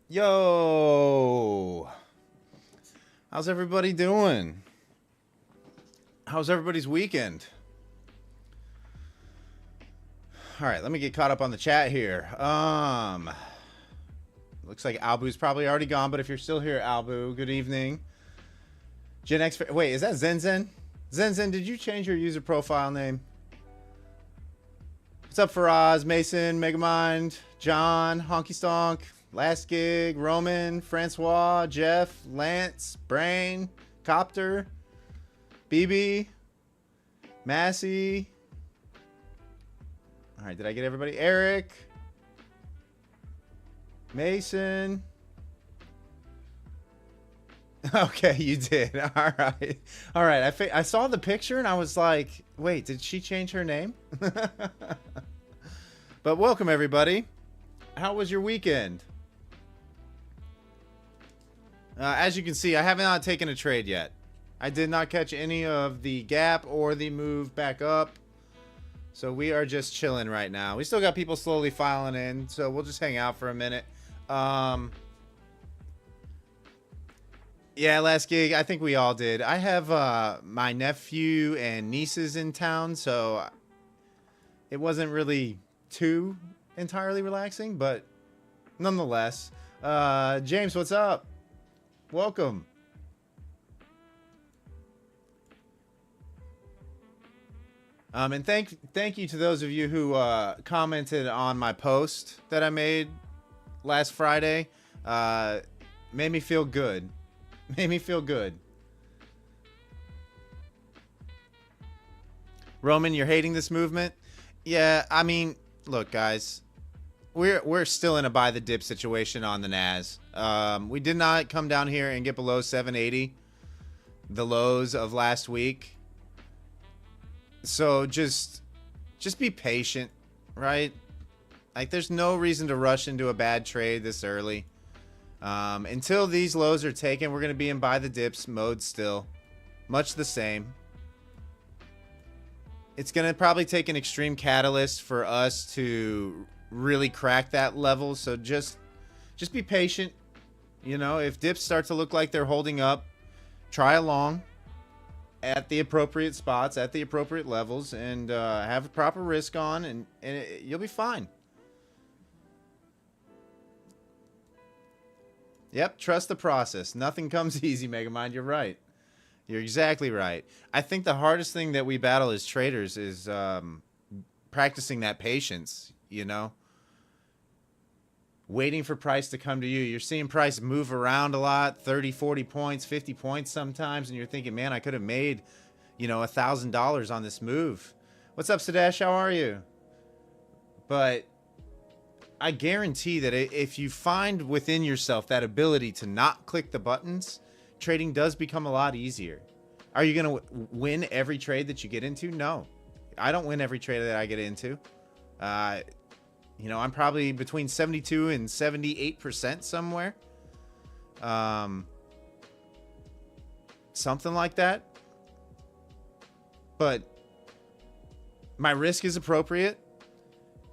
Yo, how's everybody doing? How's everybody's weekend? All right, let me get caught up on the chat here. Looks like Albu's probably already gone, but if you're still here, Albu, good evening. Gen X, wait, is that Zenzen? Zenzen, did you change your user profile name? What's up, Faraz, Mason, Megamind, John, Honky Stonk, Last Gig, Roman, Francois, Jeff, Lance, Brain, Copter, BB, Massey. All right, did I get everybody? Eric, Mason. Okay, you did. All right. All right. I saw the picture and I was like, wait, did she change her name? But welcome, everybody. How was your weekend? As you can see, I have not taken a trade yet. I did not catch any of the gap or the move back up. So we are just chilling right now. We still got people slowly filing in, so we'll just hang out for a minute. Yeah, last gig, I think we all did. I have my nephew and nieces in town, so it wasn't really too entirely relaxing, but nonetheless. James, what's up? Welcome. And thank you to those of you who commented on my post that I made last Friday. Made me feel good. Made me feel good. Roman, you're hating this movement? Yeah, I mean, look, guys. We're still in a buy the dip situation on the Nas. We did not come down here and get below 780, the lows of last week. So just be patient, right? Like, there's no reason to rush into a bad trade this early. Until these lows are taken, we're going to be in buy the dips mode still. Much the same. It's going to probably take an extreme catalyst for us to really crack that level. So just be patient. You know, if dips start to look like they're holding up, try along at the appropriate spots, at the appropriate levels, and have a proper risk on, and you'll be fine. Yep, trust the process. Nothing comes easy, Megamind. You're right. You're exactly right. I think the hardest thing that we battle as traders is practicing that patience, you know? Waiting for price to come to you. You're seeing price move around a lot, 30, 40 points, 50 points sometimes, and you're thinking, man, I could have made, you know, $1,000 on this move. What's up, Sadesh? How are you? But I guarantee that if you find within yourself that ability to not click the buttons, trading does become a lot easier. Are you going to win every trade that you get into? No. I don't win every trade that I get into. You know, I'm probably between 72 and 78% somewhere. Something like that. But my risk is appropriate,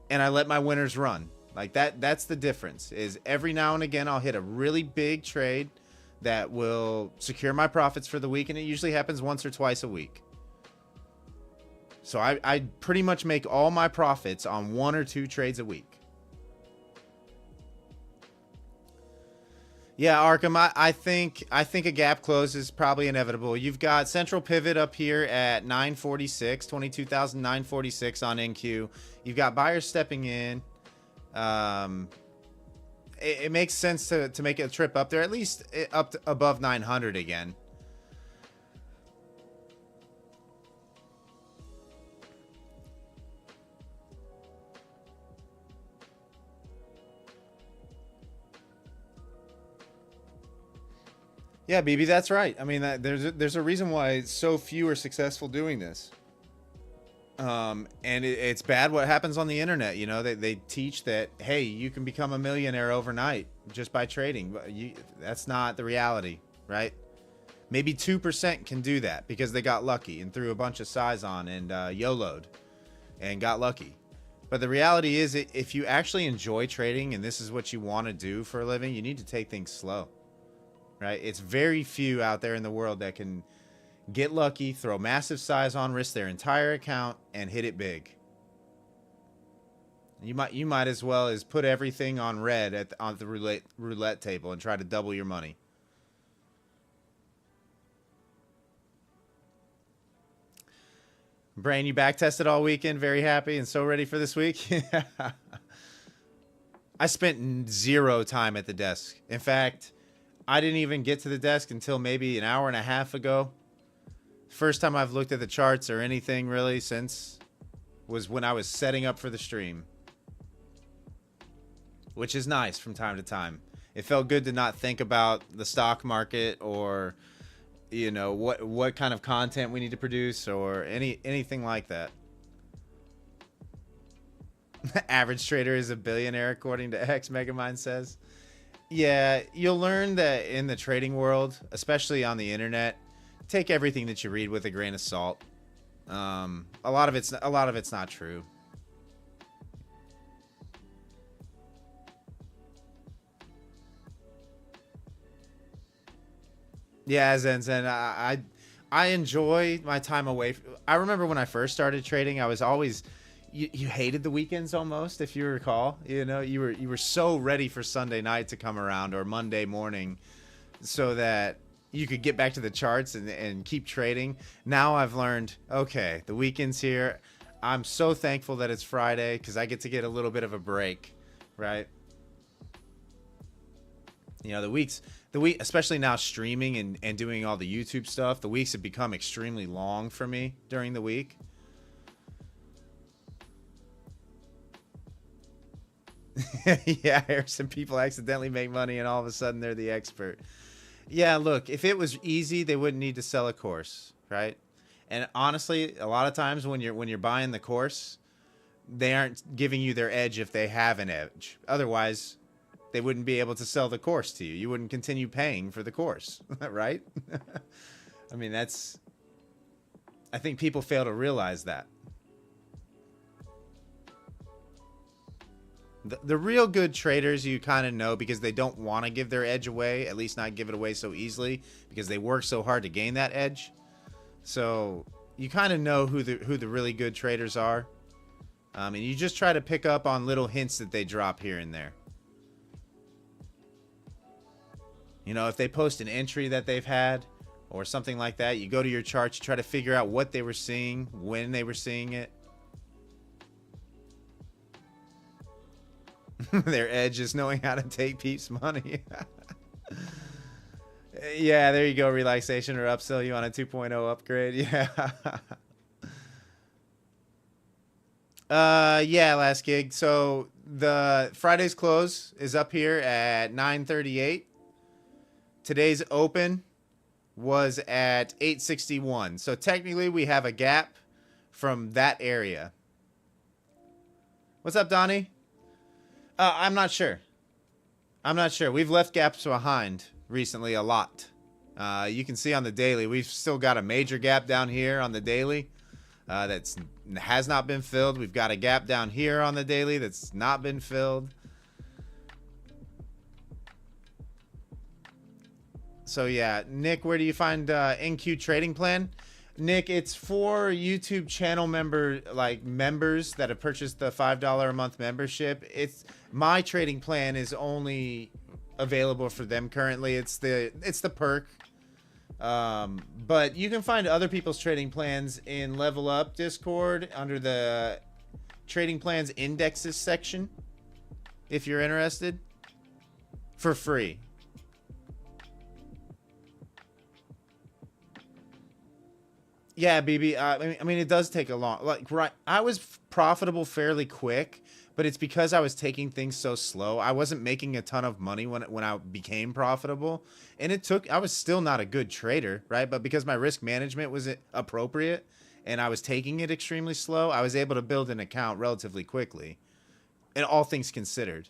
and I let my winners run. Like that's the difference. Is every now and again I'll hit a really big trade that will secure my profits for the week, and it usually happens once or twice a week. So I pretty much make all my profits on 1 or 2 trades a week. Yeah, Arkham, I think a gap close is probably inevitable. You've got central pivot up here at 946, 22,946 on NQ. You've got buyers stepping in. It makes sense to make a trip up there, at least up to above 900 again. Yeah, BB, that's right. I mean, there's a reason why so few are successful doing this. And it's bad what happens on the internet. You know, they teach that, hey, you can become a millionaire overnight just by trading. But that's not the reality, right? Maybe 2% can do that because they got lucky and threw a bunch of size on and YOLO'd and got lucky. But the reality is, if you actually enjoy trading and this is what you want to do for a living, you need to take things slow. Right? It's very few out there in the world that can get lucky, throw massive size on, risk their entire account, and hit it big. You might as well as put everything on red on the roulette table and try to double your money. Brain, you back tested all weekend, very happy and so ready for this week. I spent zero time at the desk. In fact, I didn't even get to the desk until maybe an hour and a half ago. First time I've looked at the charts or anything really since was when I was setting up for the stream, which is nice from time to time. It felt good to not think about the stock market or, you know, what kind of content we need to produce or anything like that. Average trader is a billionaire, according to X Megamind says. Yeah, you'll learn that in the trading world, especially on the internet, take everything that you read with a grain of salt. A lot of it's not true. Yeah, Zen, I enjoy my time away. I remember when I first started trading, I was always you hated the weekends almost, if you recall. You know, you were so ready for Sunday night to come around or Monday morning so that you could get back to the charts and keep trading. Now I've learned, okay, the weekend's here. I'm so thankful that it's Friday because I get to get a little bit of a break, right? You know, the week, especially now streaming and doing all the YouTube stuff, the weeks have become extremely long for me during the week. Yeah, Harrison, people accidentally make money and all of a sudden they're the expert. Yeah, look, if it was easy, they wouldn't need to sell a course, right? And honestly, a lot of times when you're buying the course, they aren't giving you their edge if they have an edge. Otherwise, they wouldn't be able to sell the course to you. You wouldn't continue paying for the course, right? I mean, I think people fail to realize that. The real good traders you kind of know because they don't want to give their edge away, at least not give it away so easily because they work so hard to gain that edge. So you kind of know who the really good traders are. And you just try to pick up on little hints that they drop here and there. You know, if they post an entry that they've had or something like that, you go to your charts, you try to figure out what they were seeing, when they were seeing it. Their edge is knowing how to take peeps' money. Yeah, there you go. Relaxation or upsell you on a 2.0 upgrade. Yeah. Yeah, last gig. So the Friday's close is up here at 9:38. Today's open was at 8:61. So technically we have a gap from that area. What's up, Donnie? I'm not sure. I'm not sure. We've left gaps behind recently a lot. You can see on the daily, we've still got a major gap down here on the daily that has not been filled. We've got a gap down here on the daily that's not been filled. So yeah, Nick, where do you find NQ Trading Plan? Nick, it's for YouTube channel members that have purchased the $5 a month membership. It's my trading plan is only available for them currently. It's the perk. But you can find other people's trading plans in Level Up Discord under the trading plans indexes section if you're interested for free. Yeah, BB. I mean, it does take a long. Right, I was profitable fairly quick, but it's because I was taking things so slow. I wasn't making a ton of money when I became profitable, and I was still not a good trader, right? But because my risk management was appropriate, and I was taking it extremely slow, I was able to build an account relatively quickly, and all things considered.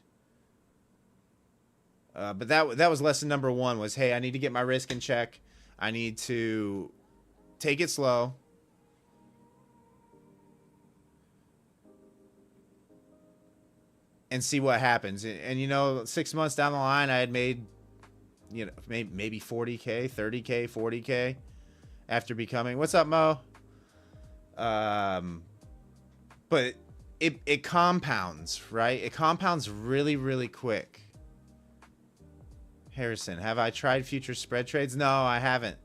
But that was lesson number one. Was, hey, I need to get my risk in check. I need to take it slow. And see what happens. And you know, 6 months down the line, I had made, you know, maybe 40K, 30K, 40K after becoming. What's up, Mo? But it compounds, right? It compounds really, really quick. Harrison, have I tried future spread trades? No, I haven't.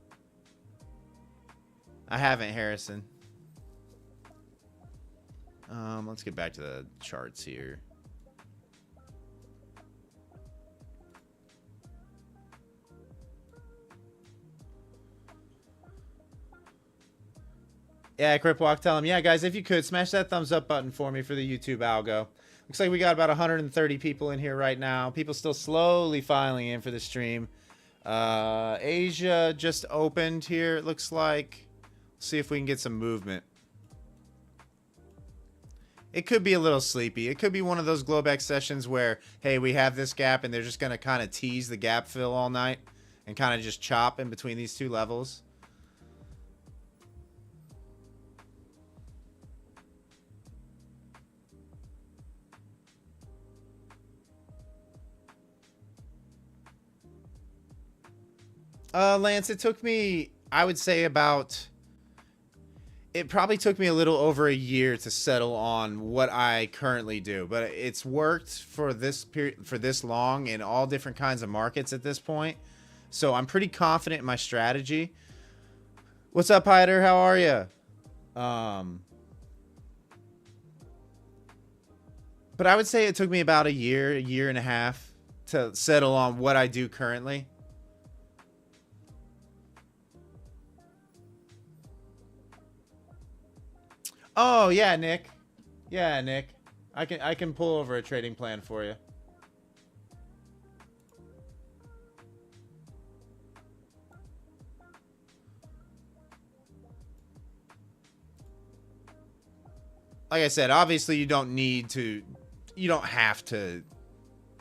I haven't, Harrison. Let's get back to the charts here. Yeah, Cripwalk, tell him. Yeah, guys, if you could, smash that thumbs up button for me for the YouTube algo. Looks like we got about 130 people in here right now. People still slowly filing in for the stream. Asia just opened here, it looks like. See if we can get some movement. It could be a little sleepy. It could be one of those GLOBEX sessions where, hey, we have this gap and they're just going to kind of tease the gap fill all night and kind of just chop in between these two levels. Lance, it took me, I would say it probably took me a little over a year to settle on what I currently do, but it's worked for this period, for this long in all different kinds of markets at this point. So I'm pretty confident in my strategy. What's up, Hyder? How are you? But I would say it took me about a year and a half to settle on what I do currently. Oh, yeah, Nick. Yeah, Nick. I can pull over a trading plan for you. Like I said, obviously you don't have to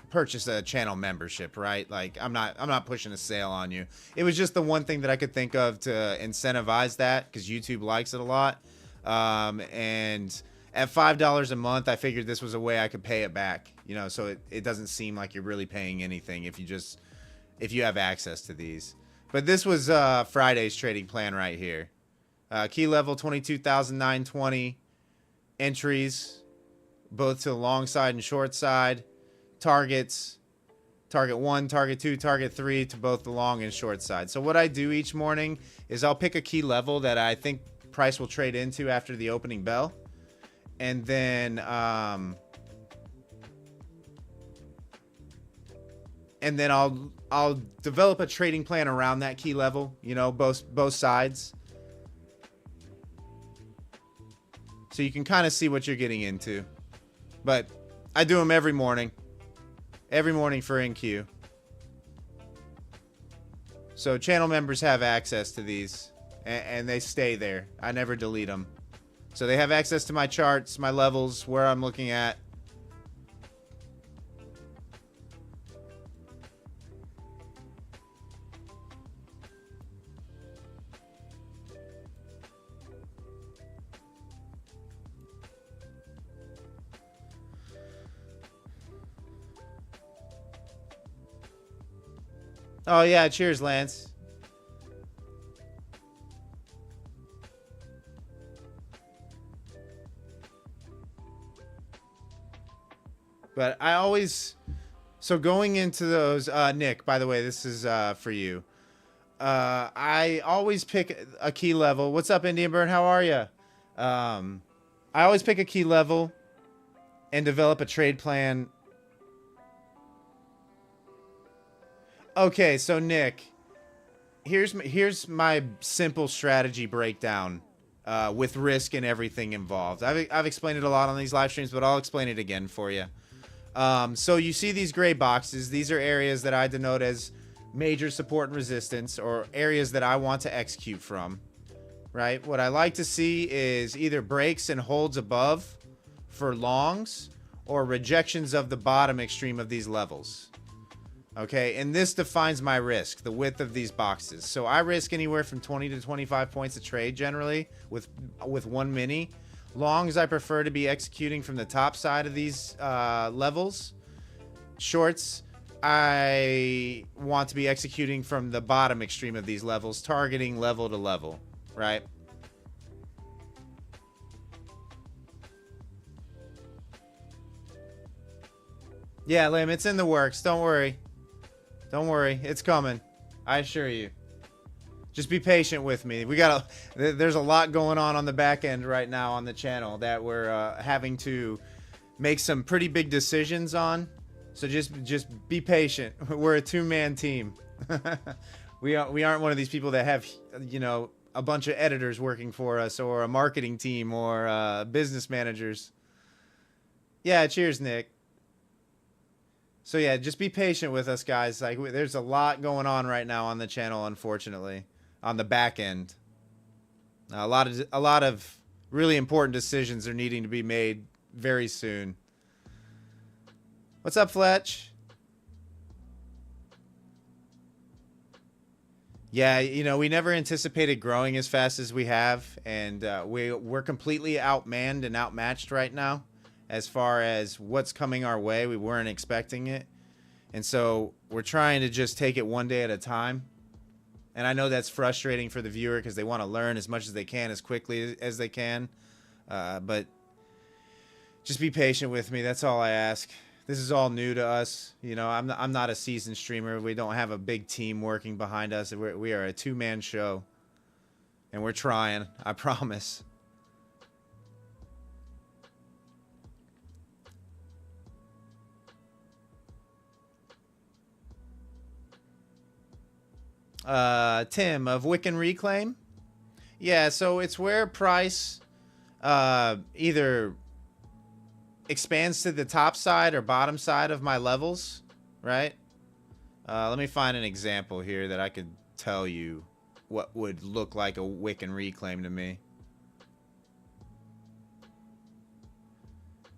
purchase a channel membership, right? Like I'm not pushing a sale on you. It was just the one thing that I could think of to incentivize that because YouTube likes it a lot. And at $5 a month, I figured this was a way I could pay it back, you know, so it doesn't seem like you're really paying anything if you have access to these. But this was Friday's trading plan right here. Key level 22,920 entries, both to the long side and short side. Targets, target 1, target 2, target 3 to both the long and short side. So what I do each morning is I'll pick a key level that I think price will trade into after the opening bell, and then I'll develop a trading plan around that key level, you know, both sides, so you can kind of see what you're getting into. But I do them every morning for NQ, so channel members have access to these. And they stay there. I never delete them. So they have access to my charts, my levels, where I'm looking at. Oh, yeah. Cheers, Lance. But I always, so going into those, Nick, by the way, this is for you. I always pick a key level. What's up, Indian Burn? How are you? I always pick a key level and develop a trade plan. Okay, so Nick, here's my simple strategy breakdown with risk and everything involved. I've explained it a lot on these live streams, but I'll explain it again for you. So you see these gray boxes. These are areas that I denote as major support and resistance, or areas that I want to execute from, right? What I like to see is either breaks and holds above for longs or rejections of the bottom extreme of these levels. Okay, and this defines my risk, the width of these boxes. So I risk anywhere from 20 to 25 points a trade generally with one mini. Longs, I prefer to be executing from the top side of these levels. Shorts, I want to be executing from the bottom extreme of these levels, targeting level to level, right? Yeah, Lim, it's in the works. Don't worry. Don't worry. It's coming. I assure you. Just be patient with me. There's a lot going on the back end right now on the channel that we're having to make some pretty big decisions on. So just be patient. We're a two-man team. We aren't one of these people that have, you know, a bunch of editors working for us, or a marketing team, or business managers. Yeah, cheers, Nick. So yeah, just be patient with us, guys. Like, there's a lot going on right now on the channel, unfortunately, on the back end. A lot of really important decisions are needing to be made very soon. What's up, Fletch? Yeah, you know, we never anticipated growing as fast as we have, and we're completely outmanned and outmatched right now as far as what's coming our way. We weren't expecting it, and so we're trying to just take it one day at a time. And I know that's frustrating for the viewer because they want to learn as much as they can, as quickly as they can, but just be patient with me. That's all I ask. This is all new to us. You know, I'm not a seasoned streamer. We don't have a big team working behind us. We are a two-man show. And we're trying, I promise. Tim of Wiccan Reclaim. Yeah, so it's where price either expands to the top side or bottom side of my levels, right? Let me find an example here that I could tell you what would look like a Wiccan Reclaim to me.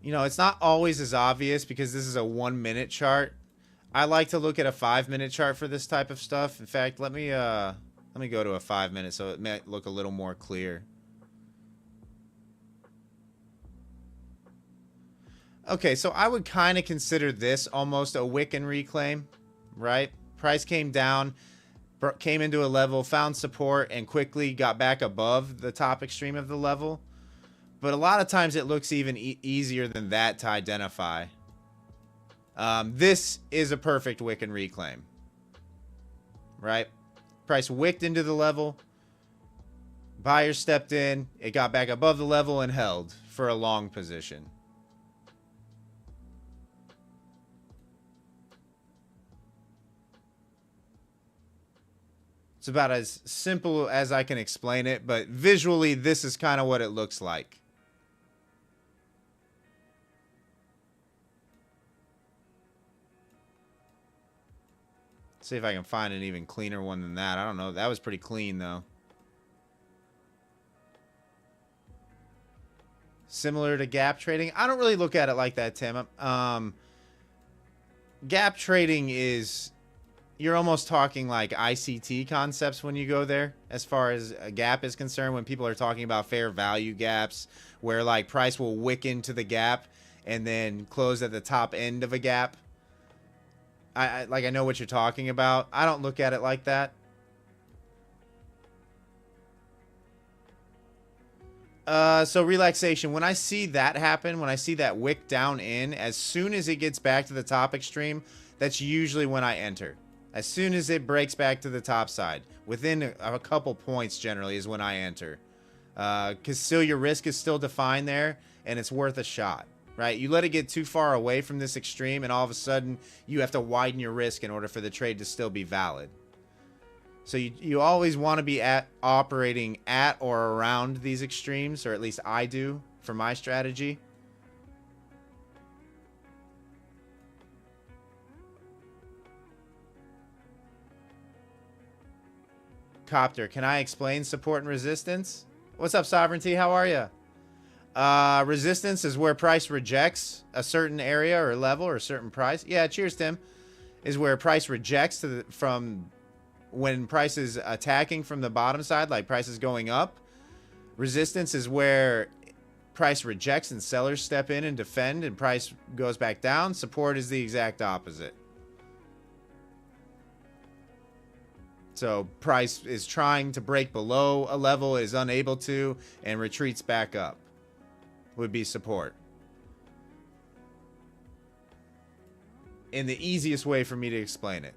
You know, it's not always as obvious because this is a 1 minute chart. I like to look at a 5 minute chart for this type of stuff. In fact, let me go to a 5 minute so it might look a little more clear. Okay, so I would kind of consider this almost a Wiccan Reclaim, right? Price came down, came into a level, found support, and quickly got back above the top extreme of the level. But a lot of times it looks even easier than that to identify. This is a perfect Wiccan Reclaim, right? Price wicked into the level, buyer stepped in, it got back above the level and held for a long position. It's about as simple as I can explain it, but visually, this is kind of what it looks like. See if I can find an even cleaner one than that. I don't know. That was pretty clean, though. Similar to gap trading. I don't really look at it like that, Tim. Gap trading is... You're almost talking like ICT concepts when you go there, as far as a gap is concerned, when people are talking about fair value gaps, where like price will wick into the gap and then close at the top end of a gap. I know what you're talking about. I don't look at it like that. So relaxation, when I see that happen, when I see that wick down in, as soon as it gets back to the top extreme, that's usually when I enter. As soon as it breaks back to the top side, within a couple points generally is when I enter. Because still your risk is still defined there, and it's worth a shot, right? You let it get too far away from this extreme, and all of a sudden you have to widen your risk in order for the trade to still be valid. So you always want to be operating at or around these extremes, or at least I do for my strategy. Copter, can I explain support and resistance? What's up, Sovereignty? How are you? Resistance is where price rejects a certain area or level or a certain price. Yeah, cheers, Tim. Is where price rejects from when price is attacking from the bottom side, like price is going up. Resistance is where price rejects and sellers step in and defend and price goes back down. Support is the exact opposite. So price is trying to break below a level, is unable to, and retreats back up. Would be support. In the easiest way for me to explain it.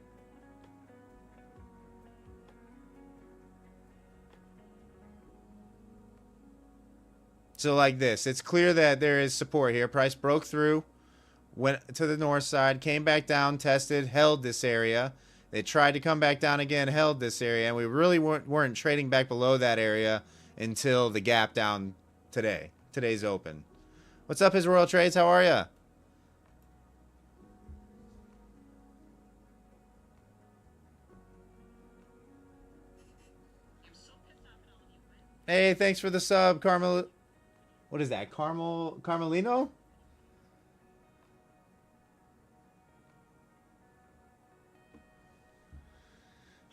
So like this, it's clear that there is support here. Price broke through, went to the north side, came back down, tested, held this area. They tried to come back down again, held this area, and we really weren't trading back below that area until the gap down today. Today's open. What's up, His Royal Trades? How are ya? Hey, thanks for the sub, Carmel. What is that? Carmelino?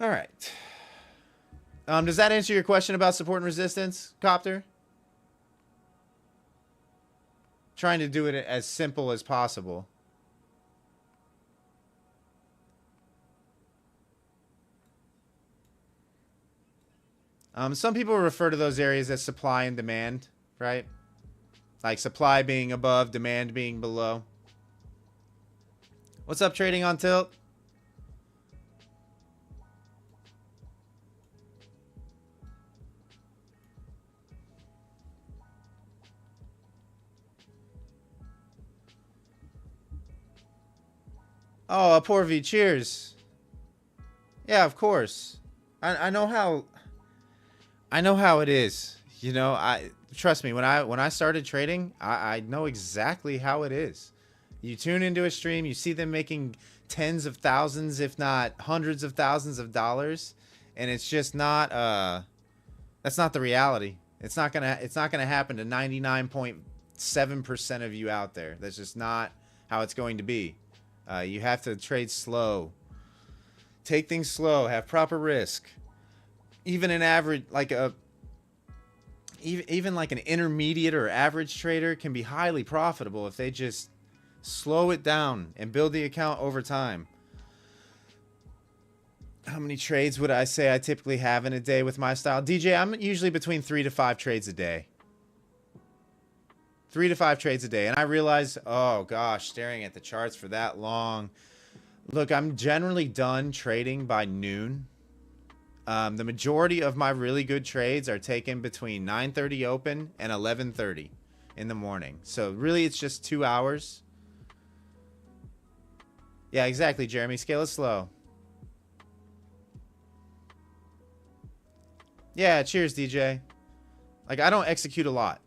All right. Does that answer your question about support and resistance, Copter? Trying to do it as simple as possible. Some people refer to those areas as supply and demand, right? Like supply being above, demand being below. What's up, trading on tilt? Oh, Porvi, cheers. Yeah, of course. I know how it is. You know, trust me, when I started trading, I know exactly how it is. You tune into a stream, you see them making tens of thousands, if not hundreds of thousands of dollars, and it's just not that's not the reality. It's not gonna happen to 99.7% of you out there. That's just not how it's going to be. You have to trade slow. Take things slow. Have proper risk. Even an average, like even like an intermediate or average trader can be highly profitable if they just slow it down and build the account over time. How many trades would I say I typically have in a day with my style? DJ, I'm usually between 3 to 5 trades a day. 3 to 5 trades a day. And I realize, oh gosh, staring at the charts for that long. Look, I'm generally done trading by noon. The majority of my really good trades are taken between 9:30 open and 11:30 in the morning. So really it's just 2 hours. Yeah, exactly, Jeremy. Scale it slow. Yeah, cheers, DJ. Like, I don't execute a lot.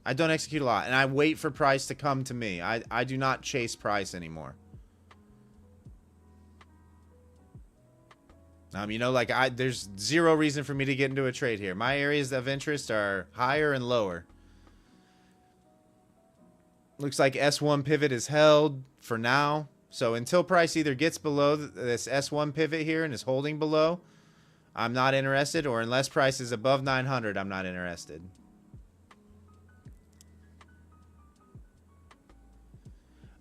I don't execute a lot, and I wait for price to come to me. I do not chase price anymore. You know, like there's zero reason for me to get into a trade here. My areas of interest are higher and lower. Looks like S1 pivot is held for now. So until price either gets below this S1 pivot here and is holding below, I'm not interested, or unless price is above 900, I'm not interested.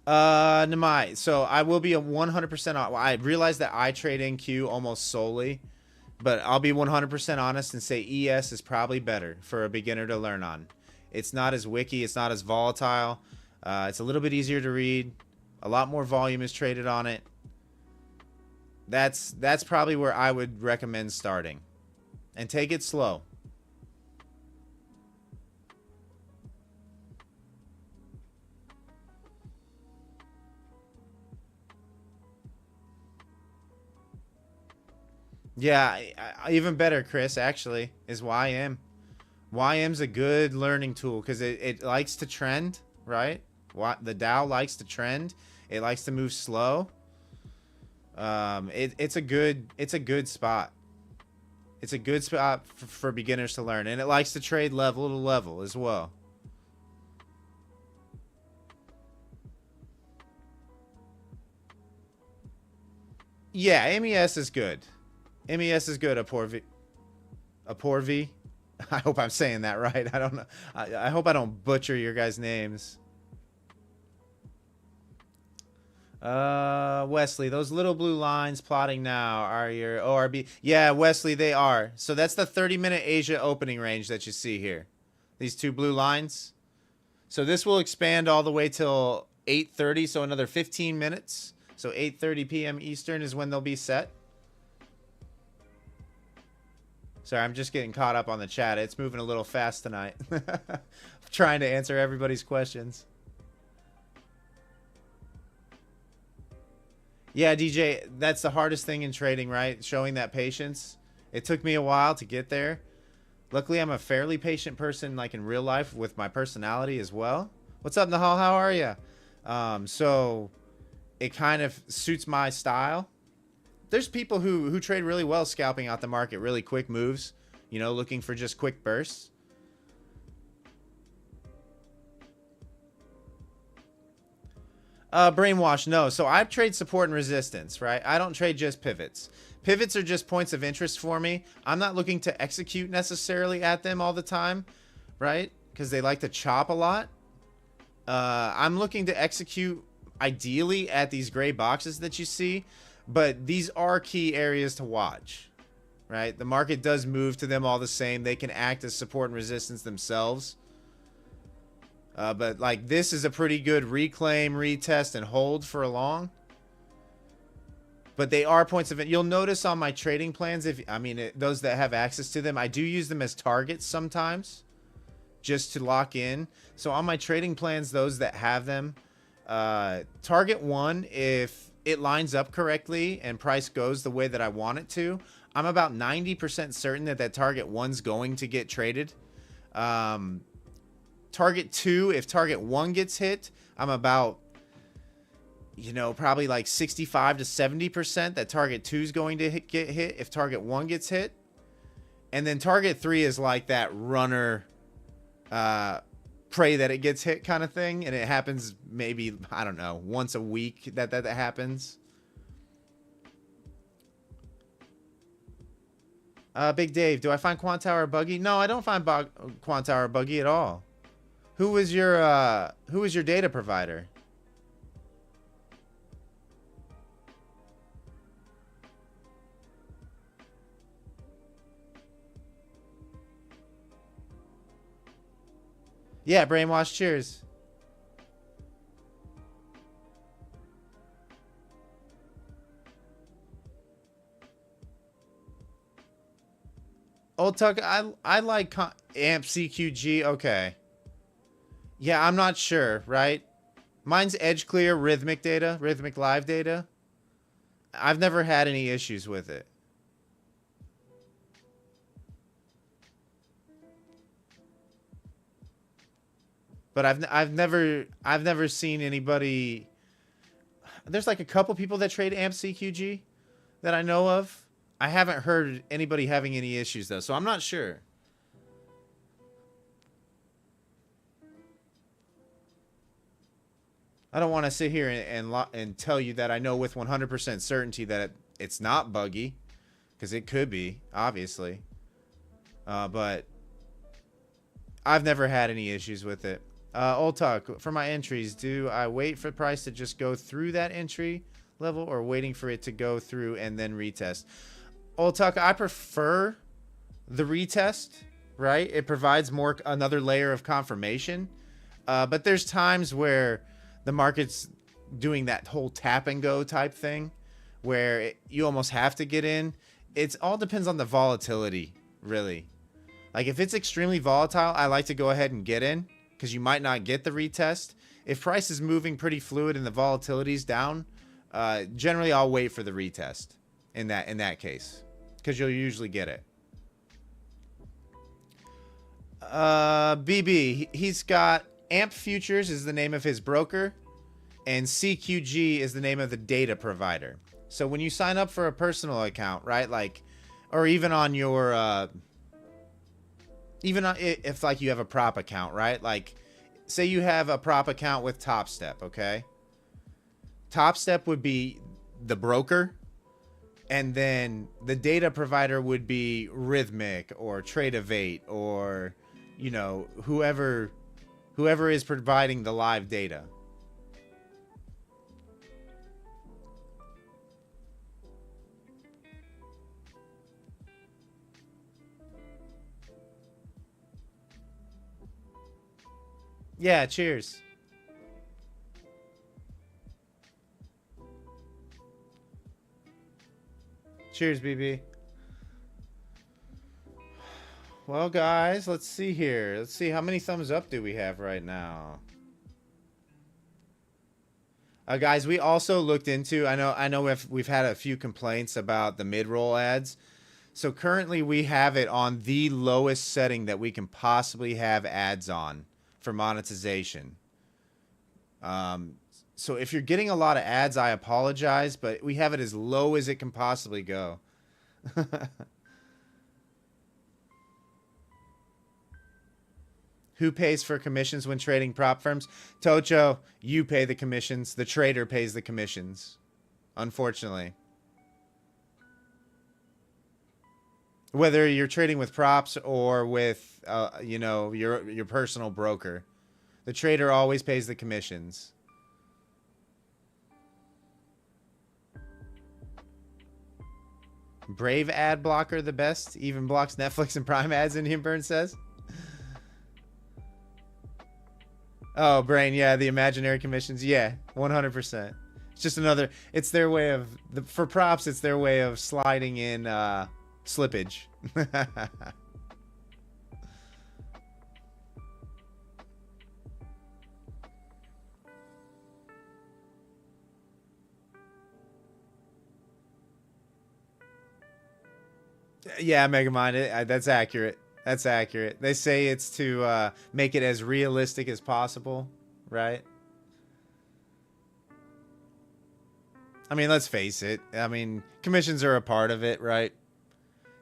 Namai. So I will be a 100% on. I realize that I trade NQ almost solely, but I'll be 100% honest and say ES is probably better for a beginner to learn on. It's not as wiki. It's not as volatile. It's a little bit easier to read. A lot more volume is traded on it. That's probably where I would recommend starting, and take it slow. Yeah, even better, Chris, actually, is YM. YM's a good learning tool because it likes to trend, right? The Dow likes to trend. It likes to move slow. It's a good spot. It's a good spot for beginners to learn, and it likes to trade level to level as well. Yeah, MES is good. MES is good, Aporvi. Aporvi. I hope I'm saying that right. I don't know. I hope I don't butcher your guys' names. Wesley, those little blue lines plotting now are your ORB. Yeah, Wesley, they are. So that's the 30-minute Asia opening range that you see here. These two blue lines. So this will expand all the way till 8:30, so another 15 minutes. So 8:30 p.m. Eastern is when they'll be set. Sorry, I'm just getting caught up on the chat. It's moving a little fast tonight. Trying to answer everybody's questions. Yeah, DJ, that's the hardest thing in trading, right? Showing that patience. It took me a while to get there. Luckily, I'm a fairly patient person, like in real life, with my personality as well. What's up, Nahal? How are you? So it kind of suits my style. There's people who trade really well scalping out the market, really quick moves, you know, looking for just quick bursts. Brainwash, no. So I trade support and resistance, right? I don't trade just pivots. Pivots are just points of interest for me. I'm not looking to execute necessarily at them all the time, right? Because they like to chop a lot. I'm looking to execute ideally at these gray boxes that you see, but these are key areas to watch, right? The market does move to them all the same. They can act as support and resistance themselves. But like this is a pretty good reclaim, retest, and hold for a long. But they are points of it. You'll notice on my trading plans, those that have access to them, I do use them as targets sometimes, just to lock in. So on my trading plans, those that have them, target one, if it lines up correctly and price goes the way that I want it to, I'm about 90% certain that target one's going to get traded. Target 2, if target 1 gets hit, I'm about, you know, probably like 65 to 70% that target 2 is going to get hit if target 1 gets hit. And then target 3 is like that runner, pray that it gets hit kind of thing. And it happens maybe, I don't know, once a week that happens. Big Dave, do I find Quant Tower buggy? No, I don't find Quant Tower buggy at all. Who is your data provider? Yeah, Brainwash, cheers. Old Tuck, I like AMP CQG. Okay. Yeah, I'm not sure, right? Mine's edge clear rhythmic data, rhythmic live data. I've never had any issues with it. But I've never seen anybody. There's like a couple people that trade AMP CQG that I know of. I haven't heard anybody having any issues though, so I'm not sure. I don't want to sit here and tell you that I know with 100% certainty that it's not buggy, because it could be, obviously. But I've never had any issues with it. Old Talk, for my entries, do I wait for price to just go through that entry level or waiting for it to go through and then retest? Old Talk, I prefer the retest, right? It provides another layer of confirmation. But there's times where the market's doing that whole tap and go type thing where you almost have to get in. It all depends on the volatility, really. Like if it's extremely volatile, I like to go ahead and get in because you might not get the retest. If price is moving pretty fluid and the volatility's down, generally I'll wait for the retest in that case because you'll usually get it. BB, he's got AMP Futures is the name of his broker, and CQG is the name of the data provider. So when you sign up for a personal account, right, like, or even on your, if like you have a prop account, right, like, say you have a prop account with Top Step, okay? Top Step would be the broker, and then the data provider would be Rhythmic or Trade-Evate or, you know, whoever is providing the live data. Yeah, cheers. Cheers, BB. Well, guys, let's see here. Let's see how many thumbs up do we have right now. Guys, we also looked into. I know we've had a few complaints about the mid-roll ads. So currently we have it on the lowest setting that we can possibly have ads on for monetization. So if you're getting a lot of ads, I apologize, but we have it as low as it can possibly go. Who pays for commissions when trading prop firms? Tocho, you pay the commissions. The trader pays the commissions, unfortunately. Whether you're trading with props or with, you know, your personal broker, the trader always pays the commissions. Brave ad blocker the best, even blocks Netflix and Prime ads. Indian Burn says. Oh, Brain, yeah, the imaginary commissions, yeah, 100%. It's just another. It's their way of for props. It's their way of sliding in slippage. Yeah, Megamind, that's accurate. That's accurate. They say it's to make it as realistic as possible, right? I mean, let's face it. I mean, commissions are a part of it, right?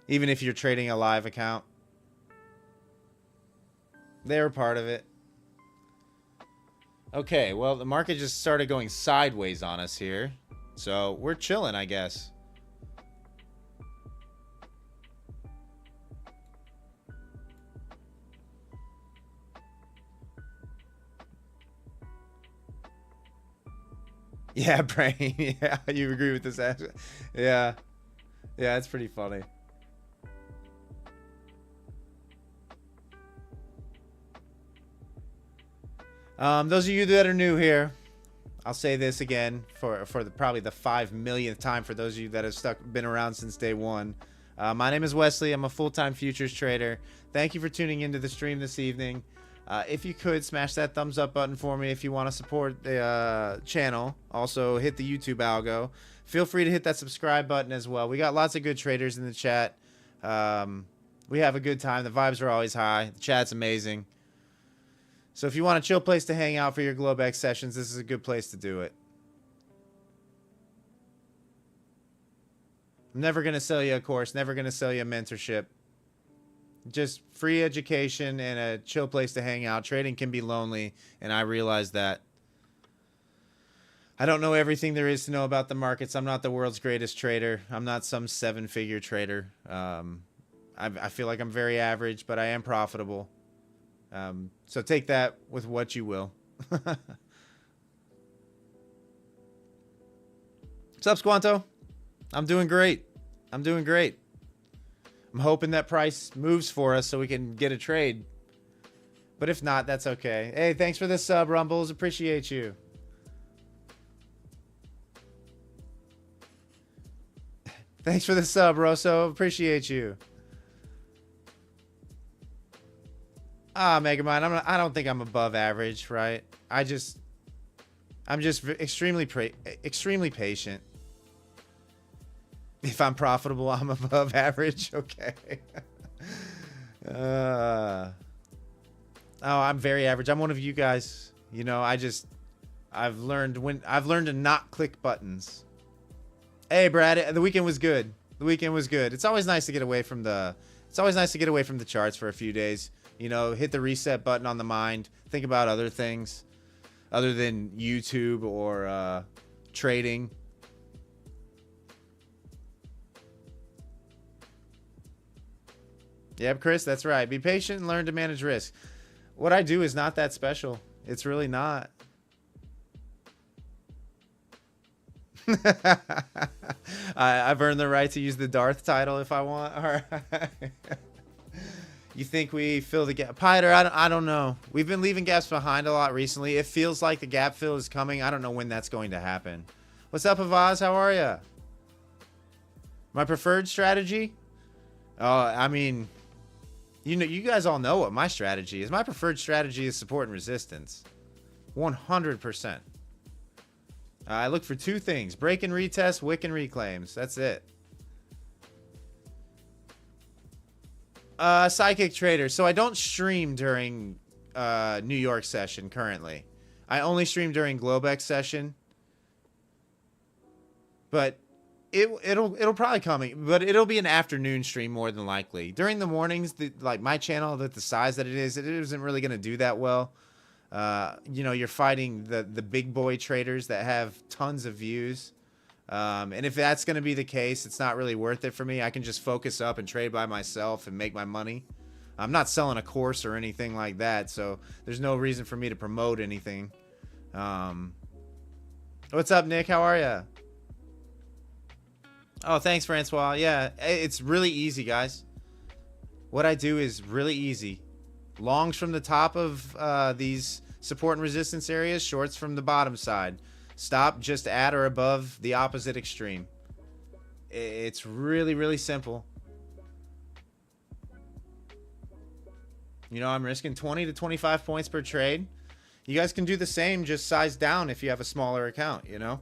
Even if you're trading a live account, they're a part of it. Okay, well, the market just started going sideways on us here. So we're chilling, I guess. Yeah, Brain. Yeah, you agree with this? Yeah. Yeah, it's pretty funny. Those of you that are new here, I'll say this again for probably the 5 millionth time for those of you that have been around since day one. My name is Wesley. I'm a full-time futures trader. Thank you for tuning into the stream this evening. If you could smash that thumbs up button for me if you want to support the channel. Also hit the YouTube algo. Feel free to hit that subscribe button as well. We got lots of good traders in the chat. We have a good time. The vibes are always high. The chat's amazing. So if you want a chill place to hang out for your GLOBEX sessions, this is a good place to do it. I'm never going to sell you a course. Never going to sell you a mentorship. Just free education and a chill place to hang out. Trading can be lonely, and I realize that. I don't know everything there is to know about the markets. I'm not the world's greatest trader. I'm not some 7-figure trader. I feel like I'm very average, but I am profitable. So take that with what you will. What's up, Squanto? I'm doing great. I'm doing great. I'm hoping that price moves for us so we can get a trade. But if not, that's okay. Hey, thanks for the sub, Rumbles. Appreciate you. Thanks for the sub, Rosso. Appreciate you. Megamind, I don't think I'm above average, right? I'm just extremely patient. If I'm profitable, I'm above average. Okay. Oh, I'm very average. I'm one of you guys. You know, I've learned to not click buttons. Hey, Brad, the weekend was good. The weekend was good. It's always nice to get away from the charts for a few days. You know, hit the reset button on the mind. Think about other things other than YouTube or trading. Yep, Chris, that's right. Be patient and learn to manage risk. What I do is not that special. It's really not. I've earned the right to use the Darth title if I want. All right. You think we fill the gap? Piter, I don't know. We've been leaving gaps behind a lot recently. It feels like the gap fill is coming. I don't know when that's going to happen. What's up, Avaz? How are you? My preferred strategy? Oh, I mean, you know, you guys all know what my strategy is. My preferred strategy is support and resistance. 100%. I look for two things: break and retest, wick and reclaims. That's it. Psychic Trader. So I don't stream during New York session currently. I only stream during GLOBEX session. But it'll probably come, but it'll be an afternoon stream more than likely. During the mornings, like my channel, the size that it isn't really going to do that well. You know, you're fighting the big boy traders that have tons of views. And if that's going to be the case, it's not really worth it for me. I can just focus up and trade by myself and make my money. I'm not selling a course or anything like that, so there's no reason for me to promote anything. What's up, Nick? How are you? Oh, thanks, Francois. Yeah, it's really easy, guys. What I do is really easy. Longs from the top of these support and resistance areas, shorts from the bottom side. Stop just at or above the opposite extreme. It's really, really simple. You know, I'm risking 20 to 25 points per trade. You guys can do the same, just size down if you have a smaller account, you know?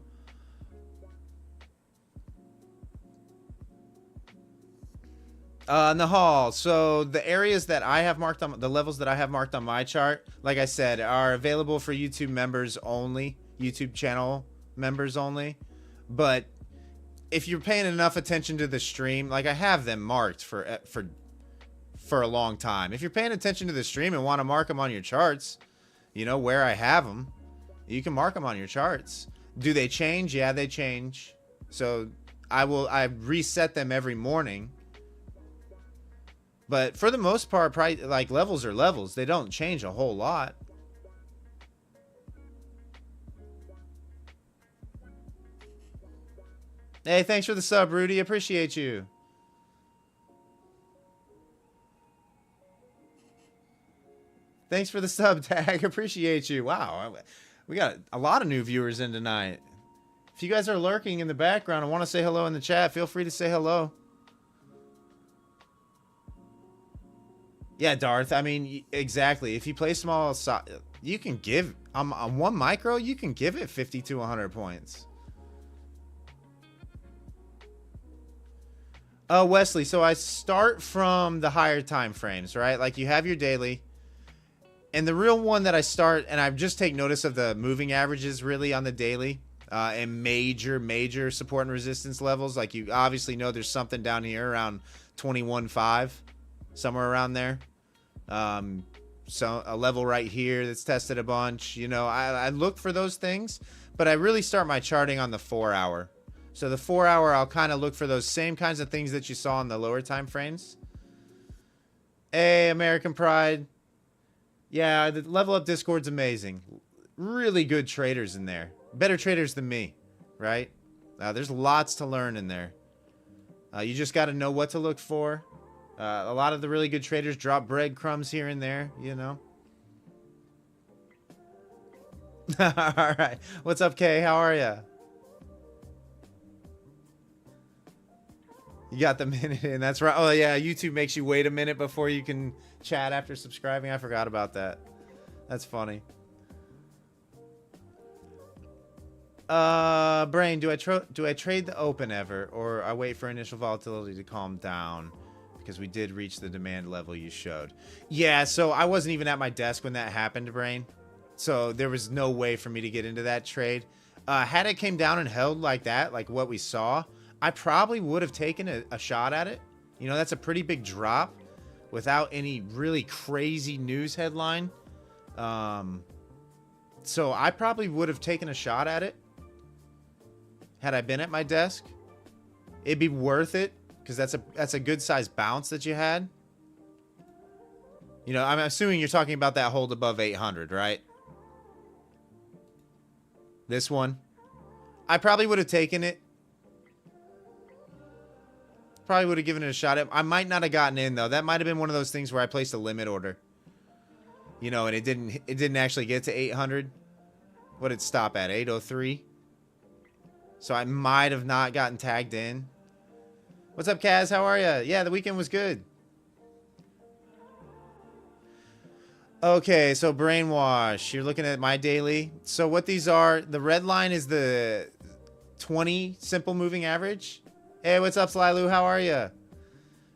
Nahal, so the areas that I have marked on, the levels that I have marked on my chart, like I said, are available for YouTube members only, YouTube channel members only. But if you're paying enough attention to the stream, like I have them marked for a long time. If you're paying attention to the stream and want to mark them on your charts, you know where I have them, you can mark them on your charts. Do they change? Yeah, they change. So I reset them every morning. But for the most part, like levels are levels. They don't change a whole lot. Hey, thanks for the sub, Rudy. Appreciate you. Thanks for the sub tag. Appreciate you. Wow. We got a lot of new viewers in tonight. If you guys are lurking in the background and want to say hello in the chat, feel free to say hello. Yeah, Darth. I mean, exactly. If you play small, you can give on one micro. You can give it 50 to 100 points. Wesley. So I start from the higher time frames, right? Like you have your daily, and the real one that I start, and I just take notice of the moving averages really on the daily, and major support and resistance levels. Like you obviously know there's something down here around 21.5. Somewhere around there. So a level right here that's tested a bunch. You know, I look for those things, but I really start my charting on the 4 hour. So the 4 hour, I'll kind of look for those same kinds of things that you saw in the lower time frames. Hey, American Pride. Yeah, the level up Discord's amazing. Really good traders in there. Better traders than me, right? There's lots to learn in there. You just got to know what to look for. A lot of the really good traders drop breadcrumbs here and there, you know. All right. What's up, Kay? How are you? You got the minute in. That's right. Oh, yeah. YouTube makes you wait a minute before you can chat after subscribing. I forgot about that. That's funny. Brain, do I trade the open ever, or I wait for initial volatility to calm down? Because we did reach the demand level you showed. Yeah, so I wasn't even at my desk when that happened, Brain. So there was no way for me to get into that trade. Had it came down and held like that, like what we saw, I probably would have taken a shot at it. You know, that's a pretty big drop without any really crazy news headline. So I probably would have taken a shot at it had I been at my desk. It'd be worth it. Because that's a good size bounce that you had. You know, I'm assuming you're talking about that hold above 800, right? This one. I probably would have taken it. Probably would have given it a shot. I might not have gotten in, though. That might have been one of those things where I placed a limit order. You know, and it didn't actually get to 800. What did it stop at? 803? So I might have not gotten tagged in. What's up, Kaz? How are you? Yeah, the weekend was good. Okay, so brainwash. You're looking at my daily. So what these are, the red line is the 20 simple moving average. Hey, what's up, Slylu? How are you?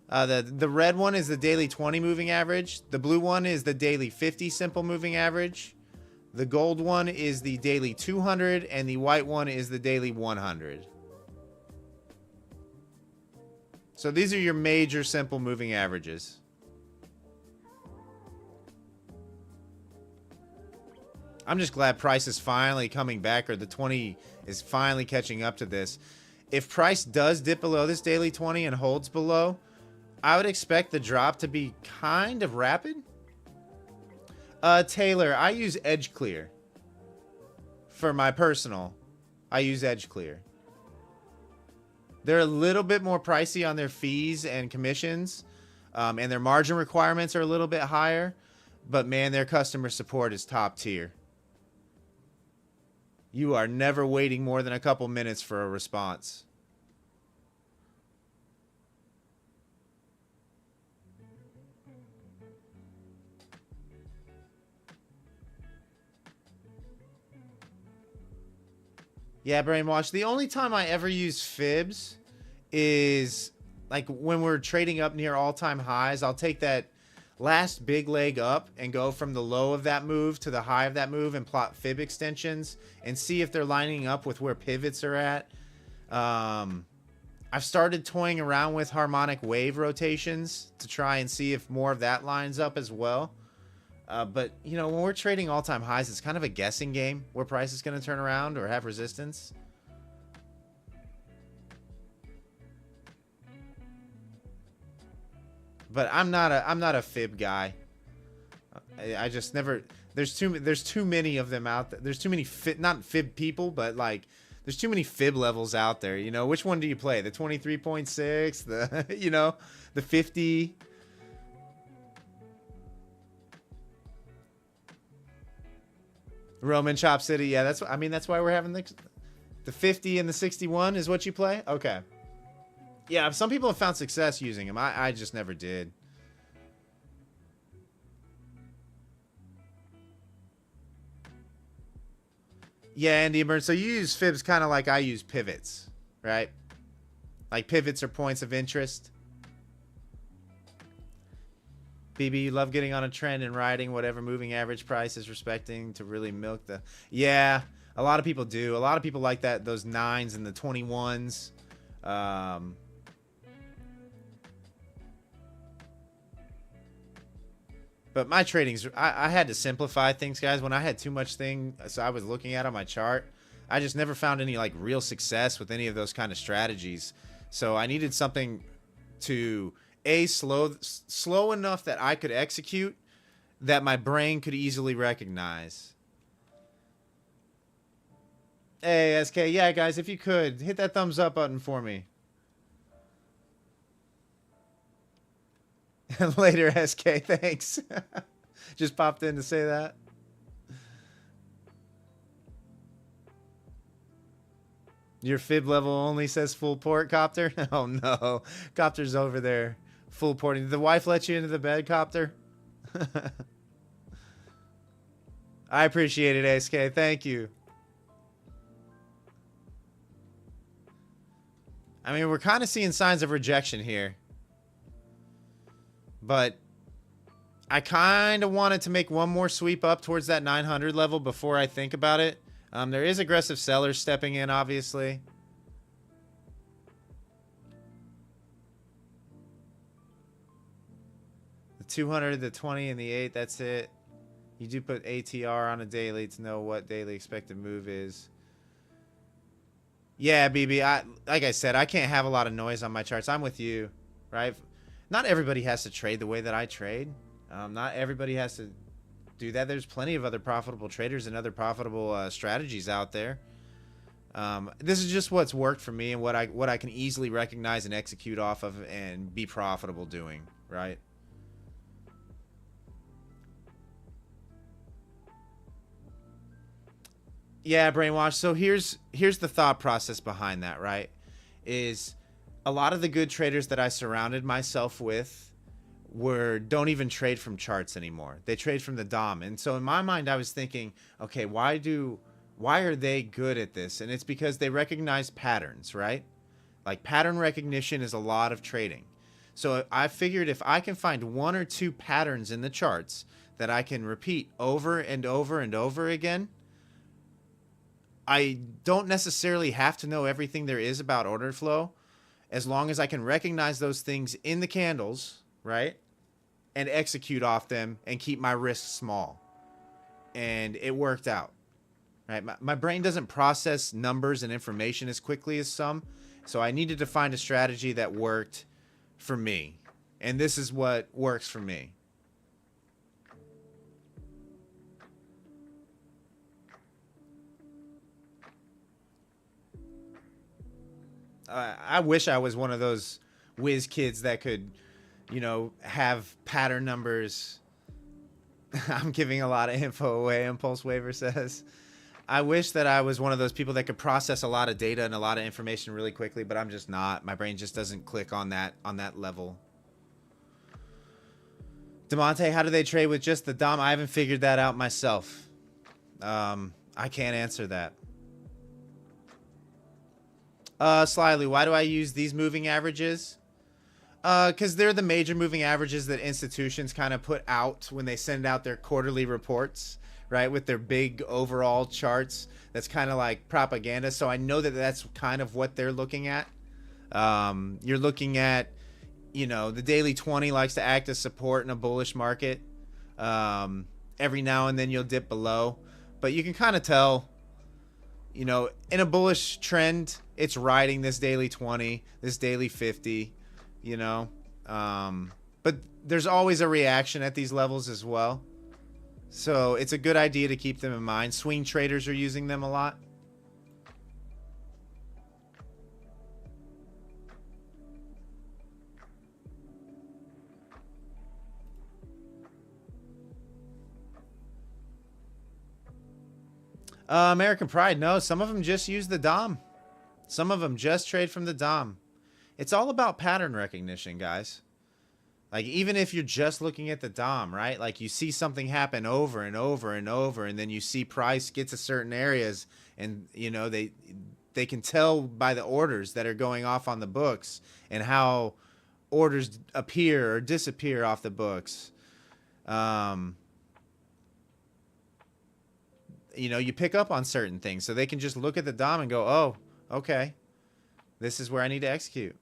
The red one is the daily 20 moving average. The blue one is the daily 50 simple moving average. The gold one is the daily 200, and the white one is the daily 100. So these are your major simple moving averages. I'm just glad price is finally coming back, or the 20 is finally catching up to this. If price does dip below this daily 20 and holds below, I would expect the drop to be kind of rapid. Taylor, I use Edge Clear. For my personal, I use Edge Clear. They're a little bit more pricey on their fees and commissions, and their margin requirements are a little bit higher, but man, their customer support is top tier. You are never waiting more than a couple minutes for a response. Yeah, brainwash. The only time I ever use fibs is like when we're trading up near all-time highs. I'll take that last big leg up and go from the low of that move to the high of that move and plot fib extensions and see if they're lining up with where pivots are at. I've started toying around with harmonic wave rotations to try and see if more of that lines up as well. But, you know, when we're trading all-time highs, it's kind of a guessing game where price is going to turn around or have resistance. But I'm not a fib guy. I just never. There's too many of them out there. There's too many not fib people, but like there's too many fib levels out there. You know, which one do you play? The 23.6, the you know, the 50. Roman Chop City. Yeah, that's what I mean. That's why we're having the 50 and the 61 is what you play. Okay. Yeah, some people have found success using them. I just never did. Yeah, Andy Burns. So you use fibs kind of like I use pivots, right? Like pivots are points of interest. BB, you love getting on a trend and riding whatever moving average price is respecting to really milk the... Yeah, a lot of people do. A lot of people like that, those 9s and the 21s. But my tradings, I had to simplify things, guys. When I had too much so I was looking at on my chart, I just never found any like real success with any of those kind of strategies. So I needed something to slow enough that I could execute, that my brain could easily recognize. Hey, SK, yeah, guys, if you could hit that thumbs up button for me. Later, SK, thanks. Just popped in to say that. Your fib level only says full port, Copter? Oh no, Copter's over there full porting. Did the wife let you into the bed, Copter? I appreciate it, SK. Thank you. I mean, we're kind of seeing signs of rejection here. But I kind of wanted to make one more sweep up towards that 900 level before I think about it. There is aggressive sellers stepping in, obviously. The 200, the 20, and the 8, that's it. You do put ATR on a daily to know what daily expected move is. Yeah, BB, like I said, I can't have a lot of noise on my charts. I'm with you, right? Not everybody has to trade the way that I trade. Not everybody has to do that. There's plenty of other profitable traders and other profitable strategies out there. This is just what's worked for me and what I can easily recognize and execute off of and be profitable doing, right? Yeah, brainwash. So here's the thought process behind that, right? Is a lot of the good traders that I surrounded myself with don't even trade from charts anymore. They trade from the DOM. And so in my mind, I was thinking, okay, why are they good at this? And it's because they recognize patterns, right? Like pattern recognition is a lot of trading. So I figured if I can find one or two patterns in the charts that I can repeat over and over and over again, I don't necessarily have to know everything there is about order flow, as long as I can recognize those things in the candles, right? And execute off them and keep my risks small. And it worked out, right? My brain doesn't process numbers and information as quickly as some. So I needed to find a strategy that worked for me. And this is what works for me. I wish I was one of those whiz kids that could, you know, have pattern numbers. I'm giving a lot of info away, Impulse Waiver says. I wish that I was one of those people that could process a lot of data and a lot of information really quickly, but I'm just not. My brain just doesn't click on that level. Demonte, how do they trade with just the DOM? I haven't figured that out myself. I can't answer that. Slyly, why do I use these moving averages? Because they're the major moving averages that institutions kind of put out when they send out their quarterly reports, right? With their big overall charts. That's kind of like propaganda. So I know that that's kind of what they're looking at. You're looking at, you know, the daily 20 likes to act as support in a bullish market. Every now and then you'll dip below. But you can kind of tell, you know, in a bullish trend, it's riding this daily 20, this daily 50, you know. But there's always a reaction at these levels as well. So it's a good idea to keep them in mind. Swing traders are using them a lot. American Pride, no, some of them just use the DOM. Some of them just trade from the DOM. It's all about pattern recognition, guys. Like, even if you're just looking at the DOM, right? Like, you see something happen over and over and over, and then you see price get to certain areas, and, you know, they can tell by the orders that are going off on the books and how orders appear or disappear off the books. You know, you pick up on certain things, so they can just look at the DOM and go, oh, okay, this is where I need to execute.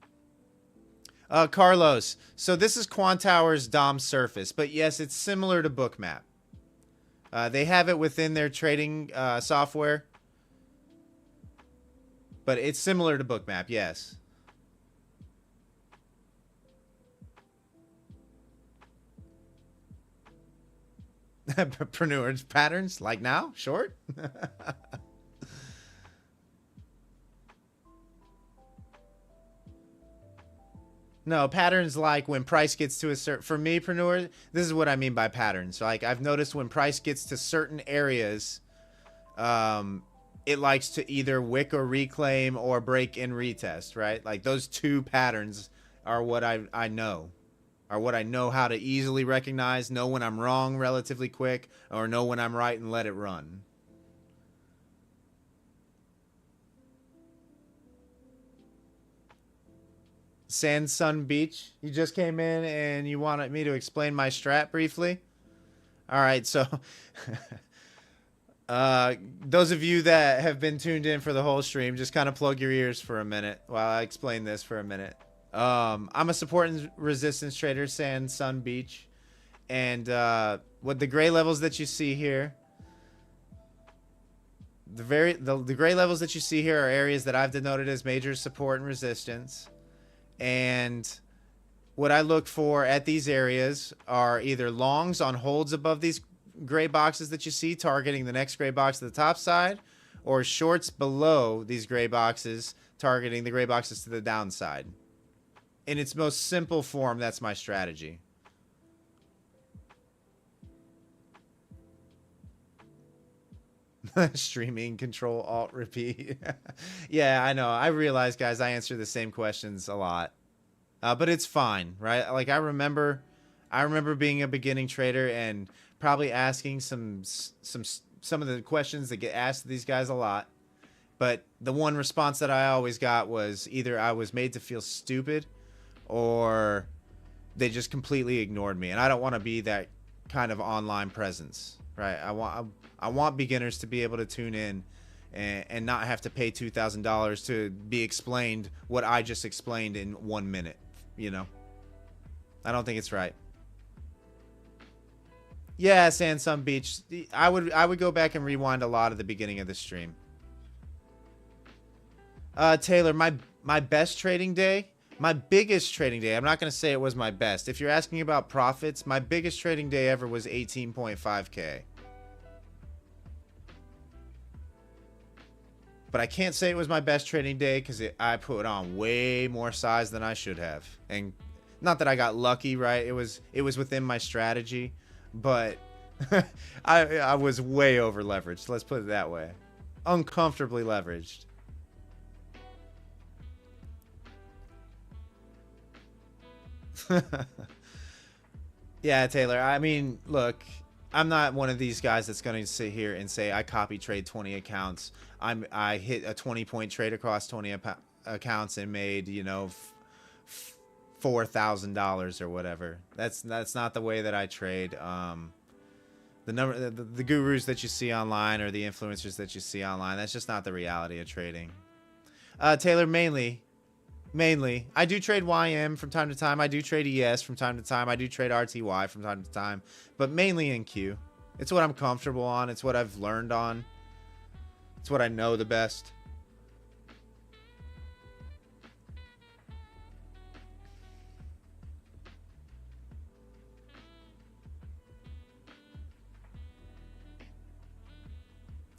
Carlos, so this is Quantower's DOM surface, but yes, it's similar to Bookmap. They have it within their trading software, but it's similar to Bookmap, yes. Preneurs patterns like now, short. No, patterns like when price gets to a certain, for me, preneur, this is what I mean by patterns. Like, I've noticed when price gets to certain areas, it likes to either wick or reclaim or break and retest, right? Like, those two patterns are what I know. Are what I know how to easily recognize, know when I'm wrong relatively quick, or know when I'm right and let it run. Sand Sun Beach, you just came in and you wanted me to explain my strat briefly? All right, so those of you that have been tuned in for the whole stream, just kind of plug your ears for a minute while I explain this for a minute. I'm a support and resistance trader, Sand Sun Beach, and what the gray levels that you see here, the gray levels that you see here are areas that I've denoted as major support and resistance. And what I look for at these areas are either longs on holds above these gray boxes that you see, targeting the next gray box to the top side, or shorts below these gray boxes, targeting the gray boxes to the downside. In its most simple form, that's my strategy. Streaming, control, alt, repeat. Yeah, I know. I realize, guys, I answer the same questions a lot. But it's fine, right? Like, I remember I remember being a beginning trader and probably asking some of the questions that get asked to these guys a lot. But the one response that I always got was either I was made to feel stupid or they just completely ignored me. And I don't want to be that kind of online presence, right? I want beginners to be able to tune in and not have to pay $2,000 to be explained what I just explained in 1 minute, you know? I don't think it's right. Yeah, Sand Sun Beach. I would go back and rewind a lot at the beginning of the stream. Taylor, my best trading day, my biggest trading day. I'm not going to say it was my best. If you're asking about profits, my biggest trading day ever was 18.5K. But I can't say it was my best trading day because I put on way more size than I should have. And not that I got lucky, right? It was within my strategy, but I was way over leveraged. Let's put it that way. Uncomfortably leveraged. Yeah, Taylor. I mean, look, I'm not one of these guys that's going to sit here and say I copy trade 20 accounts. I hit a 20-point trade across 20 accounts and made, you know, $4,000 or whatever. That's not the way that I trade. The gurus that you see online or the influencers that you see online, that's just not the reality of trading. Taylor, mainly I do trade YM from time to time. I do trade ES from time to time. I do trade RTY from time to time, but mainly in Q. It's what I'm comfortable on. It's what I've learned on. It's what I know the best.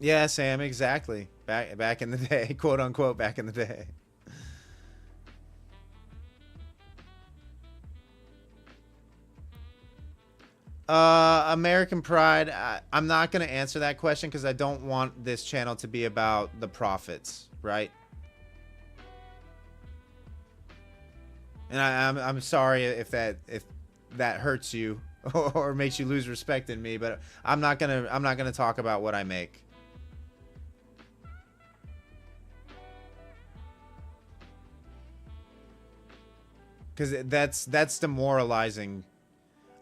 Yeah, Sam, exactly. Back in the day, quote unquote, back in the day. American Pride, I'm not going to answer that question because I don't want this channel to be about the profits, right? And I'm sorry if that hurts you or makes you lose respect in me, but I'm not gonna talk about what I make. Because that's demoralizing.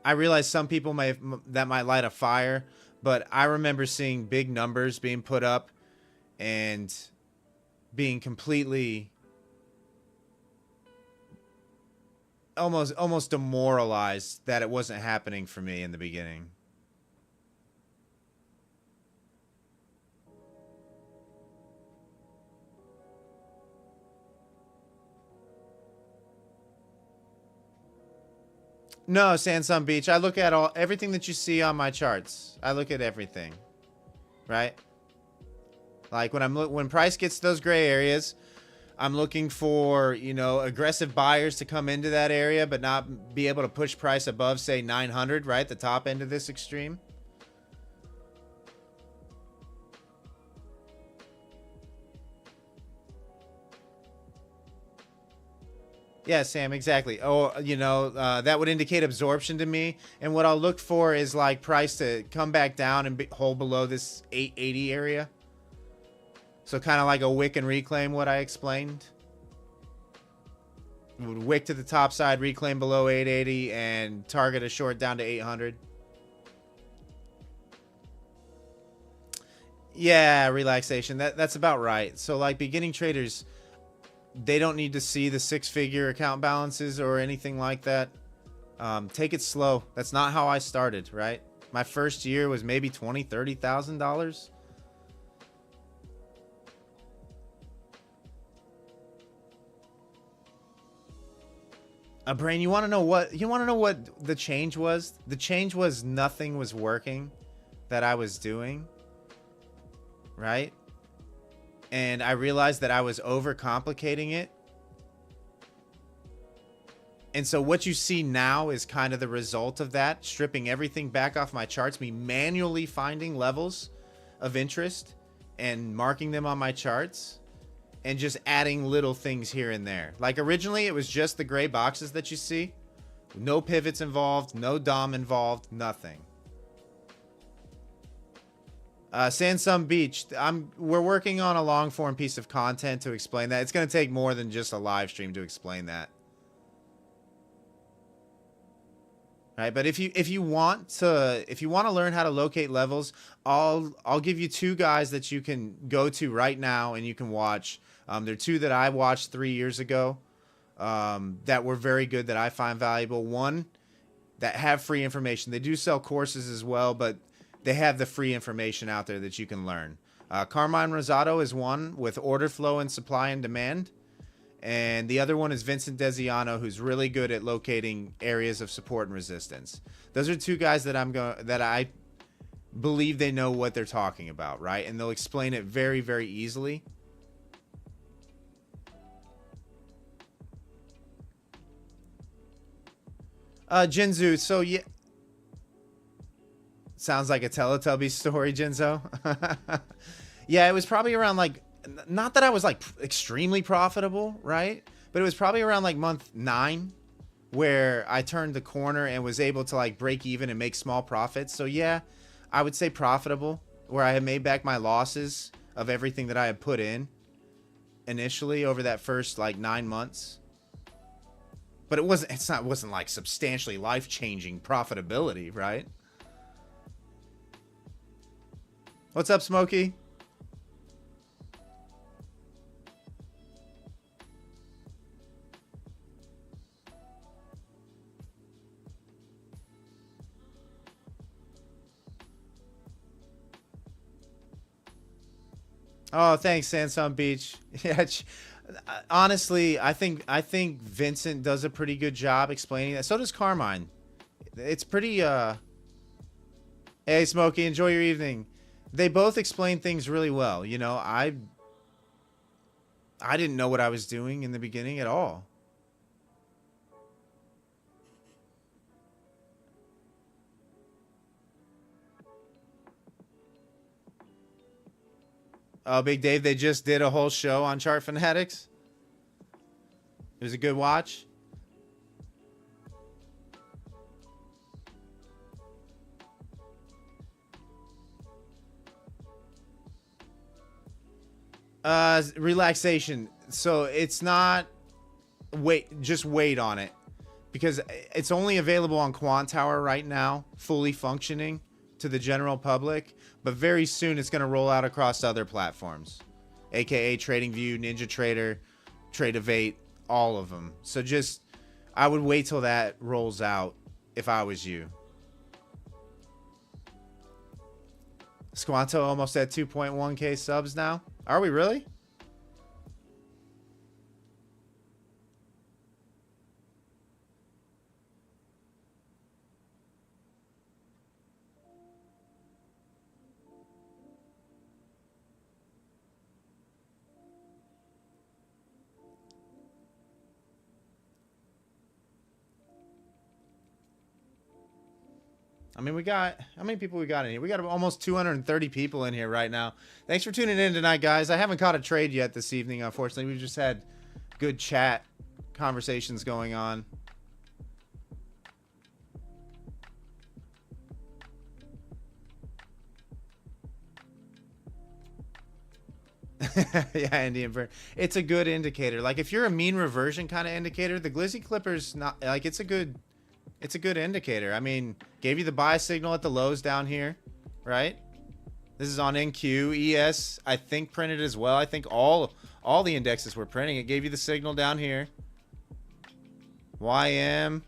I realize some people might light a fire, but I remember seeing big numbers being put up and being completely almost demoralized that it wasn't happening for me in the beginning. No, Sandsun Beach. I look at everything that you see on my charts. I look at everything, right? Like when price gets those gray areas, I'm looking for, you know, aggressive buyers to come into that area, but not be able to push price above, say, 900, right? The top end of this extreme. Yeah, Sam, exactly. Oh, you know, that would indicate absorption to me. And what I'll look for is like price to come back down and hold below this 880 area. So kind of like a wick and reclaim what I explained. Would wick to the top side, reclaim below 880, and target a short down to 800. Yeah, relaxation. That's about right. So like beginning traders, they don't need to see the 6-figure account balances or anything like that. Take it slow. That's not how I started, right? My first year was maybe $20,000, $30,000. Brain, you want to know what the change was? The change was nothing was working that I was doing, right? And I realized that I was overcomplicating it. And so what you see now is kind of the result of that, stripping everything back off my charts, me manually finding levels of interest and marking them on my charts and just adding little things here and there. Like originally it was just the gray boxes that you see, No pivots involved, no DOM involved, nothing. Sandsum Beach, we're working on a long form piece of content to explain that. It's going to take more than just a live stream to explain that. Right, but if you want to learn how to locate levels, I'll give you two guys that you can go to right now and you can watch. They're two that I watched 3 years ago that were very good, that I find valuable. One, that have free information. They do sell courses as well, but they have the free information out there that you can learn. Carmine Rosado is one with order flow and supply and demand. And the other one is Vincent Desiano, who's really good at locating areas of support and resistance. Those are two guys that I believe they know what they're talking about, right? And they'll explain it very, very easily. Jinzu, so yeah. Sounds like a Teletubbies story, Jinzo. Yeah, it was probably around like, not that I was like extremely profitable, right? But it was probably around like month 9 where I turned the corner and was able to like break even and make small profits. So yeah, I would say profitable, where I had made back my losses of everything that I had put in initially over that first like 9 months. But it wasn't like substantially life-changing profitability, right? What's up, Smokey? Oh, thanks, Sansom Beach. Yeah, honestly, I think Vincent does a pretty good job explaining that. So does Carmine. It's pretty. Hey, Smokey, enjoy your evening. They both explain things really well. You know, I didn't know what I was doing in the beginning at all. Oh, Big Dave, they just did a whole show on Chart Fanatics. It was a good watch. Relaxation. So it's not just wait on it, because it's only available on Quant Tower right now, fully functioning to the general public, but very soon it's going to roll out across other platforms, aka TradingView, NinjaTrader, Tradeovate, all of them. So just, I would wait till that rolls out if I was you. Squanto almost at 2.1k subs now. Are we really? I mean, how many people we got in here? We got almost 230 people in here right now. Thanks for tuning in tonight, guys. I haven't caught a trade yet this evening, unfortunately. We've just had good chat conversations going on. Yeah, Indian Bird. It's a good indicator. Like, if you're a mean reversion kind of indicator, the Glizzy Clipper's not, like, it's a good indicator. I mean, gave you the buy signal at the lows down here, right? This is on NQ. ES, I think, printed as well. I think all the indexes were printing. It gave you the signal down here. YM.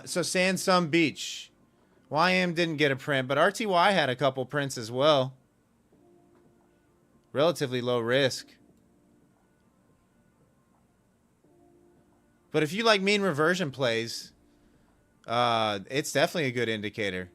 So Sandsum Beach. YM didn't get a print, but RTY had a couple prints as well. Relatively low risk. But if you like mean reversion plays, it's definitely a good indicator.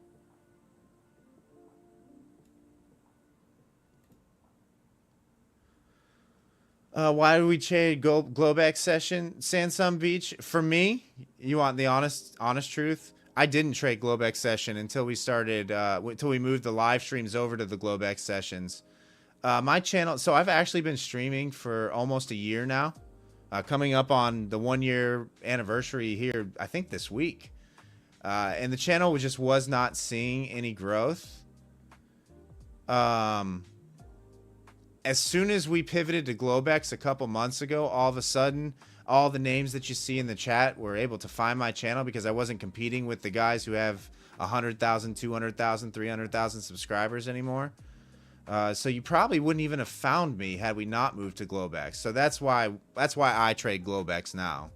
Why do we trade GLOBEX session? Sandsum Beach? For me, you want the honest truth? I didn't trade GLOBEX session until we started, until we moved the live streams over to the GLOBEX sessions. My channel, so I've actually been streaming for almost a year now, coming up on the 1-year anniversary here, I think this week. And the channel just was not seeing any growth. As soon as we pivoted to GLOBEX a couple months ago, all of a sudden, all the names that you see in the chat were able to find my channel because I wasn't competing with the guys who have 100,000, 200,000, 300,000 subscribers anymore. So you probably wouldn't even have found me had we not moved to GLOBEX. So that's why I trade GLOBEX now,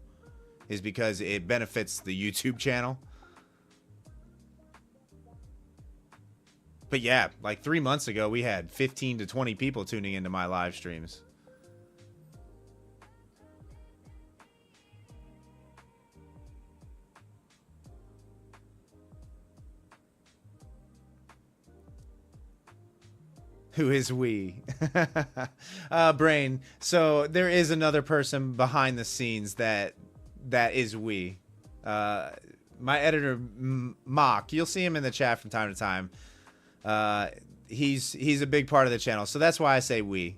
is because it benefits the YouTube channel. But yeah, like 3 months ago, we had 15 to 20 people tuning into my live streams. Who is we? Brain. So there is another person behind the scenes that is we. My editor, Mock. You'll see him in the chat from time to time. He's a big part of the channel, so that's why I say we.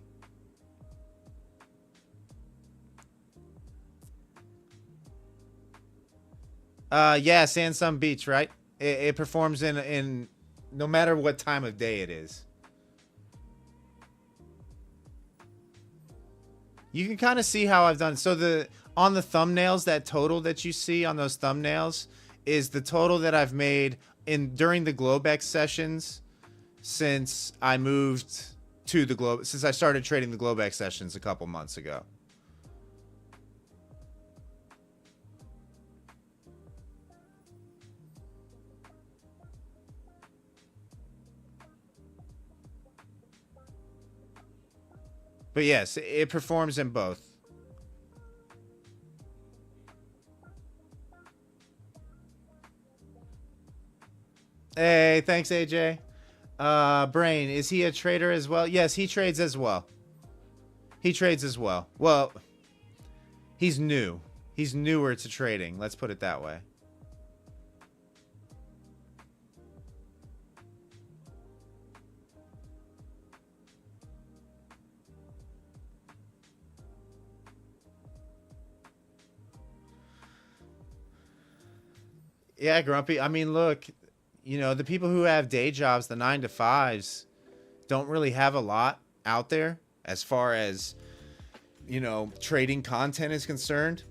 Yeah, Sand Beach, right? It performs in no matter what time of day it is. You can kind of see how I've done. So on the thumbnails, that total that you see on those thumbnails is the total that I've made during the GLOBEX sessions since I moved to the since I started trading the GLOBEX sessions a couple months ago. But yes, it performs in both. Hey, thanks, AJ. Brain, is he a trader as well? Yes, he trades as well. He trades as well. Well, he's new. He's newer to trading. Let's put it that way. Yeah, Grumpy. I mean, look, you know, the people who have day jobs, the 9-to-5s, don't really have a lot out there as far as, you know, trading content is concerned.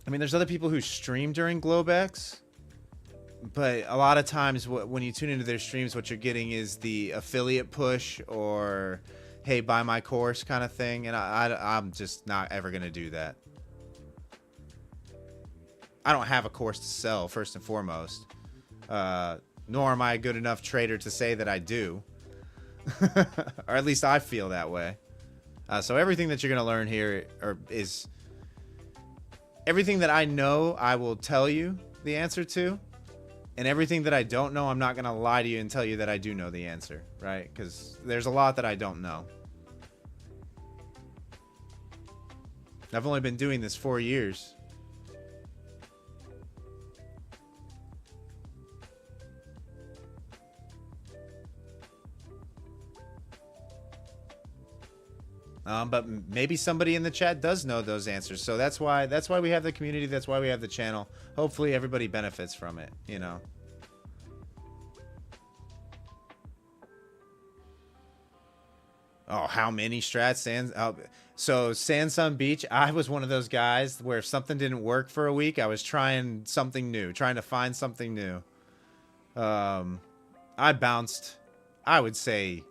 I mean, there's other people who stream during GLOBEX, but a lot of times when you tune into their streams, what you're getting is the affiliate push or, hey, buy my course kind of thing. And I'm just not ever going to do that. I don't have a course to sell, first and foremost. Nor am I a good enough trader to say that I do. Or at least I feel that way. So everything that you're going to learn here is... Everything that I know, I will tell you the answer to. And everything that I don't know, I'm not going to lie to you and tell you that I do know the answer. Right? Because there's a lot that I don't know. I've only been doing this 4 years. But maybe somebody in the chat does know those answers. So that's why we have the community. That's why we have the channel. Hopefully everybody benefits from it, you know. Oh, how many strats? So Sand Beach, I was one of those guys where if something didn't work for a week, I was trying something new, trying to find something new. I bounced, I would say,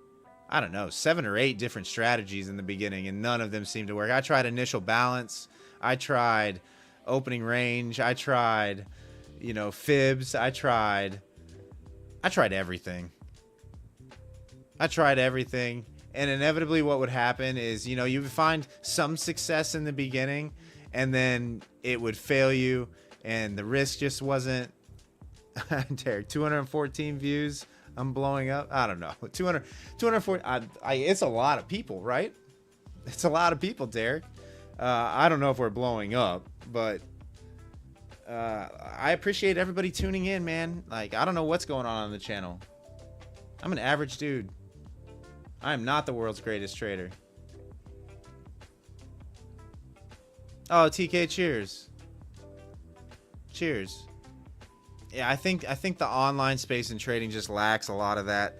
I don't know, 7 or 8 different strategies in the beginning, and none of them seemed to work. I tried initial balance. I tried opening range. I tried, you know, fibs. I tried everything. I tried everything. And inevitably what would happen is, you know, you would find some success in the beginning, and then it would fail you, and the risk just wasn't there. 214 views. I'm blowing up. I don't know. 240. It's a lot of people, right? It's a lot of people, Derek. I don't know if we're blowing up, but I appreciate everybody tuning in, man. Like, I don't know what's going on the channel. I'm an average dude. I am not the world's greatest trader. Oh, TK, cheers. Cheers. Yeah, I think the online space and trading just lacks a lot of that.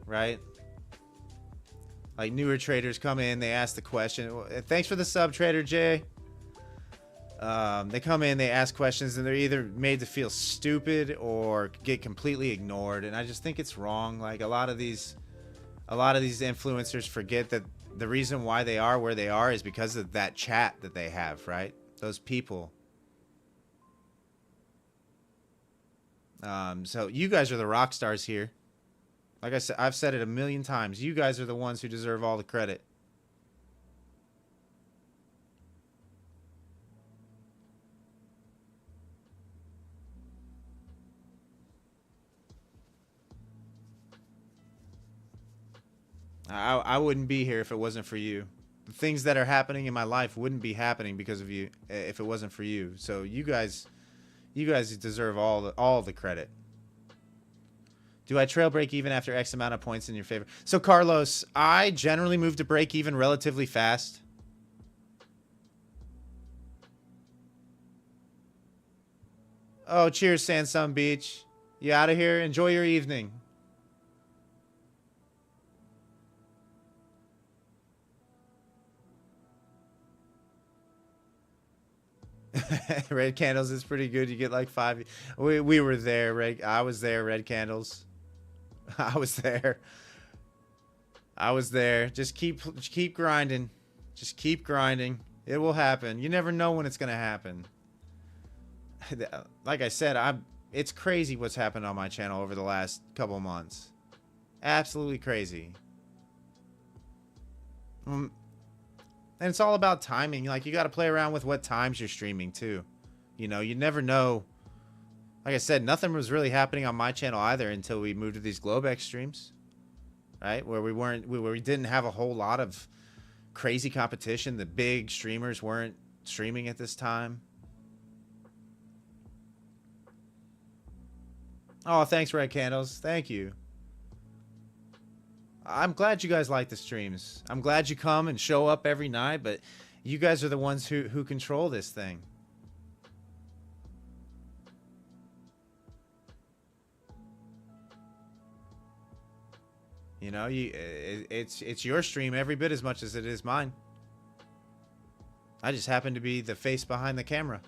Right? Like, newer traders come in, they ask the question. Thanks for the sub, Trader J. They come in, they ask questions, and they're either made to feel stupid or get completely ignored. And I just think it's wrong. Like, a lot of these influencers forget that the reason why they are where they are is because of that chat that they have, right? Those people. So you guys are the rock stars here. Like I said, I've said it a million times. You guys are the ones who deserve all the credit. I wouldn't be here if it wasn't for you. The things that are happening in my life wouldn't be happening because of you if it wasn't for you. So you guys deserve all the credit. Do I trail break even after X amount of points in your favor? So Carlos, I generally move to break even relatively fast. Oh, cheers, Sandstone Beach. You out of here? Enjoy your evening. Red Candles is pretty good. You get like 5. We were there. I was there. Red Candles. I was there. Just keep grinding. Just keep grinding. It will happen. You never know when it's gonna happen. Like I said, it's crazy what's happened on my channel over the last couple months. Absolutely crazy. And it's all about timing. Like, you got to play around with what times you're streaming too. You know, you never know. Like I said, nothing was really happening on my channel either until we moved to these GLOBEX streams, right? Where we didn't have a whole lot of crazy competition. The big streamers weren't streaming at this time. Oh, thanks, Red Candles. Thank you. I'm glad you guys like the streams. I'm glad you come and show up every night, but you guys are the ones who control this thing. You know, it's your stream every bit as much as it is mine. I just happen to be the face behind the camera.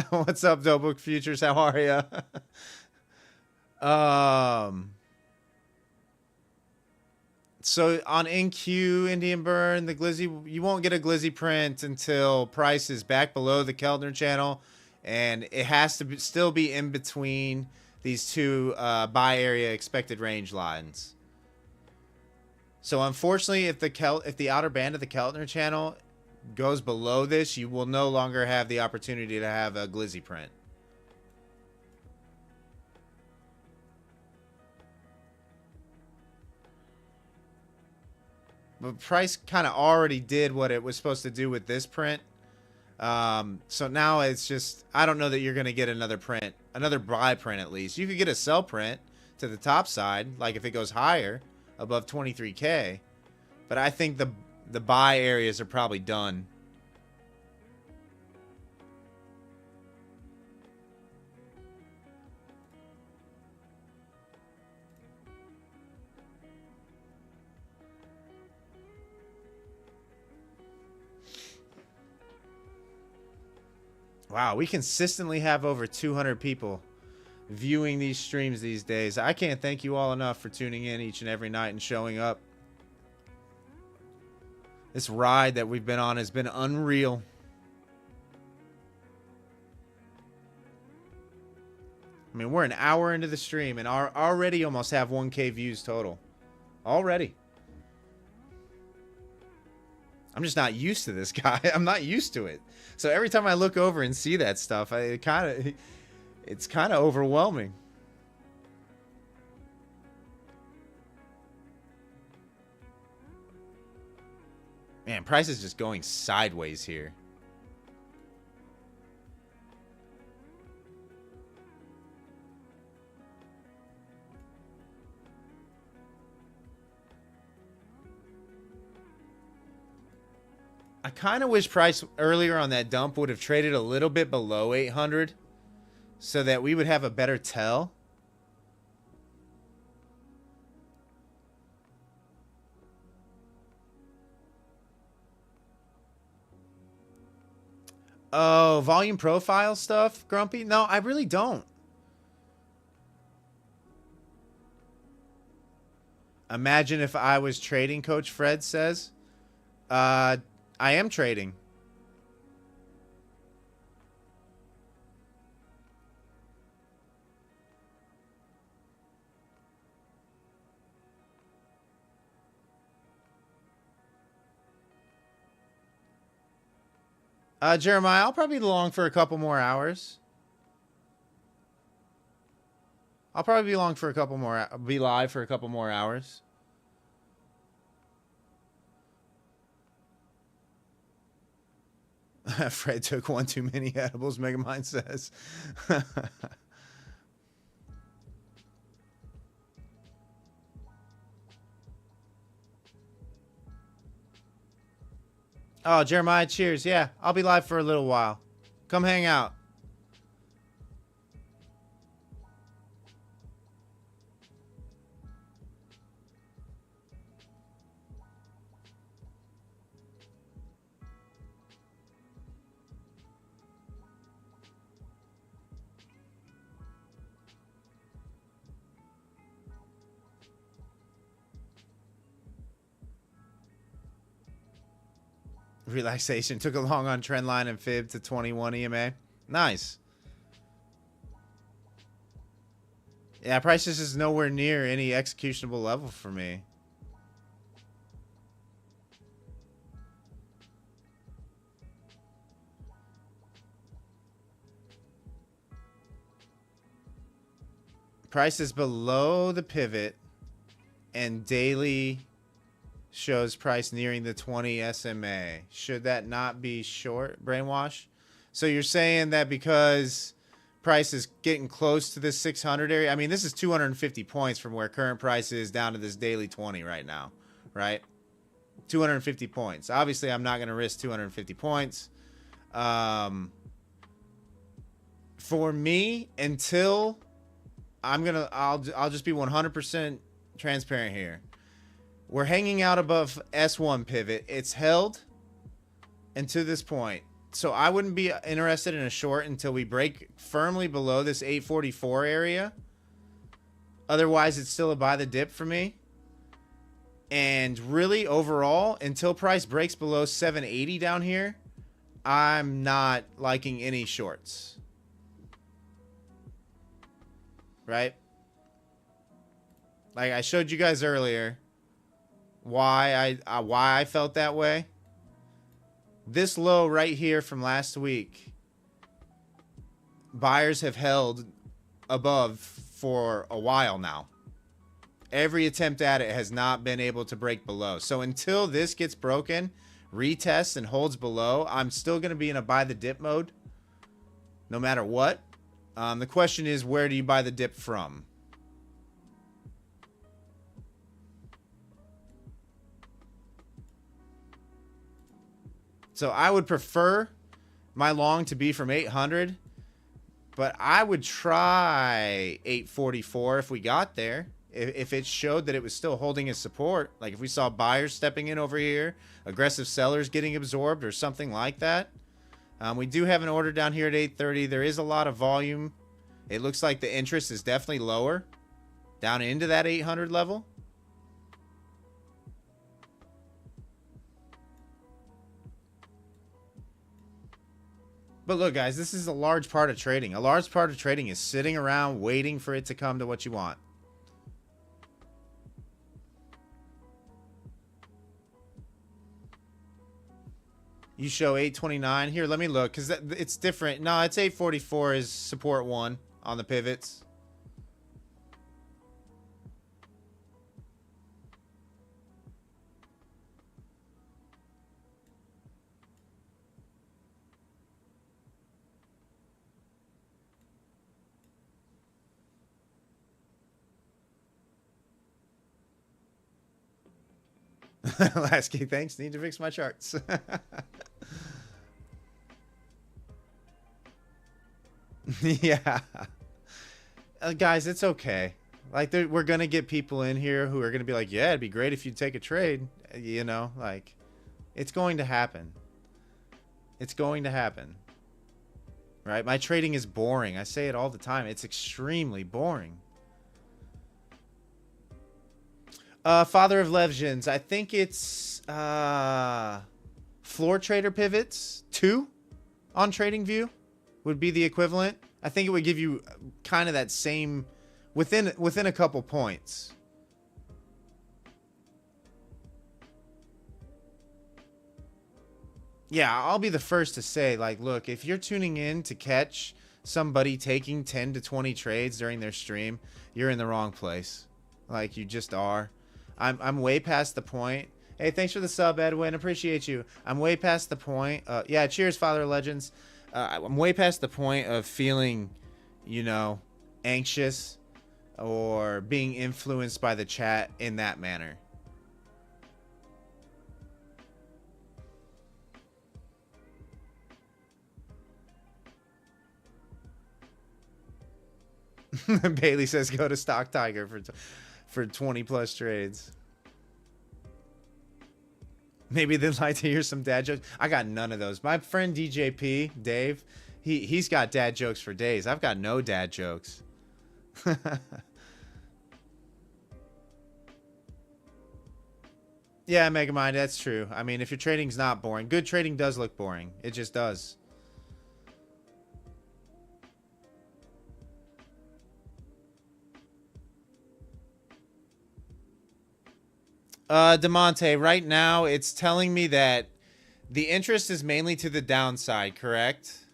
What's up, Doughbook Futures? How are ya? So on NQ, Indian Burn, the Glizzy, you won't get a Glizzy print until price is back below the Keltner channel, and it has to still be in between these two buy area expected range lines. So unfortunately, if the outer band of the Keltner channel goes below this, you will no longer have the opportunity to have a Glizzy print. But price kind of already did what it was supposed to do with this print. So now it's just, I don't know that you're going to get another print, another buy print at least. You could get a sell print to the top side, like if it goes higher, above 23K. But I think the buy areas are probably done. Wow, we consistently have over 200 people viewing these streams these days. I can't thank you all enough for tuning in each and every night and showing up. This ride that we've been on has been unreal. I mean, we're an hour into the stream and already almost have 1K views total. Already. I'm just not used to this guy. I'm not used to it. So every time I look over and see that stuff, It's kind of overwhelming. Man, price is just going sideways here. I kind of wish price earlier on that dump would have traded a little bit below 800 so that we would have a better tell. Oh, volume profile stuff, Grumpy? No, I really don't. Imagine if I was trading, Coach Fred says. I am trading. Jeremiah, I'll probably be long for a couple more hours. I'll probably be long for a couple more, be live for a couple more hours. Fred took one too many edibles, Megamind says. Oh, Jeremiah, cheers. Yeah, I'll be live for a little while. Come hang out. Relaxation. Took a long on trendline and fib to 21 EMA. Nice. Yeah, price is just nowhere near any executionable level for me. Price is below the pivot and daily shows price nearing the 20 SMA. Should that not be short, Brainwash? So you're saying that because price is getting close to this 600 area. I mean, this is 250 points from where current price is down to this daily 20 right now, right? 250 points. Obviously, I'm not going to risk 250 points. For me, until I'll just be 100% transparent here. We're hanging out above S1 pivot. It's held until this point. So I wouldn't be interested in a short until we break firmly below this 844 area. Otherwise, it's still a buy the dip for me. And really, overall, until price breaks below 780 down here, I'm not liking any shorts. Right? Like I showed you guys earlier why I felt that way. This low right here from last week, buyers have held above for a while now. Every attempt at it has not been able to break below. So until this gets broken, retests and holds below, I'm still going to be in a buy the dip mode no matter what. The question is, where do you buy the dip from? So I would prefer my long to be from 800, but I would try 844 if we got there. If it showed that it was still holding its support, like if we saw buyers stepping in over here, aggressive sellers getting absorbed or something like that. We do have an order down here at 830. There is a lot of volume. It looks like the interest is definitely lower down into that 800 level. But look, guys, this is a large part of trading. A large part of trading is sitting around waiting for it to come to what you want. You show 829 here. Let me look because it's different. No, it's 844 is support 1 on the pivots. Last key, thanks. Need to fix my charts. Yeah. Guys, it's okay. Like, we're going to get people in here who are going to be like, yeah, it'd be great if you'd take a trade. You know, like, it's going to happen. It's going to happen. Right? My trading is boring. I say it all the time. It's extremely boring. Father of Legends. I think it's floor trader pivots 2 on TradingView would be the equivalent. I think it would give you kind of that same within a couple points. Yeah, I'll be the first to say, like, look, if you're tuning in to catch somebody taking 10 to 20 trades during their stream, you're in the wrong place. Like, you just are. I'm way past the point. Hey, thanks for the sub, Edwin. Appreciate you. I'm way past the point. Yeah, cheers, Father of Legends. I'm way past the point of feeling, you know, anxious or being influenced by the chat in that manner. Bailey says go to Stock Tiger for 20 plus trades. Maybe they'd like to hear some dad jokes. I got none of those. My friend DJP, Dave, he's got dad jokes for days. I've got no dad jokes. Yeah, Megamind, that's true. I mean, if your trading's not boring, good trading does look boring. It just does. DeMonte, right now it's telling me that the interest is mainly to the downside, correct?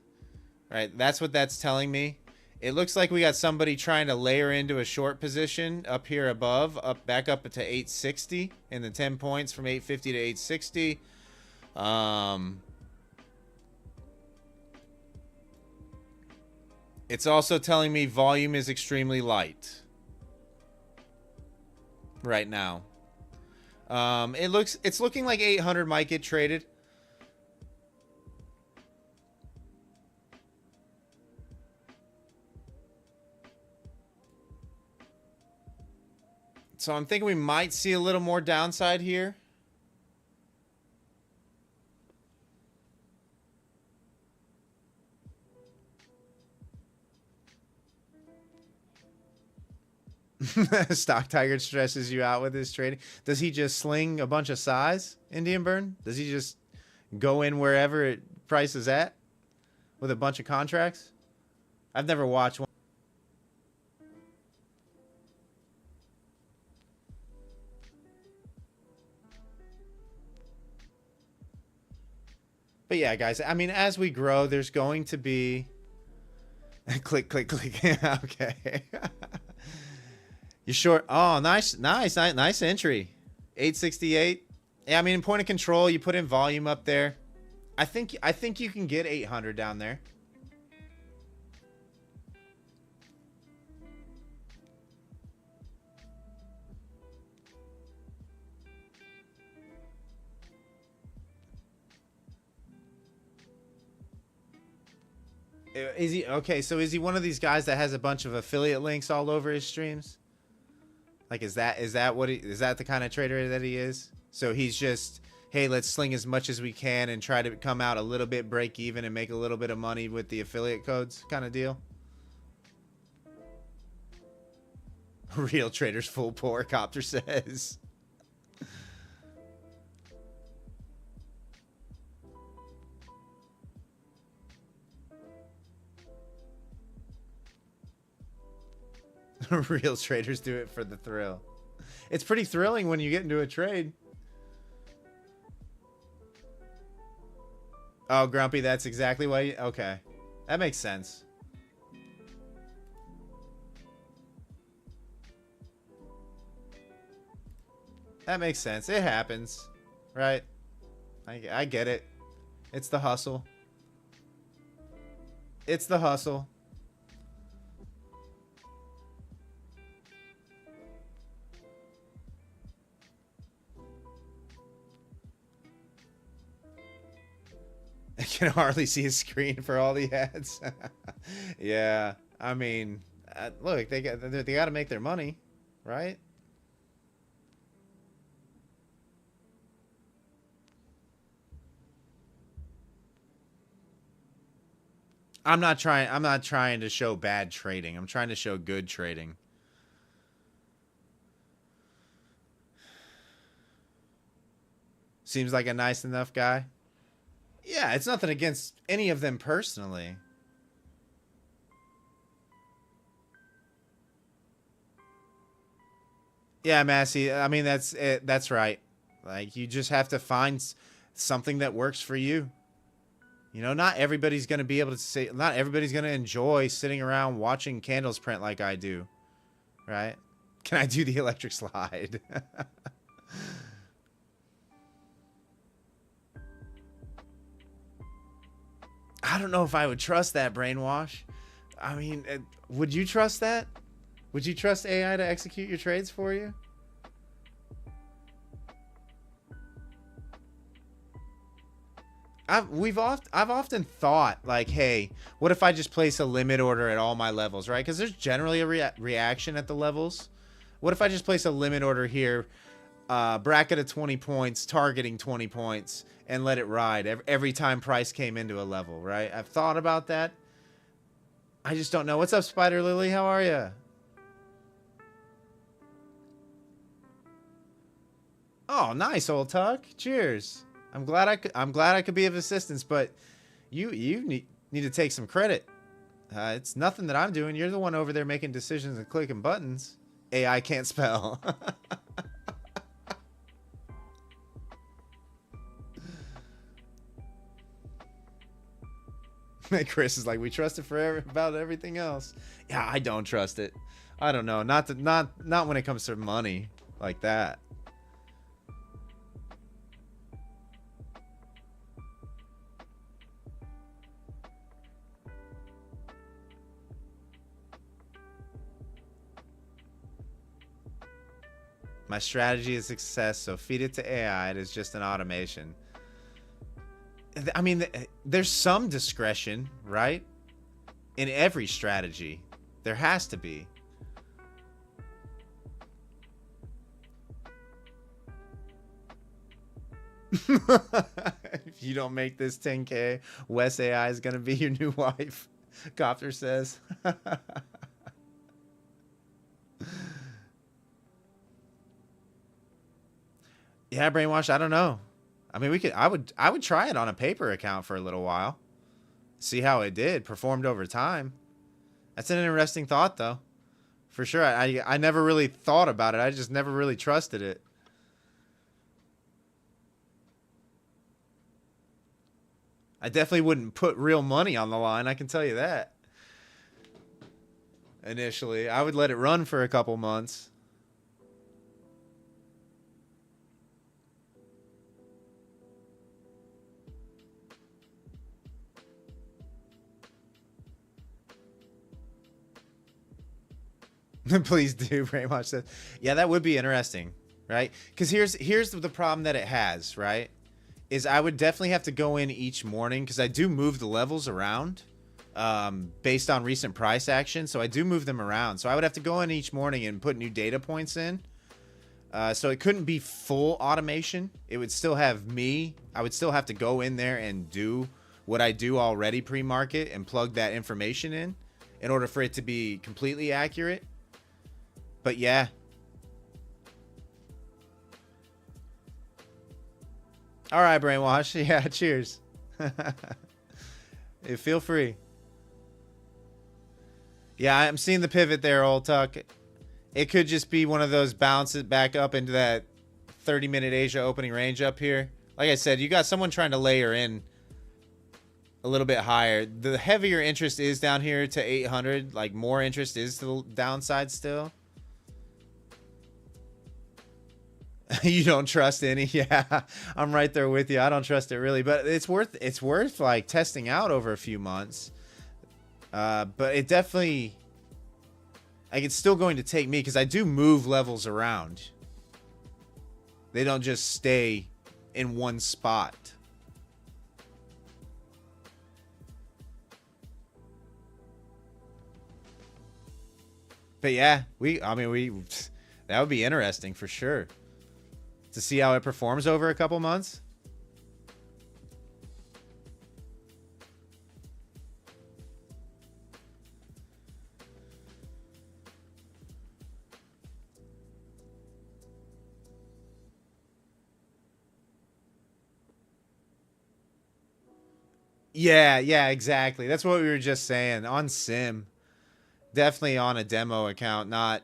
Right, that's what that's telling me. It looks like we got somebody trying to layer into a short position up here above, back up to 860 in the 10 points from 850 to 860. It's also telling me volume is extremely light right now. It's looking like 800 might get traded. So I'm thinking we might see a little more downside here. Stock Tiger stresses you out with his trading. Does he just sling a bunch of size, Indian Burn? Does he just go in wherever price is at with a bunch of contracts? I've never watched one. But yeah, guys, I mean, as we grow, there's going to be... click, click, click. Okay. You short? Oh, nice entry. 868. Yeah, I mean, in point of control, you put in volume up there. I think you can get 800 down there. Is he okay? So is he one of these guys that has a bunch of affiliate links all over his streams? Like, is that the kind of trader that he is? So he's just, hey, let's sling as much as we can and try to come out a little bit break even and make a little bit of money with the affiliate codes kind of deal. Real traders full pour, Copter says. Real traders do it for the thrill. It's pretty thrilling when you get into a trade. Oh, Grumpy, that's exactly why you... Okay. That makes sense. That makes sense. It happens, right? I get it. It's the hustle. It's the hustle. I can hardly see a screen for all the ads. Yeah, I mean, look, they got to make their money, right? I'm not trying to show bad trading. I'm trying to show good trading. Seems like a nice enough guy. Yeah, it's nothing against any of them personally. Yeah, Massey. I mean, that's it. That's right. Like, you just have to find something that works for you. You know, not everybody's going to be able to say, not everybody's going to enjoy sitting around watching candles print like I do. Right? Can I do the electric slide? I don't know if I would trust that, Brainwash. I mean, would you trust that? Would you trust AI to execute your trades for you? I've often thought, like, hey, what if I just place a limit order at all my levels, right? Because there's generally a reaction at the levels. What if I just place a limit order here, bracket of 20 points, targeting 20 points, and let it ride every time price came into a level, right? I've thought about that. I just don't know. What's up, Spider Lily? How are you? Oh, nice, old Tuck. Cheers. I'm glad I could be of assistance, but you need to take some credit. It's nothing that I'm doing. You're the one over there making decisions and clicking buttons. AI can't spell. Chris is like, we trust it for about everything else. Yeah, I don't trust it. I don't know. Not when it comes to money like that. My strategy is success, so feed it to AI. It is just an automation. I mean, there's some discretion, right? In every strategy. There has to be. If you don't make this 10K, Wes AI is going to be your new wife. Copter says. Yeah, Brainwash, I don't know. I mean, I would try it on a paper account for a little while. See how it did, performed over time. That's an interesting thought though. For sure. I never really thought about it. I just never really trusted it. I definitely wouldn't put real money on the line, I can tell you that. Initially, I would let it run for a couple months. Please do, very much so. Yeah, that would be interesting, right? Because here's the problem that it has, right? Is I would definitely have to go in each morning because I do move the levels around based on recent price action. So I do move them around. So I would have to go in each morning and put new data points in. So it couldn't be full automation. It would still have me. I would still have to go in there and do what I do already pre-market and plug that information in order for it to be completely accurate. But yeah. All right, Brainwash. Yeah, cheers. Yeah, feel free. Yeah, I'm seeing the pivot there, old Tuck. It could just be one of those bounces back up into that 30-minute Asia opening range up here. Like I said, you got someone trying to layer in a little bit higher. The heavier interest is down here to 800. Like, more interest is to the downside still. You don't trust any? Yeah, I'm right there with you. I don't trust it really, but it's worth like testing out over a few months. But it definitely, like, it's still going to take me because I do move levels around. They don't just stay in one spot. But yeah, that would be interesting for sure to see how it performs over a couple months. Yeah, yeah, exactly. That's what we were just saying on Sim. Definitely on a demo account, not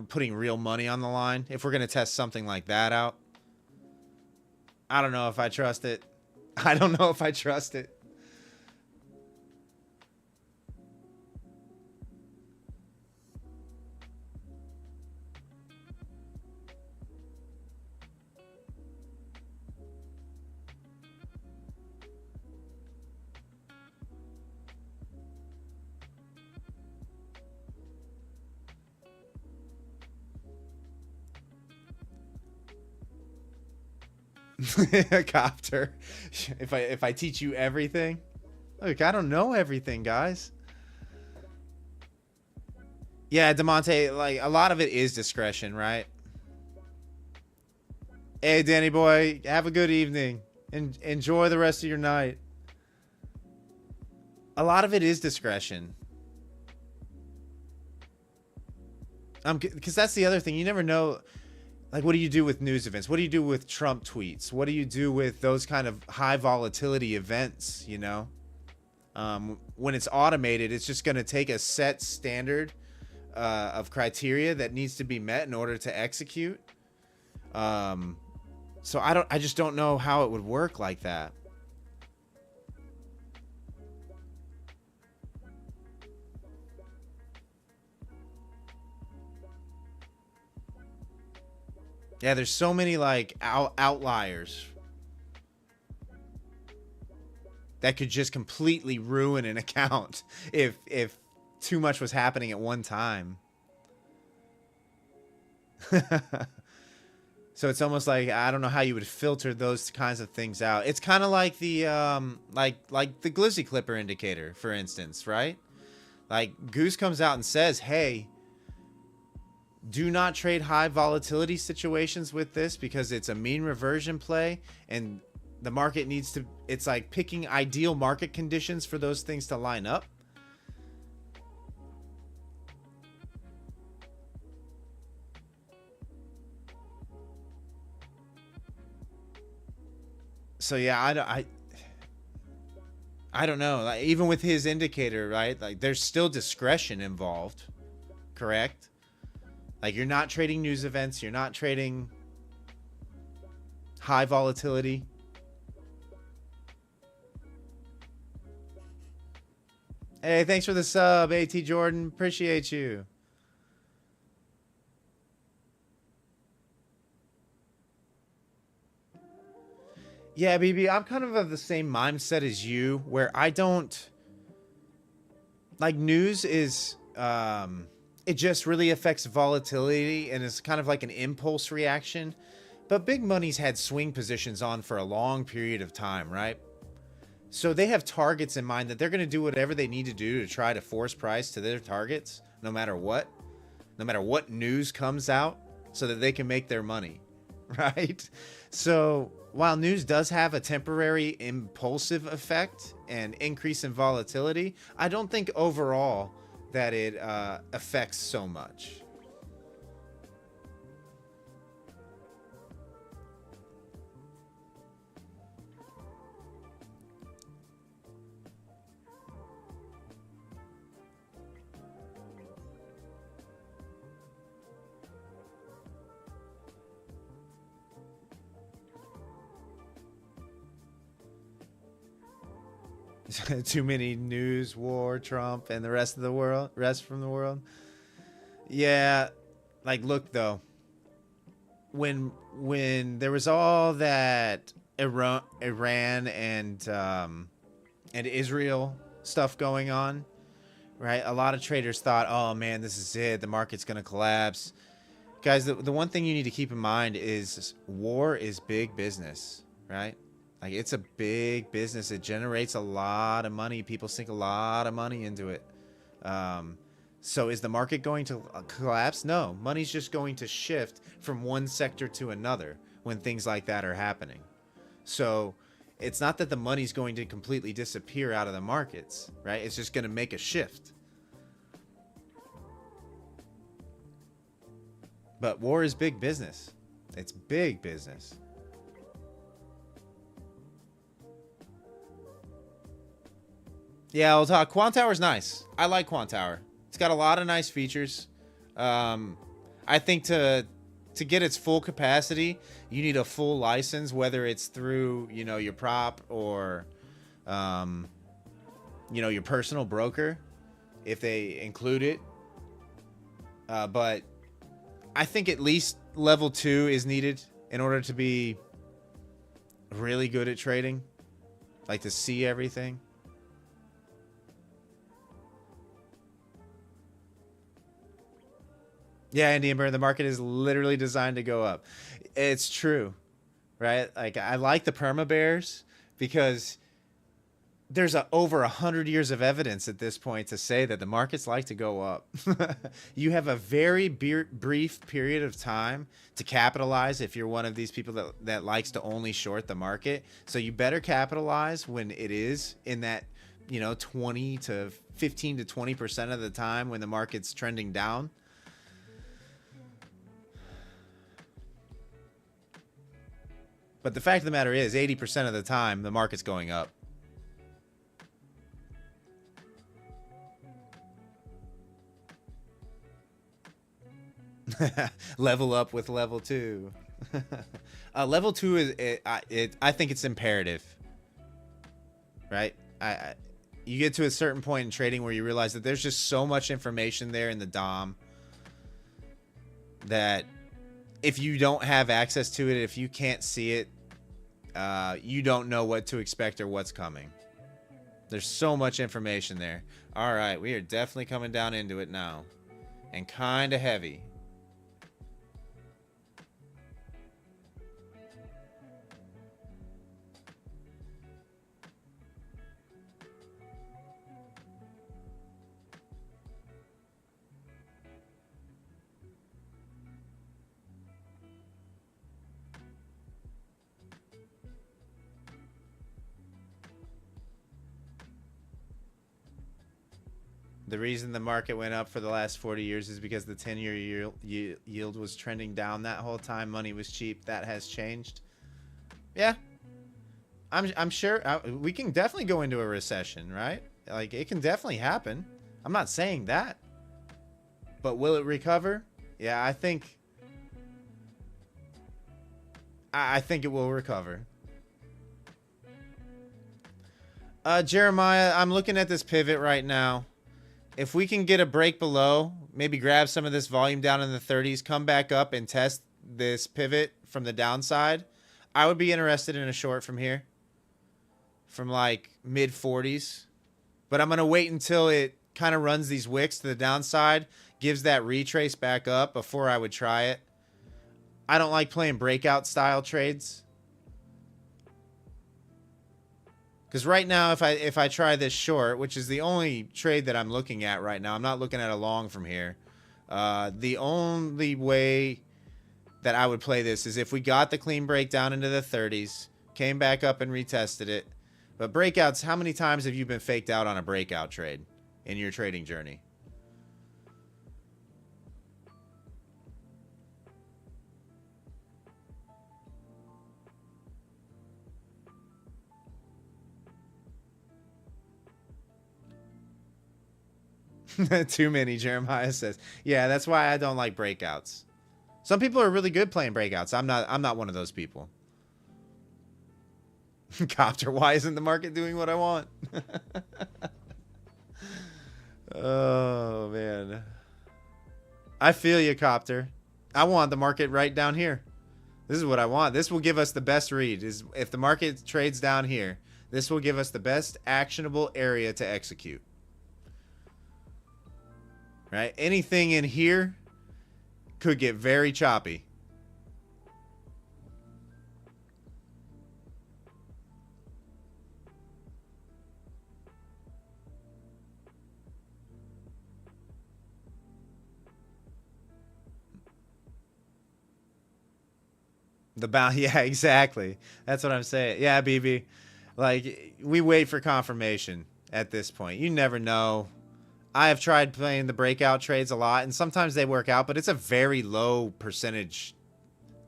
putting real money on the line. If we're gonna test something like that out, I don't know if I trust it. I don't know if I trust it. A copter. If I teach you everything, look, I don't know everything, guys. Yeah, Demonte, like a lot of it is discretion, right? Hey, Danny boy, have a good evening and enjoy the rest of your night. A lot of it is discretion. Because that's the other thing. You never know. Like, what do you do with news events? What do you do with Trump tweets? What do you do with those kind of high volatility events? You know, when it's automated, it's just going to take a set standard of criteria that needs to be met in order to execute. So I just don't know how it would work like that. Yeah, there's so many like outliers that could just completely ruin an account if too much was happening at one time. So it's almost like I don't know how you would filter those kinds of things out. It's kind of like the like the Glizzy Clipper indicator, for instance, right? Like Goose comes out and says, "Hey, do not trade high volatility situations with this because it's a mean reversion play and the market needs to, it's like picking ideal market conditions for those things to line up." So yeah, I don't know. Like, even with his indicator, right? Like there's still discretion involved, correct? Like you're not trading news events, you're not trading high volatility. Hey, thanks for the sub, AT Jordan. Appreciate you. Yeah, BB, I'm kind of the same mindset as you, where I don't like news is it just really affects volatility and it's kind of like an impulse reaction. But big money's had swing positions on for a long period of time, right? So they have targets in mind that they're going to do whatever they need to do to try to force price to their targets, no matter what news comes out, so that they can make their money, right? So while news does have a temporary impulsive effect and increase in volatility, I don't think overall that it affects so much. Too many news, war, Trump, and the rest from the world. Yeah, like look though. when there was all that Iran and Israel stuff going on, right? A lot of traders thought, oh man, this is it. The market's going to collapse. Guys, the one thing you need to keep in mind is war is big business, right? Like, it's a big business. It generates a lot of money. People sink a lot of money into it. So is the market going to collapse? No. Money's just going to shift from one sector to another when things like that are happening. So it's not that the money's going to completely disappear out of the markets, right? It's just going to make a shift. But war is big business. It's big business. Yeah, we'll talk. Quant Tower's nice. I like Quant Tower. It's got a lot of nice features. I think to get its full capacity, you need a full license, whether it's through, you know, your prop or, you know, your personal broker, if they include it. But I think at least level 2 is needed in order to be really good at trading, like to see everything. Yeah, Indian Burn, the market is literally designed to go up. It's true, right? Like, I like the perma bears because there's over 100 years of evidence at this point to say that the markets like to go up. You have a very brief period of time to capitalize if you're one of these people that likes to only short the market. So you better capitalize when it is in that, you know, 20 to 15 to 20% of the time when the market's trending down. But the fact of the matter is, 80% of the time, the market's going up. Level up with level 2. Level 2 is, I think it's imperative. Right? You get to a certain point in trading where you realize that there's just so much information there in the DOM that if you don't have access to it, if you can't see it, you don't know what to expect or what's coming. There's so much information there. All right, we are definitely coming down into it now. And kind of heavy. The reason the market went up for the last 40 years is because the 10-year yield was trending down that whole time. Money was cheap. That has changed. Yeah. I'm sure we can definitely go into a recession, right? Like, it can definitely happen. I'm not saying that. But will it recover? Yeah, I think it will recover. Jeremiah, I'm looking at this pivot right now. If we can get a break below, maybe grab some of this volume down in the 30s, come back up and test this pivot from the downside, I would be interested in a short from here. From like mid 40s. But I'm going to wait until it kind of runs these wicks to the downside, gives that retrace back up before I would try it. I don't like playing breakout style trades. Because right now, if I try this short, which is the only trade that I'm looking at right now, I'm not looking at a long from here. The only way that I would play this is if we got the clean break down into the 30s, came back up and retested it. But breakouts, how many times have you been faked out on a breakout trade in your trading journey? Too many, Jeremiah says. Yeah, that's why I don't like breakouts. Some people are really good playing breakouts. I'm not one of those people. Copter, why isn't the market doing what I want? Oh, man. I feel you, Copter. I want the market right down here. This is what I want. This will give us the best read. Is if the market trades down here, this will give us the best actionable area to execute. Right? Anything in here could get very choppy. Yeah, exactly. That's what I'm saying. Yeah, BB. Like, we wait for confirmation at this point. You never know. I have tried playing the breakout trades a lot, and sometimes they work out, but it's a very low percentage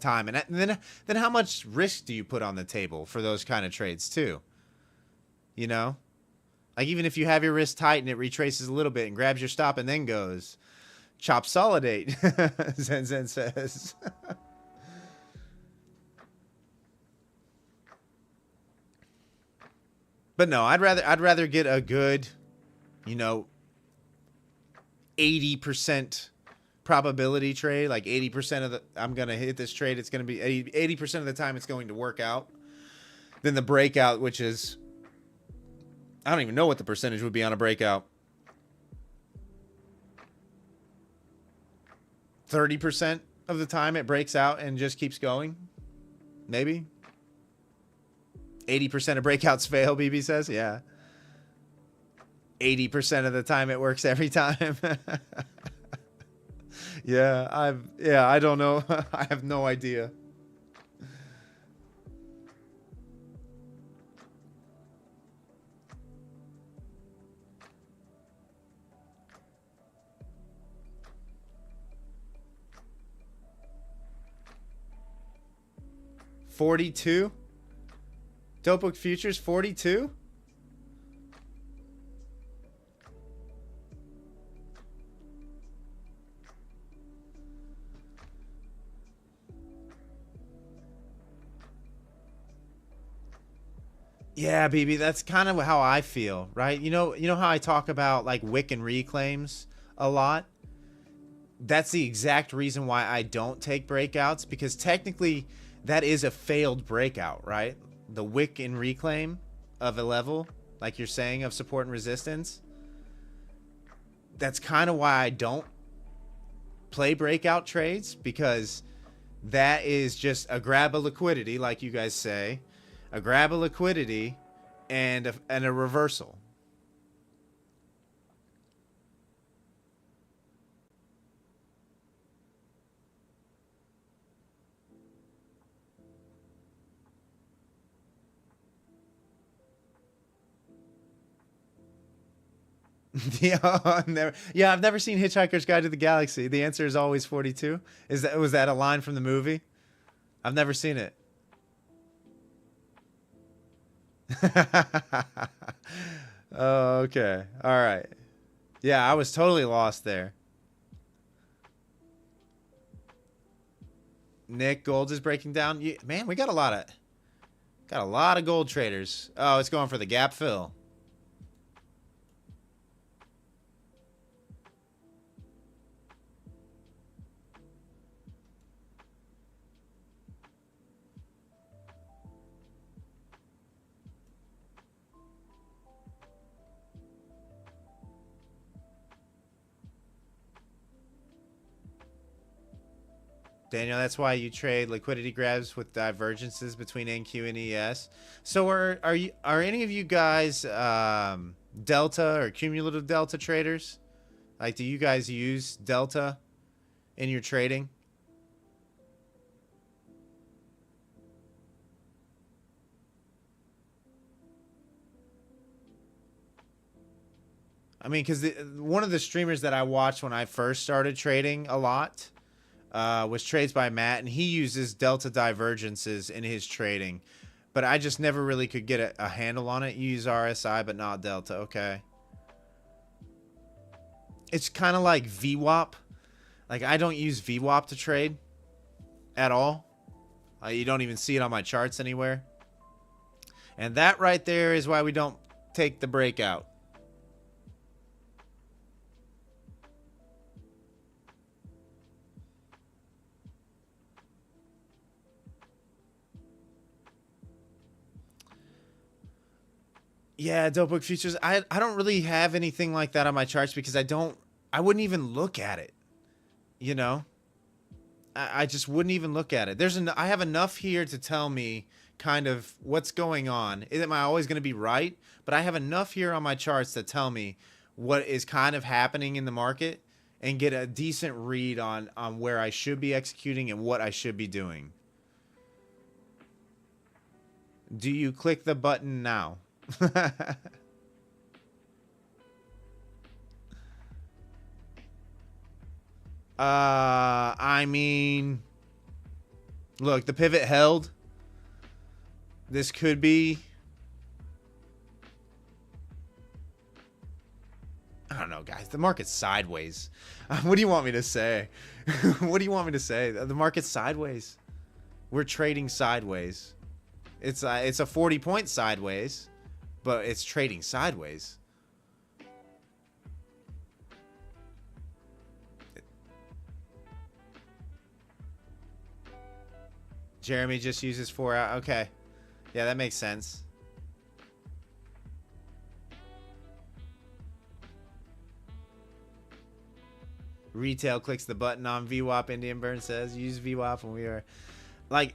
time. And then how much risk do you put on the table for those kind of trades too? You know? Like, even if you have your wrist tight and it retraces a little bit and grabs your stop and then goes, chop solidate, Zen Zen says. But no, I'd rather get a good, 80% probability trade, like 80% of the I'm going to hit this trade, it's going to be 80% of the time it's going to work out, than the breakout, which is, I don't even know what the percentage would be on a breakout. 30% of the time it breaks out and just keeps going. Maybe. 80% of breakouts fail, BB says. Yeah. 80% of the time it works every time. Yeah, I don't know. I have no idea. $42? Dope Book Futures, 42? Yeah, BB, that's kind of how I feel, right? You know how I talk about like wick and reclaims a lot? That's the exact reason why I don't take breakouts, because technically that is a failed breakout, right? The wick and reclaim of a level, like you're saying, of support and resistance. That's kind of why I don't play breakout trades, because that is just a grab of liquidity, like you guys say, a grab of liquidity and a reversal. Yeah, I've never seen Hitchhiker's Guide to the Galaxy. The answer is always 42. Was that a line from the movie? I've never seen it. Oh, okay. All right. Yeah, I was totally lost there. Nick, gold is breaking down. Yeah, man, we got a lot of gold traders. Oh, it's going for the gap fill. Daniel, that's why you trade liquidity grabs with divergences between NQ and ES. So are any of you guys delta or cumulative delta traders? Like, do you guys use delta in your trading? I mean, because one of the streamers that I watched when I first started trading a lot was Trades by Matt, and he uses delta divergences in his trading. But I just never really could get a handle on it. You use RSI, but not delta. Okay. It's kind of like VWAP. Like, I don't use VWAP to trade at all. You don't even see it on my charts anywhere. And that right there is why we don't take the breakout. Yeah, dope book futures. I don't really have anything like that on my charts because I wouldn't even look at it. You know, I just wouldn't even look at it. I have enough here to tell me kind of what's going on. Am I always going to be right? But I have enough here on my charts to tell me what is kind of happening in the market and get a decent read on where I should be executing and what I should be doing. Do you click the button now? I mean, look, the pivot held. This could be, I don't know, guys. The market's sideways. What do you want me to say? What do you want me to say? The market's sideways. We're trading sideways. It's a 40-point sideways, but it's trading sideways. Jeremy just uses 4 out. Okay. Yeah, that makes sense. Retail clicks the button on VWAP. Indian Burn says use VWAP when we are like,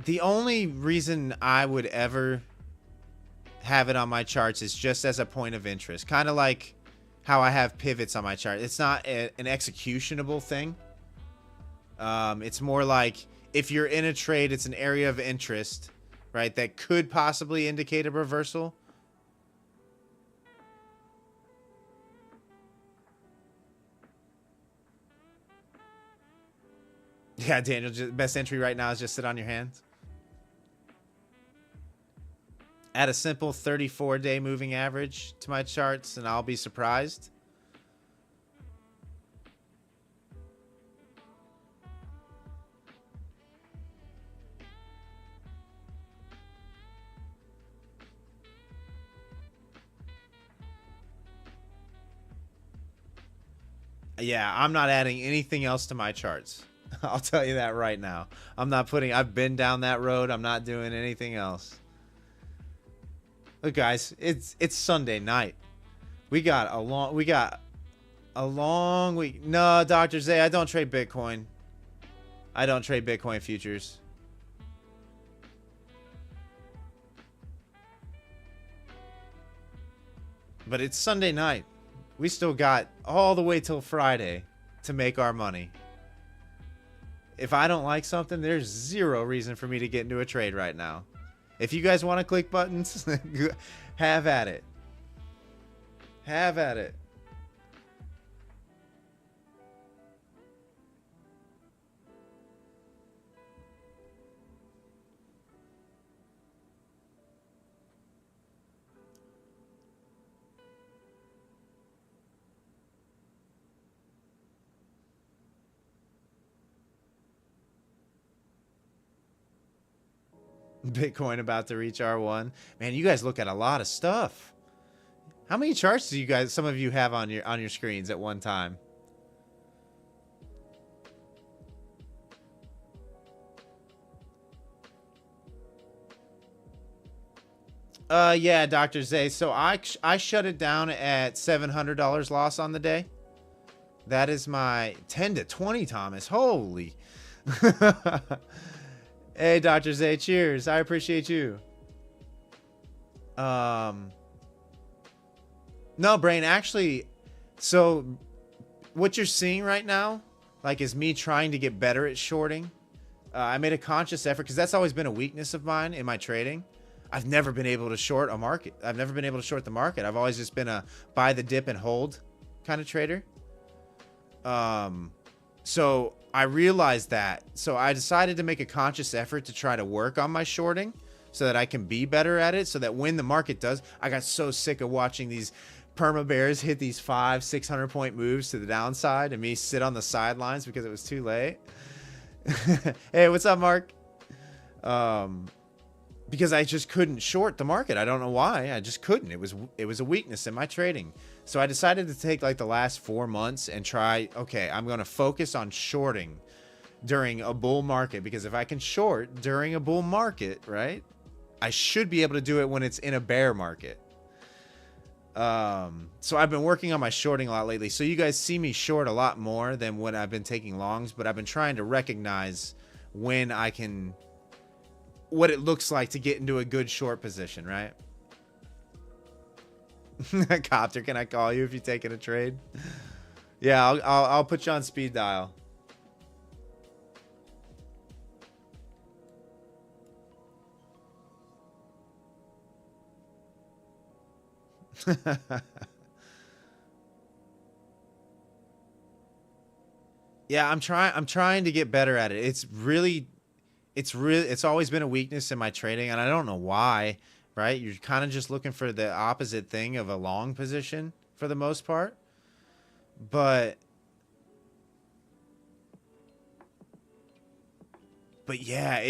the only reason I would ever have it on my charts is just as a point of interest, kind of like how I have pivots on my chart. It's not an executionable thing. It's more like if you're in a trade, it's an area of interest, right, that could possibly indicate a reversal. Yeah, Daniel, best entry right now is just sit on your hands. Add a simple 34-day moving average to my charts, and I'll be surprised. Yeah, I'm not adding anything else to my charts. I'll tell you that right now. I've been down that road. I'm not doing anything else. Look, guys, it's Sunday night. We got a long week. No, Dr. Zay, I don't trade Bitcoin. I don't trade Bitcoin futures. But it's Sunday night. We still got all the way till Friday to make our money. If I don't like something, there's zero reason for me to get into a trade right now. If you guys want to click buttons, have at it. Have at it. Bitcoin about to reach R1. Man, you guys look at a lot of stuff. How many charts do you guys, some of you, have on your screens at one time? Yeah, Dr. Zay. So I shut it down at $700 loss on the day. That is my 10 to 20, Thomas. Holy. Hey, Dr. Zay, cheers. I appreciate you. No, Brain, actually, so what you're seeing right now, like, is me trying to get better at shorting. I made a conscious effort because that's always been a weakness of mine in my trading. I've never been able to short a market. I've never been able to short the market. I've always just been a buy the dip and hold kind of trader. So I realized that. So I decided to make a conscious effort to try to work on my shorting so that I can be better at it. So that when the market does, I got so sick of watching these perma bears hit these 500-600 point moves to the downside and me sit on the sidelines because it was too late. Hey, what's up, Mark? Because I just couldn't short the market. I don't know why. I just couldn't. It was a weakness in my trading. So I decided to take like the last 4 months and try, okay, I'm going to focus on shorting during a bull market, because if I can short during a bull market, right, I should be able to do it when it's in a bear market. So I've been working on my shorting a lot lately. So you guys see me short a lot more than when I've been taking longs, but I've been trying to recognize when I can, what it looks like to get into a good short position, right? Copter, can I call you if you're taking a trade? Yeah, I'll put you on speed dial. Yeah, I'm trying to get better at it. It's always been a weakness in my trading, and I don't know why, right? You're kind of just looking for the opposite thing of a long position for the most part. But yeah,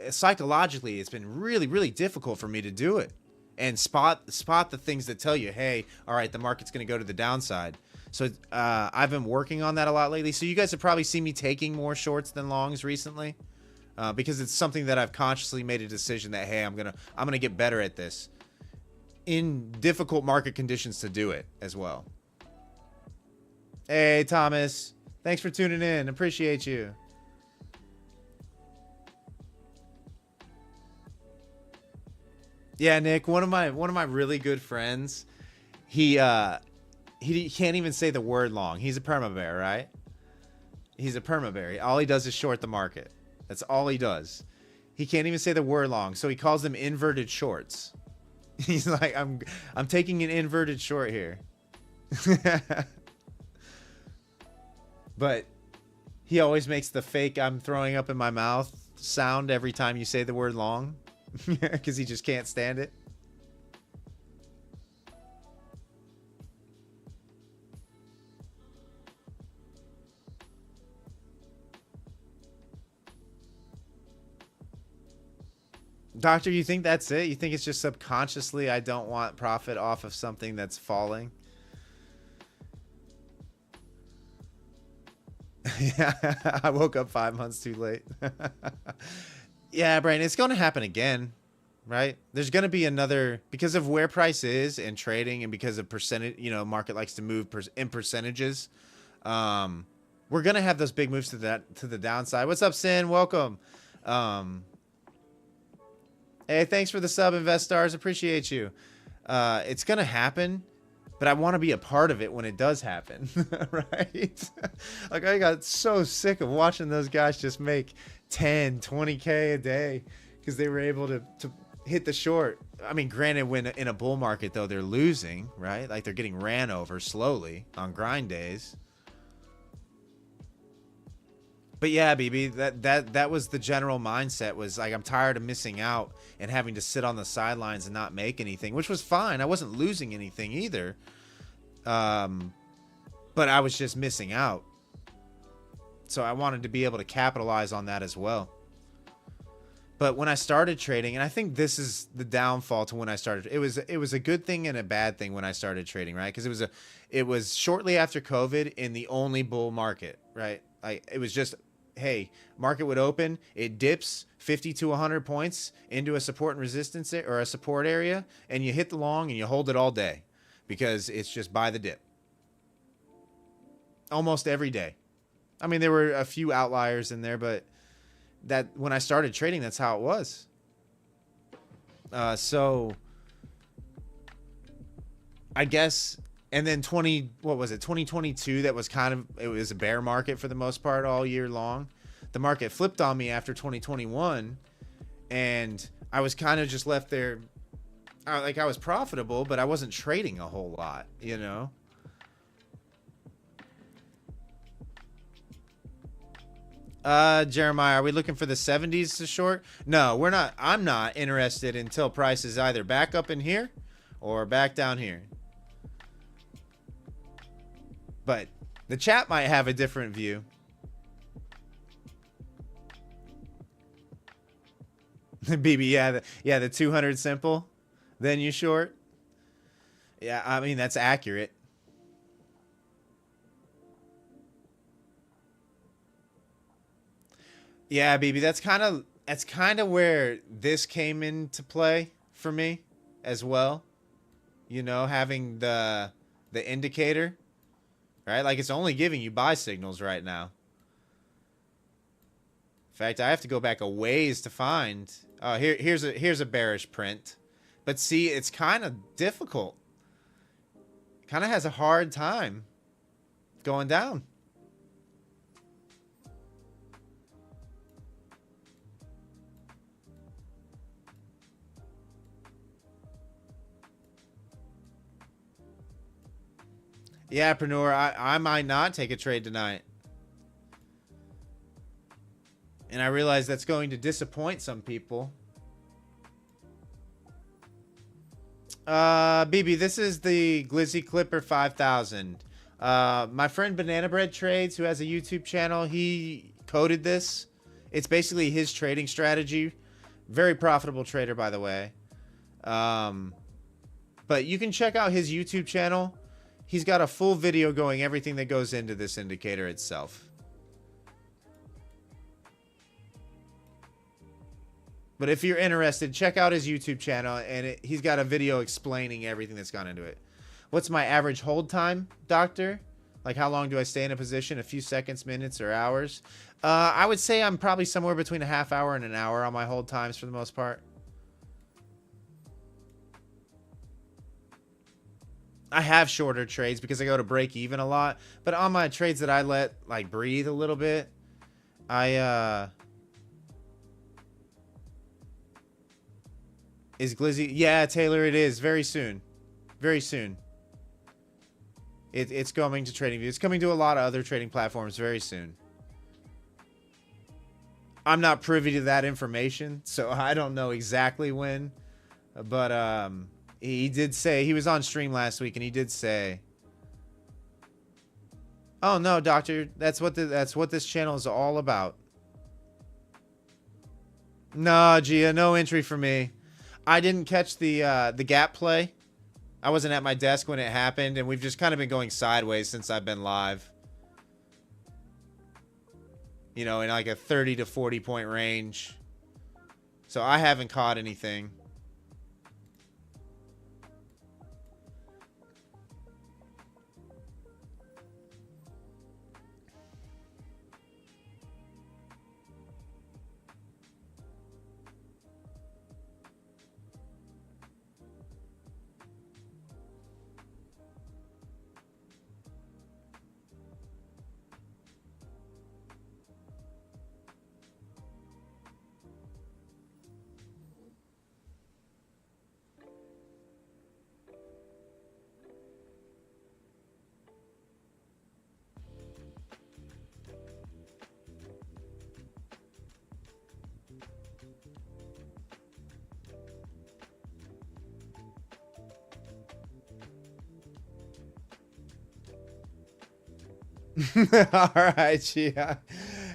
psychologically, it's been really difficult for me to do it and spot the things that tell you, hey, all right, the market's going to go to the downside. So I've been working on that a lot lately. So you guys have probably seen me taking more shorts than longs recently, because it's something that I've consciously made a decision that, hey, I'm gonna get better at this in difficult market conditions to do it as well. Hey, Thomas, thanks for tuning in. Appreciate you. Yeah, Nick, one of my really good friends, he can't even say the word long. He's a perma bear, right? He's a perma bear. All he does is short the market. That's all he does. He can't even say the word long, so he calls them inverted shorts. He's like, I'm taking an inverted short here. But he always makes the fake I'm throwing up in my mouth sound every time you say the word long, because he just can't stand it. Doctor, you think that's it? You think it's just subconsciously I don't want profit off of something that's falling? Yeah, I woke up 5 months too late. Yeah, Brian, it's going to happen again, right? There's going to be another, because of where price is and trading, and because of percentage, market likes to move in percentages. We're going to have those big moves to the downside. What's up, Sin? Welcome. Hey, thanks for the sub, Investors. Appreciate you. It's going to happen, but I want to be a part of it when it does happen, right? Like, I got so sick of watching those guys just make 10, 20K a day because they were able to hit the short. I mean, granted, when in a bull market, though, they're losing, right? Like, they're getting ran over slowly on grind days. But yeah, BB, that was the general mindset, was like, I'm tired of missing out and having to sit on the sidelines and not make anything, which was fine. I wasn't losing anything either. But I was just missing out. So I wanted to be able to capitalize on that as well. But when I started trading, and I think this is the downfall to when I started, it was a good thing and a bad thing when I started trading, right? Because it was shortly after COVID in the only bull market, right? It was just, hey, market would open, it dips 50 to 100 points into a support and resistance or a support area, and you hit the long and you hold it all day because it's just buy the dip. Almost every day. I mean, there were a few outliers in there, but that when I started trading, that's how it was. So I guess, and then 2022, that was it was a bear market for the most part all year long. The market flipped on me after 2021, and I was kind of just left there. Like, I was profitable, but I wasn't trading a whole lot, Jeremiah, are we looking for the 70s to short? No, we're not. I'm not interested until price is either back up in here or back down here. But the chat might have a different view. BB, yeah, the 200 simple, then you short. Yeah, I mean, that's accurate. Yeah, BB, that's kind of, that's kind of where this came into play for me as well. You know, having the indicator, right? Like it's only giving you buy signals right now. In fact, I have to go back a ways to find. Oh, here's a bearish print. But see, it's kind of difficult. Kind of has a hard time going down. Yeah, Preneur, I might not take a trade tonight. And I realize that's going to disappoint some people. BB, this is the Glizzy Clipper 5000. My friend Banana Bread Trades, who has a YouTube channel, he coded this. It's basically his trading strategy. Very profitable trader, by the way. But you can check out his YouTube channel. He's got a full video going everything that goes into this indicator itself. But if you're interested, check out his YouTube channel, and he's got a video explaining everything that's gone into it. What's my average hold time, doctor? Like, how long do I stay in a position? A few seconds, minutes, or hours? I would say I'm probably somewhere between a half hour and an hour on my hold times for the most part. I have shorter trades because I go to break even a lot. But on my trades that I let, like, breathe a little bit, Is Glizzy? Yeah, Taylor, it is. Very soon. Very soon. It's coming to TradingView. It's coming to a lot of other trading platforms very soon. I'm not privy to that information, so I don't know exactly when. But he did say, he was on stream last week, and he did say, "Oh no, doctor, that's what this channel is all about." No, Gia, no entry for me. I didn't catch the gap play. I wasn't at my desk when it happened, and we've just kind of been going sideways since I've been live. You know, in like a 30 to 40 point range. So I haven't caught anything. All right,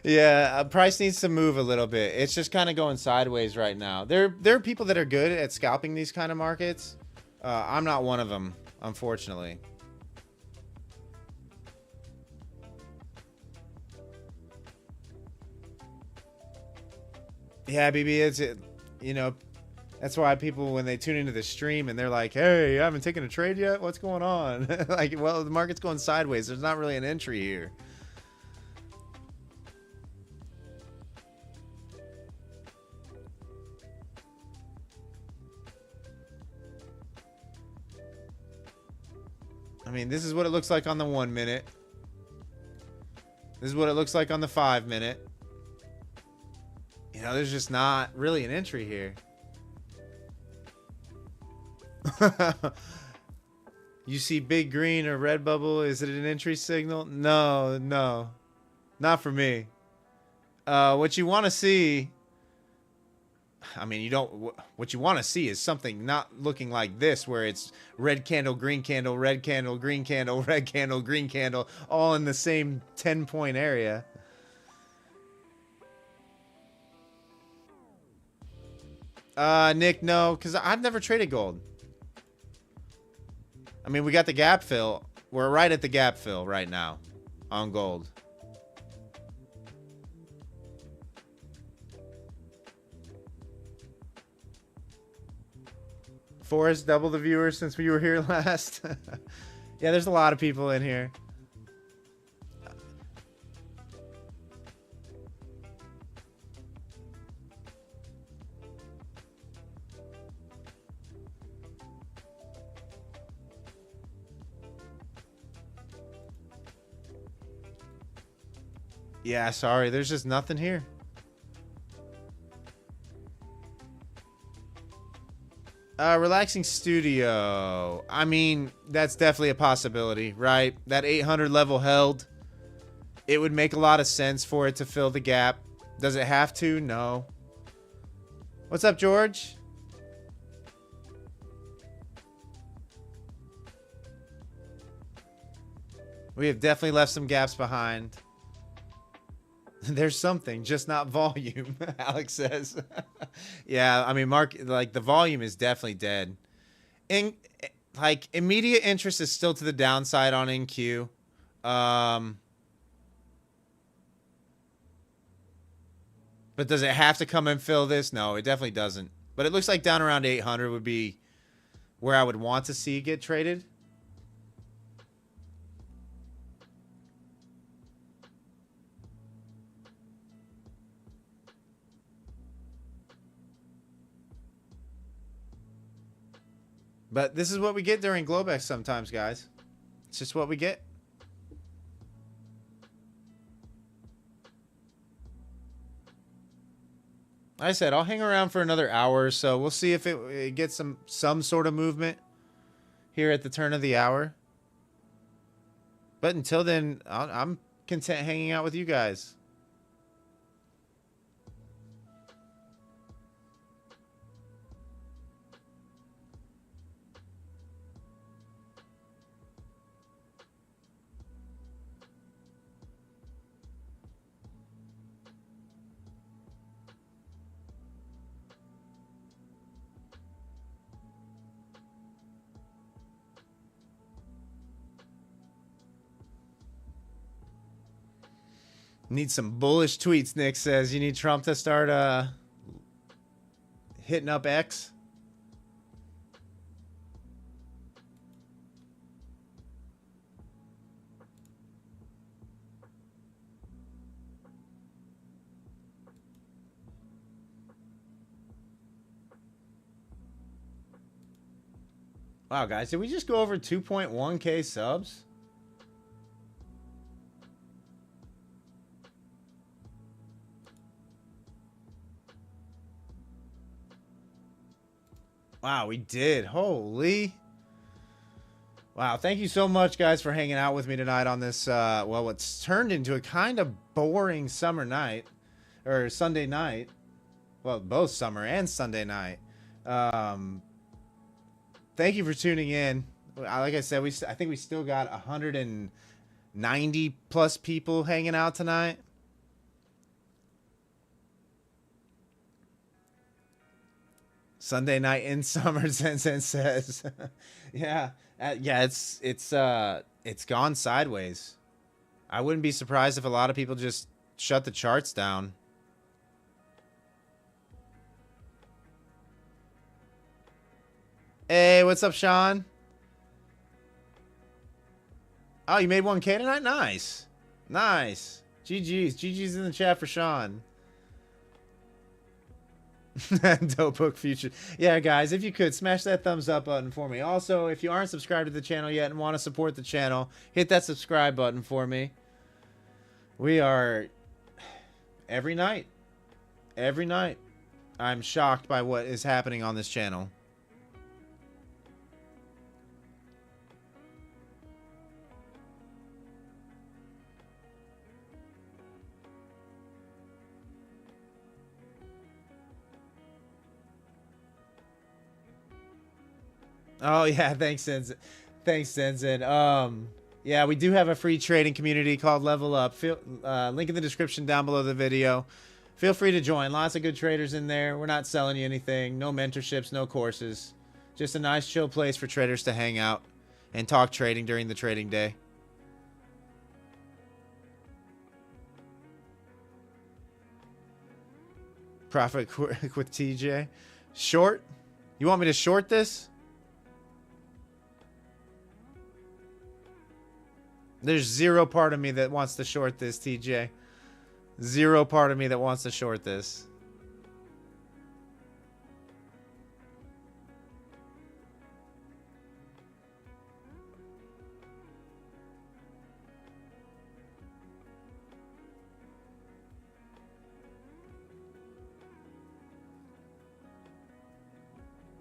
yeah. Price needs to move a little bit. It's just kind of going sideways right now. There are people that are good at scalping these kind of markets. I'm not one of them, unfortunately. Yeah, BB, it's you know, that's why people, when they tune into the stream and they're like, "Hey, I haven't taken a trade yet. What's going on?" Like, well, the market's going sideways. There's not really an entry here. I mean, this is what it looks like on the 1 minute. This is what it looks like on the 5 minute. You know, there's just not really an entry here. You see big green or red bubble, is it an entry signal? No, no. Not for me. What you want to see, I mean, what you want to see is something not looking like this, where it's red candle, green candle, red candle, green candle, red candle, green candle, all in the same 10-point area. Nick, no, because I've never traded gold. I mean, we got the gap fill. We're right at the gap fill right now on gold. Forrest, double the viewers since we were here last. Yeah, there's a lot of people in here. Yeah, sorry. There's just nothing here. Relaxing studio. I mean, that's definitely a possibility, right? That 800 level held. It would make a lot of sense for it to fill the gap. Does it have to? No. What's up, George? We have definitely left some gaps behind. There's something, just not volume, Alex says. Yeah, I mean, Mark, like, the volume is definitely dead. Like, immediate interest is still to the downside on NQ. But does it have to come and fill this? No, it definitely doesn't. But it looks like down around 800 would be where I would want to see it get traded. But this is what we get during GLOBEX sometimes, guys. It's just what we get. Like I said, I'll hang around for another hour or so. We'll see if it gets some sort of movement here at the turn of the hour. But until then, I'm content hanging out with you guys. Need some bullish tweets, Nick says. You need Trump to start hitting up X. Wow, guys, did we just go over 2.1K subs? Wow, we did. Holy. Wow, thank you so much, guys, for hanging out with me tonight on this, well, what's turned into a kind of boring summer night. Or Sunday night. Well, both summer and Sunday night. Thank you for tuning in. Like I said, I think we still got 190 plus people hanging out tonight. Sunday night in summer, Zen says. Yeah, it's gone sideways. I wouldn't be surprised if a lot of people just shut the charts down. Hey, what's up, Sean? Oh, you made 1K tonight? Nice. Nice. GG's in the chat for Sean. Dope book future. Yeah, guys, if you could smash that thumbs up button for me. Also, if you aren't subscribed to the channel yet and want to support the channel, hit that subscribe button for me. We are every night I'm shocked by what is happening on this channel. Oh yeah, thanks, Zenzen. Yeah, we do have a free trading community called Level Up. Link in the description down below the video. Feel free to join. Lots of good traders in there. We're not selling you anything. No mentorships, no courses. Just a nice, chill place for traders to hang out and talk trading during the trading day. Profit quick with TJ. Short? You want me to short this? There's zero part of me that wants to short this, TJ. Zero part of me that wants to short this.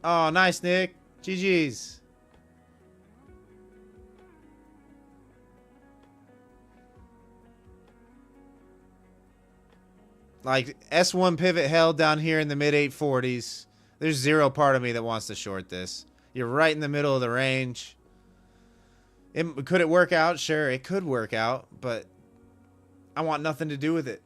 Oh, nice, Nick. GG's. Like, S1 pivot held down here in the mid 840s. There's zero part of me that wants to short this. You're right in the middle of the range. Could it work out? Sure, it could work out, but I want nothing to do with it.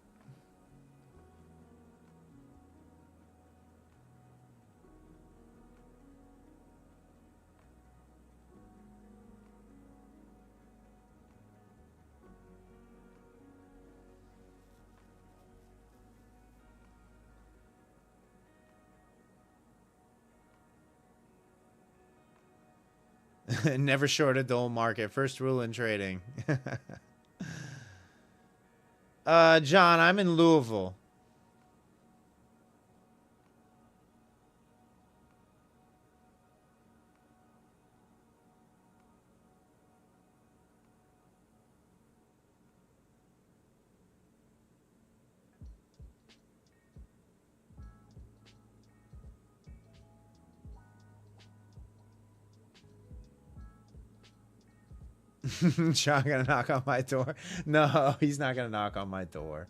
Never short a dull market. First rule in trading. John, I'm in Louisville. John gonna knock on my door? No, he's not gonna knock on my door.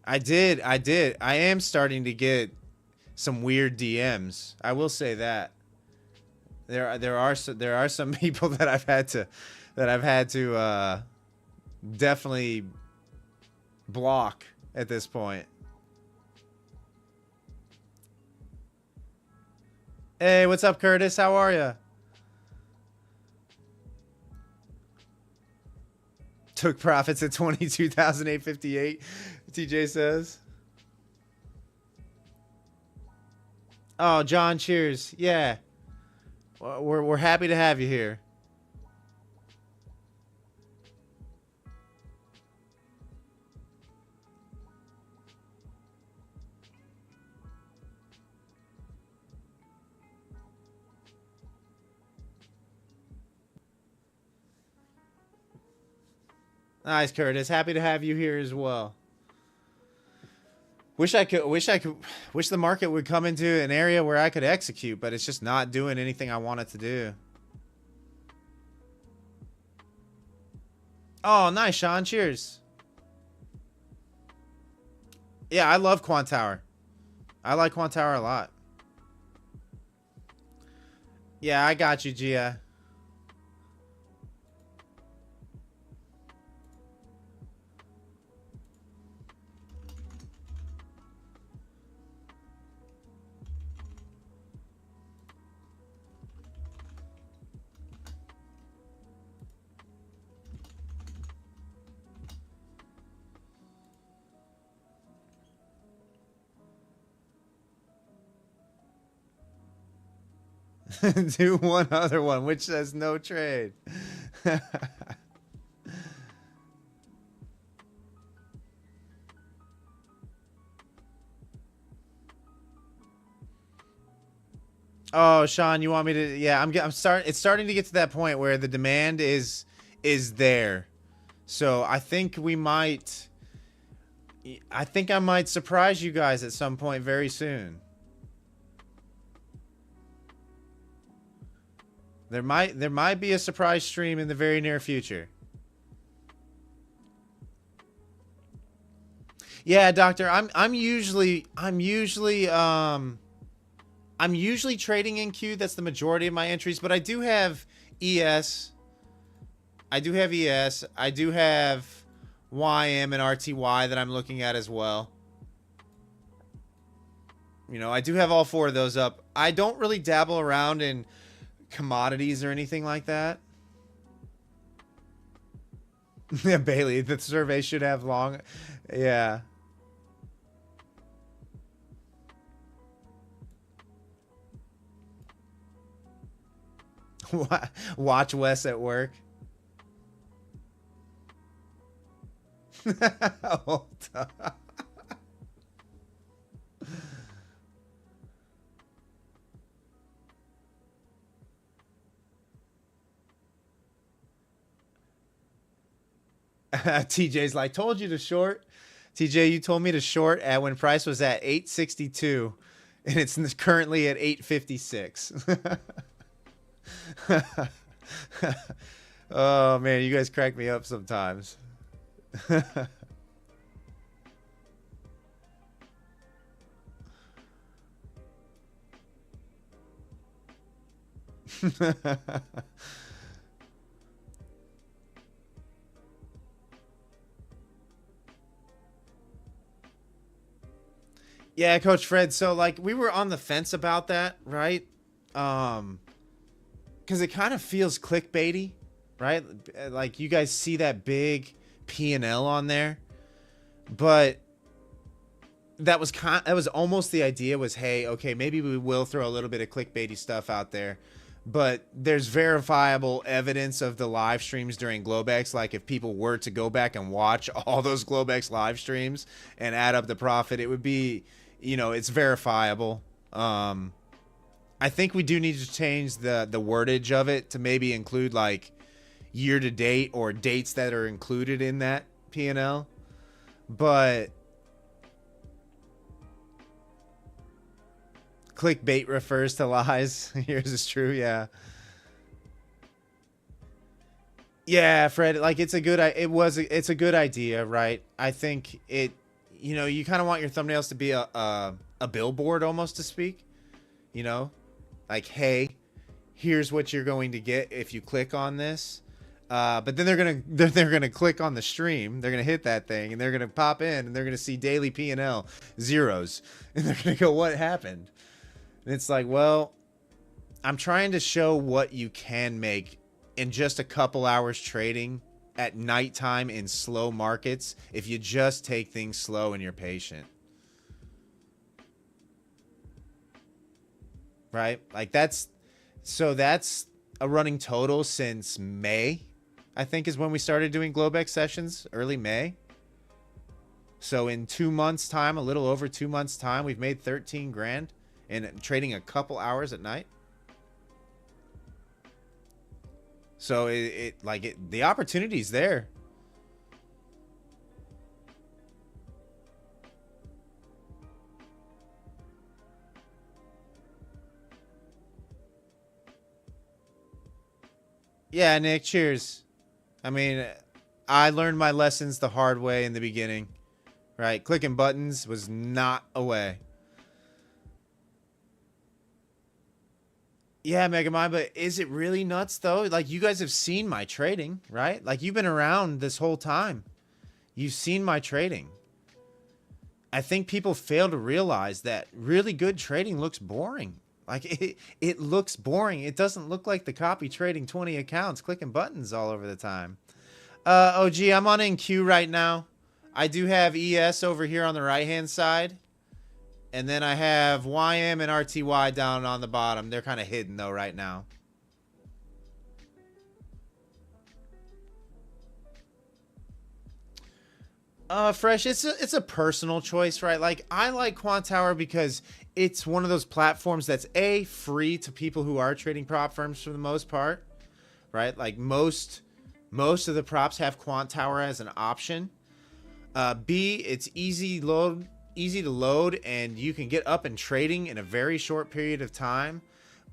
I did. I am starting to get some weird DMs. I will say that. There are some people that I've had to definitely block at this point. Hey, what's up, Curtis? How are you? Took profits at 22,858. TJ says. Oh, John, cheers. Yeah. We're happy to have you here. Nice, Curtis. Happy to have you here as well. Wish the market would come into an area where I could execute, but it's just not doing anything I want it to do. Oh, nice, Sean. Cheers. Yeah, I love Quant Tower. I like Quant Tower a lot. Yeah, I got you, Gia. Do one other one, which says no trade. Oh, Sean, you want me to? Yeah, I'm starting. It's starting to get to that point where the demand is there. So I think we might. I think I might surprise you guys at some point very soon. There might be a surprise stream in the very near future. Yeah, Doctor, I'm usually trading in Q. That's the majority of my entries, but I do have ES. I do have ES. I do have YM and RTY that I'm looking at as well. You know, I do have all four of those up. I don't really dabble around in commodities or anything like that. Yeah, Bailey, the survey should have long. Yeah. Watch Wes at work. Hold on. TJ's like, told you to short. TJ, you told me to short at when price was at 862 and it's currently at 856. Oh man, you guys crack me up sometimes. Yeah, Coach Fred. So like we were on the fence about that, right? Because it kind of feels clickbaity, right? Like you guys see that big P&L on there, but that was almost the idea was, hey, okay, maybe we will throw a little bit of clickbaity stuff out there, but there's verifiable evidence of the live streams during GLOBEX. Like if people were to go back and watch all those GLOBEX live streams and add up the profit, it would be, you know, it's verifiable. I think we do need to change the wordage of it to maybe include like year to date or dates that are included in that P&L. But clickbait refers to lies. Yours is true. Yeah. Yeah, Fred, like it's a good idea, right? I think it, you know, you kind of want your thumbnails to be a billboard almost, to speak, you know, like, hey, here's what you're going to get if you click on this. But then they're gonna click on the stream. They're gonna hit that thing and they're gonna pop in and they're gonna see daily P&L zeros and they're gonna go, what happened? And it's like, well, I'm trying to show what you can make in just a couple hours trading at nighttime in slow markets if you just take things slow and you're patient. Right? Like that's a running total since May, I think is when we started doing GLOBEX sessions, early May. So in 2 months time, a little over 2 months time, we've made 13 grand and trading a couple hours at night. So the opportunity's there. Yeah, Nick, cheers. I mean, I learned my lessons the hard way in the beginning, right? Clicking buttons was not a way. Yeah, Megamind, but is it really nuts though? Like you guys have seen my trading, right? Like you've been around this whole time. You've seen my trading. I think people fail to realize that really good trading looks boring. Like it looks boring. It doesn't look like the copy trading 20 accounts, clicking buttons all over the time. OG, I'm on NQ right now. I do have ES over here on the right-hand side. And then I have YM and RTY down on the bottom. They're kind of hidden though right now. Fresh, it's a personal choice, right? Like I like Quant Tower because it's one of those platforms that's A, free to people who are trading prop firms for the most part, right? Like most of the props have Quant Tower as an option. B, it's easy to load and you can get up and trading in a very short period of time,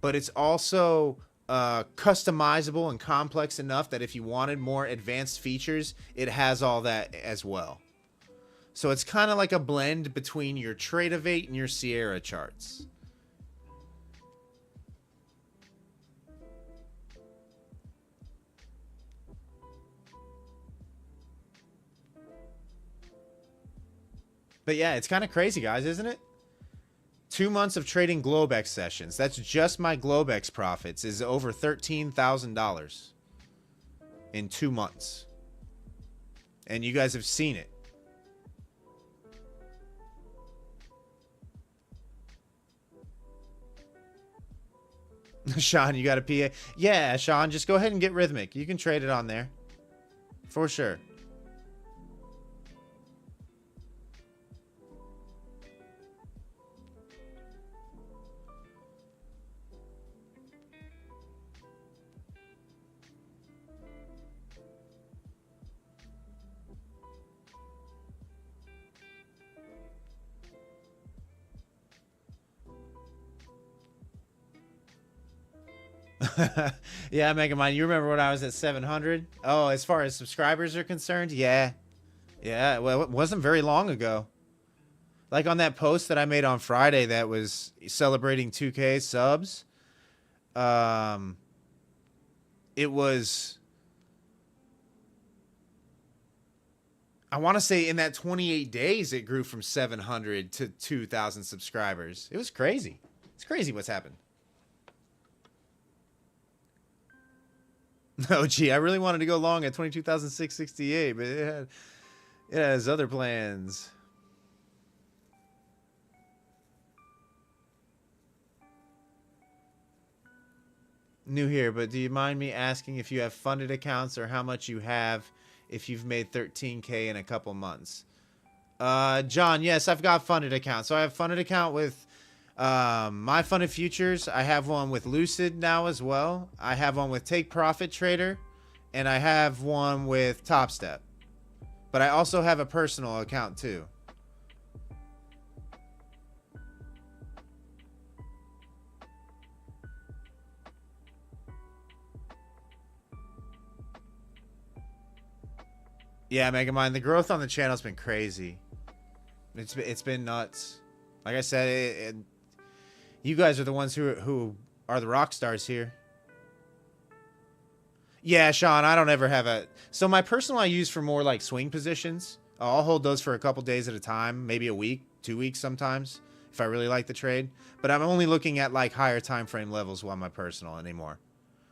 but it's also customizable and complex enough that if you wanted more advanced features, it has all that as well. So it's kind of like a blend between your Tradeovate and your Sierra charts. But yeah, it's kind of crazy, guys, isn't it? 2 months of trading GLOBEX sessions. That's just my GLOBEX profits is over $13,000 in 2 months. And you guys have seen it. Sean, you got a PA? Yeah, Sean, just go ahead and get Rhythmic. You can trade it on there. For sure. Yeah, Megamind, you remember when I was at 700? Oh, as far as subscribers are concerned? Yeah. Yeah, well, it wasn't very long ago. Like on that post that I made on Friday that was celebrating 2K subs, it was, I want to say in that 28 days, it grew from 700 to 2,000 subscribers. It was crazy. It's crazy what's happened. No, gee, I really wanted to go long at 22,668, but it has other plans. New here, but do you mind me asking if you have funded accounts or how much you have if you've made 13K in a couple months? John, yes, I've got funded accounts. So I have funded account with My Funded Futures. I have one with Lucid now as well. I have one with Take Profit Trader, and I have one with Top Step. But I also have a personal account too. Yeah, Megamind, the growth on the channel has been crazy. It's been nuts. Like I said, you guys are the ones who are the rock stars here. Yeah, Sean, I don't ever have a... So my personal I use for more like swing positions. I'll hold those for a couple days at a time, maybe a week, 2 weeks sometimes, if I really like the trade. But I'm only looking at like higher time frame levels on my personal anymore.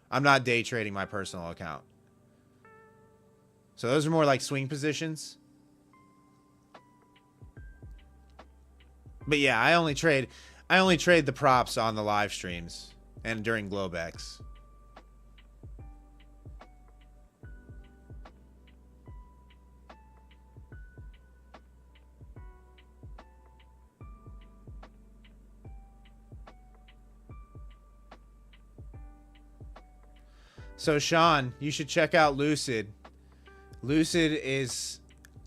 I'm not day trading my personal account. So those are more like swing positions. But yeah, I only trade the props on the live streams and during GLOBEX. So Sean, you should check out Lucid. Lucid is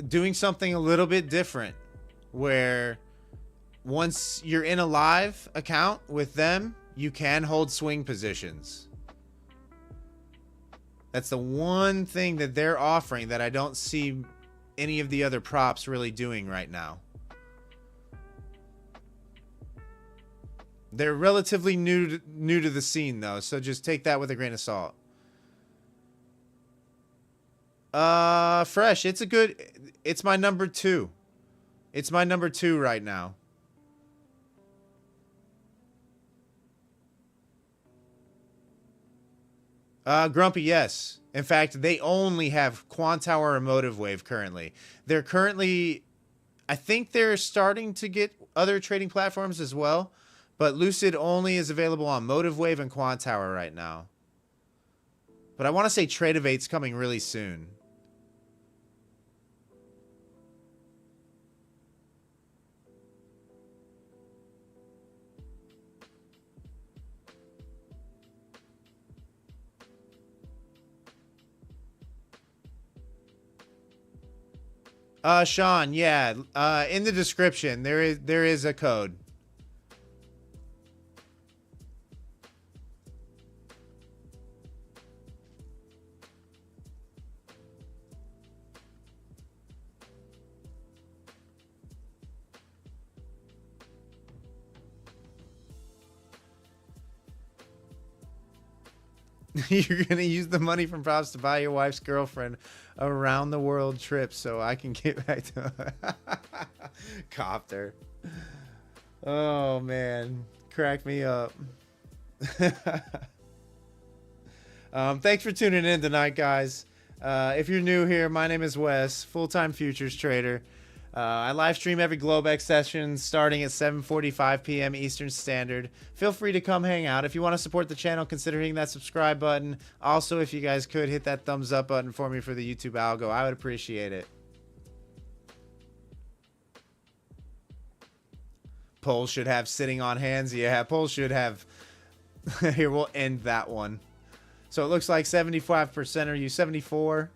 doing something a little bit different where once you're in a live account with them, you can hold swing positions. That's the one thing that they're offering that I don't see any of the other props really doing right now. They're relatively new to the scene though, so just take that with a grain of salt. Fresh, it's my number 2. It's my number 2 right now. Grumpy, yes. In fact, they only have Quantower or Motive Wave currently. They're currently, I think they're starting to get other trading platforms as well, but Lucid only is available on Motive Wave and Quantower right now. But I want to say Tradeovate's coming really soon. Sean, yeah, in the description there is a code. You're gonna use the money from props to buy your wife's girlfriend a round the world trip so I can get back to Copter. Oh man, crack me up. Thanks for tuning in tonight, guys. If you're new here, my name is Wes, full-time futures trader. I live stream every GLOBEX session starting at 7:45 p.m. Eastern Standard. Feel free to come hang out. If you want to support the channel, consider hitting that subscribe button. Also, if you guys could hit that thumbs up button for me for the YouTube algo, I would appreciate it. Polls should have sitting on hands. Yeah, polls should have. Here, we'll end that one. So it looks like 75% are you, 74?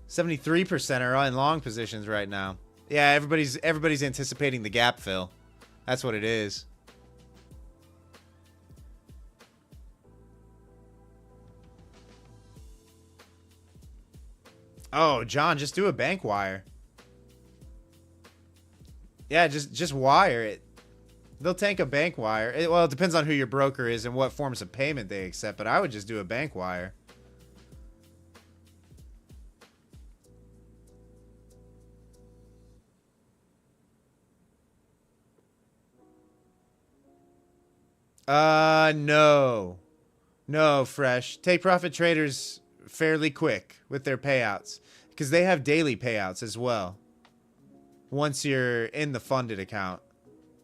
73% are in long positions right now. Yeah, everybody's anticipating the gap fill. That's what it is. Oh, John, just do a bank wire. Yeah, just wire it. They'll take a bank wire. Well, it depends on who your broker is and what forms of payment they accept, but I would just do a bank wire. No. No, Fresh. Take profit traders fairly quick with their payouts because they have daily payouts as well. Once you're in the funded account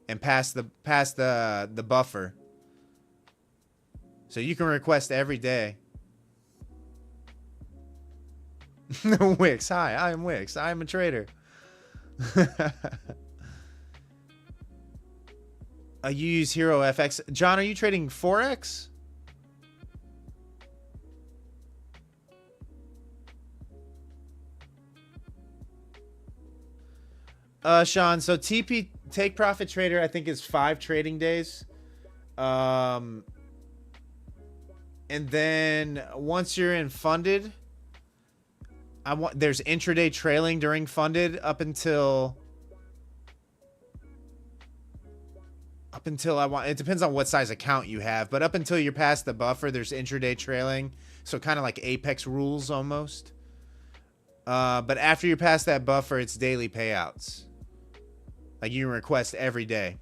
and past the buffer. So you can request every day. Wix, hi, I am Wix. I am a trader. You use Hero FX. John, are you trading Forex? Sean, so TP take profit trader I think is 5 trading days. And then once you're in funded, there's intraday trailing during funded up until it depends on what size account you have, but up until you're past the buffer, there's intraday trailing. So kind of like Apex rules almost. But after you're past that buffer, it's daily payouts. Like you can request every day.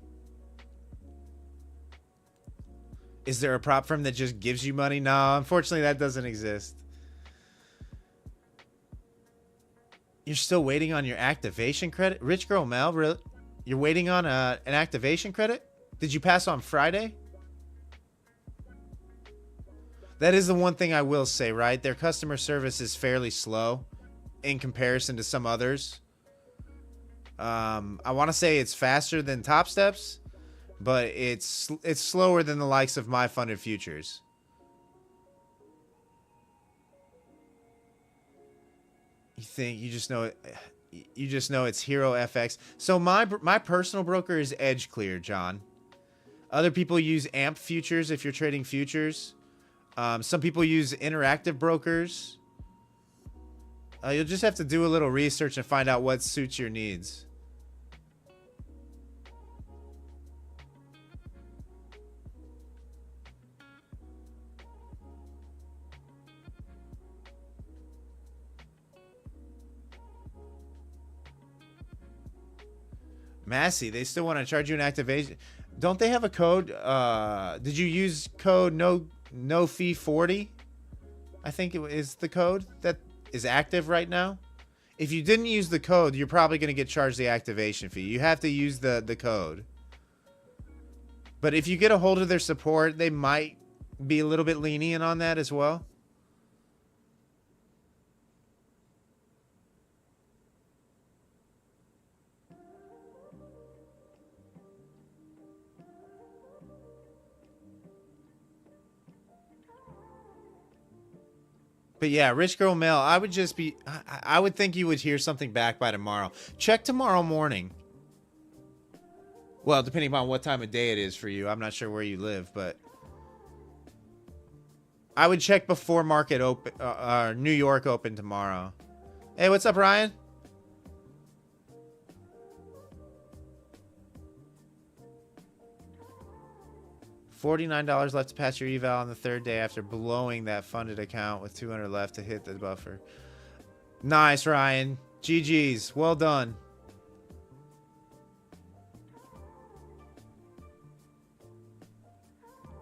Is there a prop firm that just gives you money? No, unfortunately that doesn't exist. You're still waiting on your activation credit? Rich Girl Mel, you're waiting on an activation credit? Did you pass on Friday? That is the one thing I will say, right? Their customer service is fairly slow in comparison to some others. I want to say it's faster than Top Steps, but it's slower than the likes of My Funded Futures. You just know it's Hero FX. So my personal broker is Edge Clear, John. Other people use AMP Futures if you're trading futures. Some people use interactive brokers. You'll just have to do a little research and find out what suits your needs. Massey, they still want to charge you an activation. Don't they have a code? Did you use code no fee 40? I think it is the code that is active right now. If you didn't use the code, you're probably going to get charged the activation fee. You have to use the code. But if you get a hold of their support, they might be a little bit lenient on that as well. But yeah, Rich Girl Mail, I would think you would hear something back by tomorrow. Check tomorrow morning. Well, depending on what time of day it is for you. I'm not sure where you live, but I would check before market open, New York open tomorrow. Hey, what's up, Ryan? $49 left to pass your eval on the 3rd day after blowing that funded account with 200 left to hit the buffer. Nice, Ryan. GG's. Well done.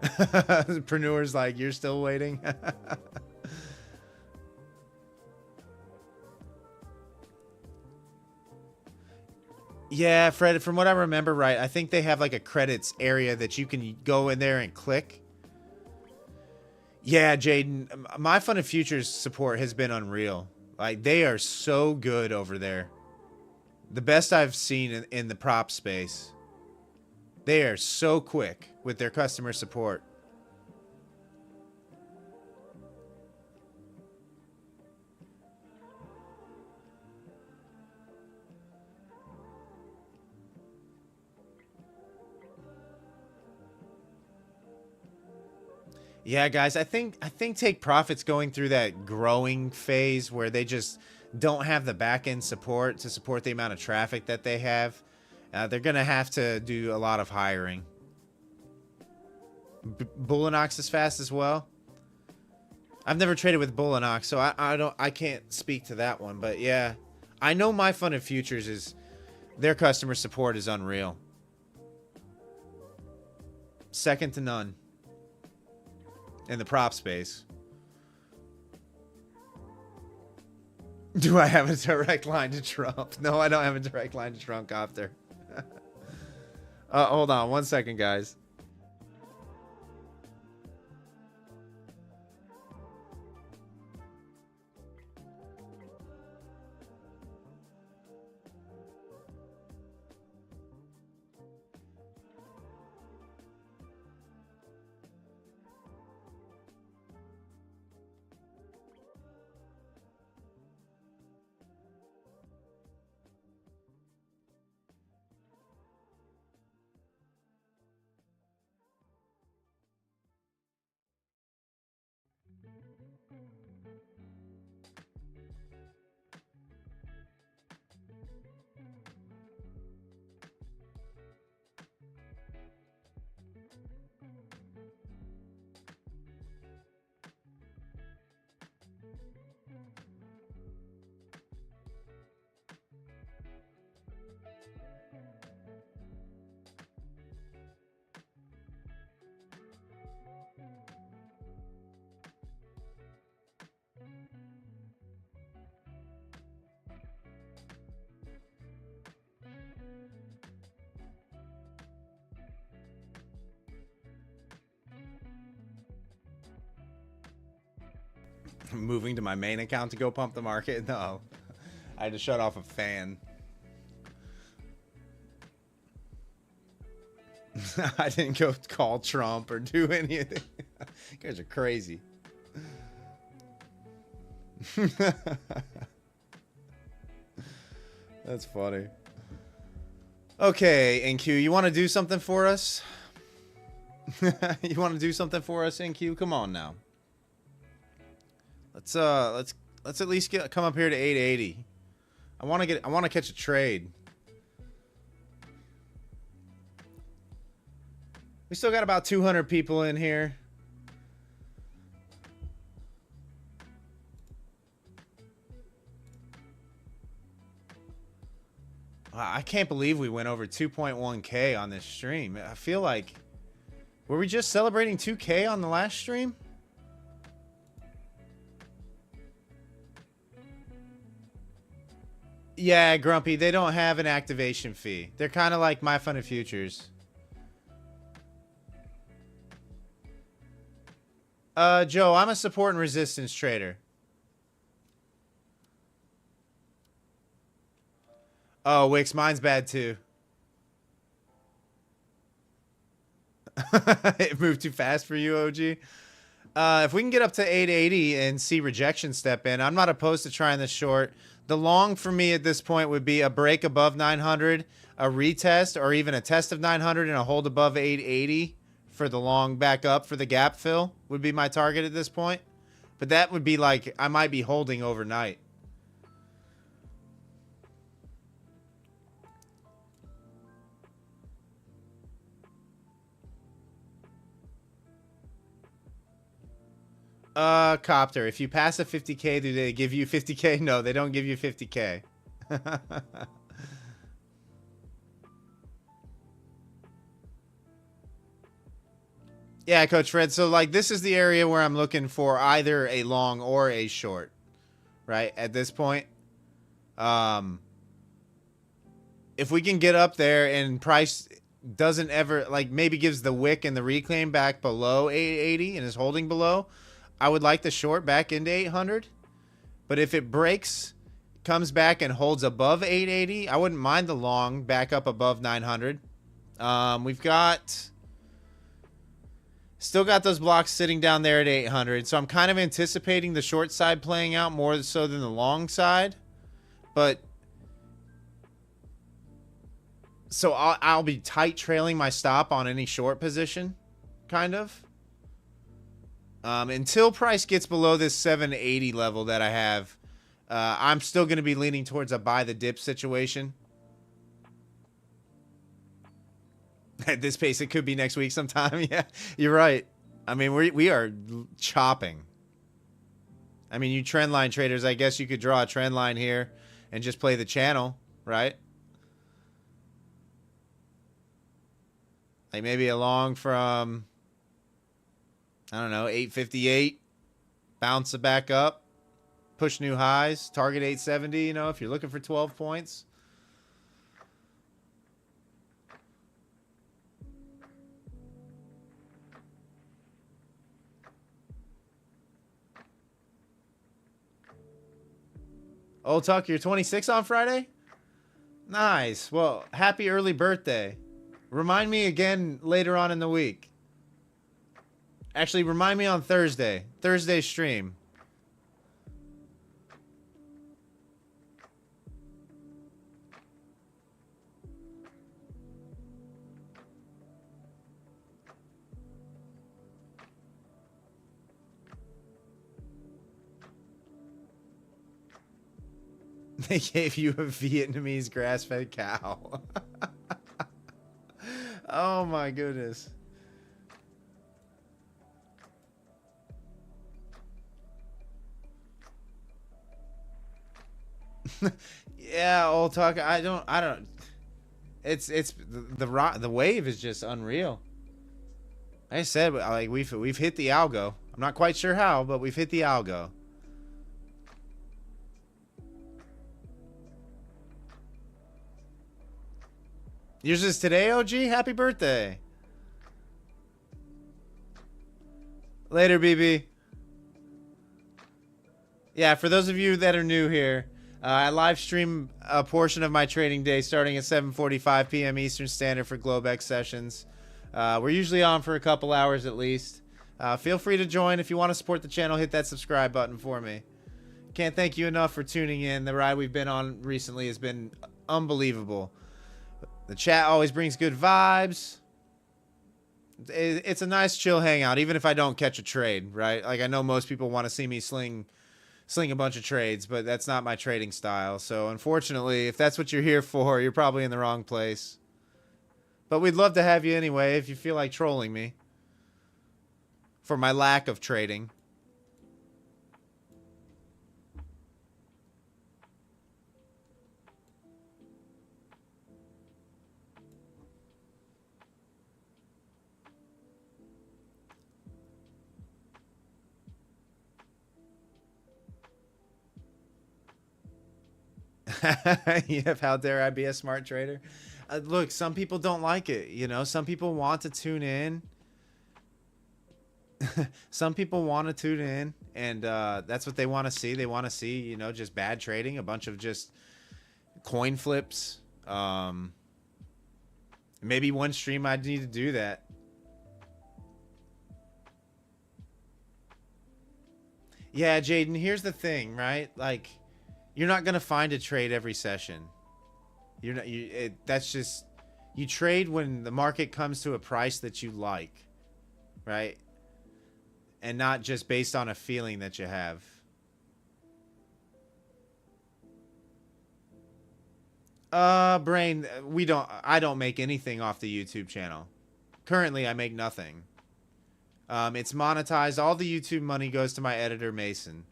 Preneur's like, you're still waiting? Yeah, Fred, from what I remember right, I think they have like a credits area that you can go in there and click. Yeah, Jaden, my Fun and Futures support has been unreal. Like, they are so good over there. The best I've seen in the prop space. They are so quick with their customer support. Yeah, guys, I think Take Profit's going through that growing phase where they just don't have the back end support to support the amount of traffic that they have. They're gonna have to do a lot of hiring. Bullinox is fast as well. I've never traded with Bullinox, so I can't speak to that one. But yeah, I know my Fun and Futures is their customer support is unreal, second to none. In the prop space. Do I have a direct line to Trump? No, I don't have a direct line to Trump, Copter. Hold on 1 second, guys. Moving to my main account to go pump the market? No. I had to shut off a fan. I didn't go call Trump or do anything. You guys are crazy. That's funny. Okay, NQ, you want to do something for us? You want to do something for us, NQ? Come on now. Let's at least come up here to 880. I want to catch a trade. We still got about 200 people in here. I can't believe we went over 2.1K on this stream. I feel like, were we just celebrating 2K on the last stream? Yeah, Grumpy, they don't have an activation fee. They're kind of like My Fun and Futures. Joe, I'm a support and resistance trader. Oh, Wix, mine's bad too. It moved too fast for you, OG. If we can get up to 880 and see rejection step in, I'm not opposed to trying this short. The long for me at this point would be a break above 900, a retest, or even a test of 900 and a hold above 880 for the long back up for the gap fill would be my target at this point. But that would be like, I might be holding overnight. Copter, if you pass a 50K, do they give you 50K? No, they don't give you 50K. Yeah, Coach Fred. So, like, this is the area where I'm looking for either a long or a short, right? At this point. if we can get up there and price doesn't ever, like, maybe gives the wick and the reclaim back below 880 and is holding below, I would like the short back into 800. But if it breaks, comes back and holds above 880, I wouldn't mind the long back up above 900. We've got still got those blocks sitting down there at 800, so I'm kind of anticipating the short side playing out more so than the long side. But so I'll be tight trailing my stop on any short position, kind of, until price gets below this 780 level that I have. I'm still going to be leaning towards a buy the dip situation. At this pace, it could be next week sometime. Yeah, you're right. I mean, we are chopping. I mean, you trend line traders, I guess you could draw a trend line here and just play the channel, right? Like maybe a long from, I don't know, 858, bounce it back up, push new highs, target 870, you know, if you're looking for 12 points. Old Tuck, you're 26 on Friday? Nice. Well, happy early birthday. Remind me again later on in the week. Actually, remind me on Thursday. Thursday stream. They gave you a Vietnamese grass-fed cow. Oh my goodness. Yeah, old talk. I don't. It's the wave is just unreal. Like I said, like we've hit the algo. I'm not quite sure how, but we've hit the algo. Yours is today, OG? Happy birthday. Later, BB. Yeah, for those of you that are new here, I live stream a portion of my trading day starting at 7:45 p.m. Eastern Standard for GLOBEX sessions. We're usually on for a couple hours at least. Feel free to join. If you want to support the channel, hit that subscribe button for me. Can't thank you enough for tuning in. The ride we've been on recently has been unbelievable. The chat always brings good vibes. It's a nice chill hangout, even if I don't catch a trade, right? Like, I know most people want to see me sling a bunch of trades, but that's not my trading style. So unfortunately, if that's what you're here for, you're probably in the wrong place. But we'd love to have you anyway if you feel like trolling me for my lack of trading. Yep, how dare I be a smart trader? Look, some people don't like it, you know. Some people want to tune in. Some people want to tune in, and that's what they want to see. They want to see, you know, just bad trading, a bunch of just coin flips. Maybe one stream I'd need to do that. Yeah, Jaden, here's the thing, right? Like, you're not gonna find a trade every session. You're not. That's just, you trade when the market comes to a price that you like, right? And not just based on a feeling that you have. Brain, I don't make anything off the YouTube channel. Currently, I make nothing. It's monetized. All the YouTube money goes to my editor, Mason.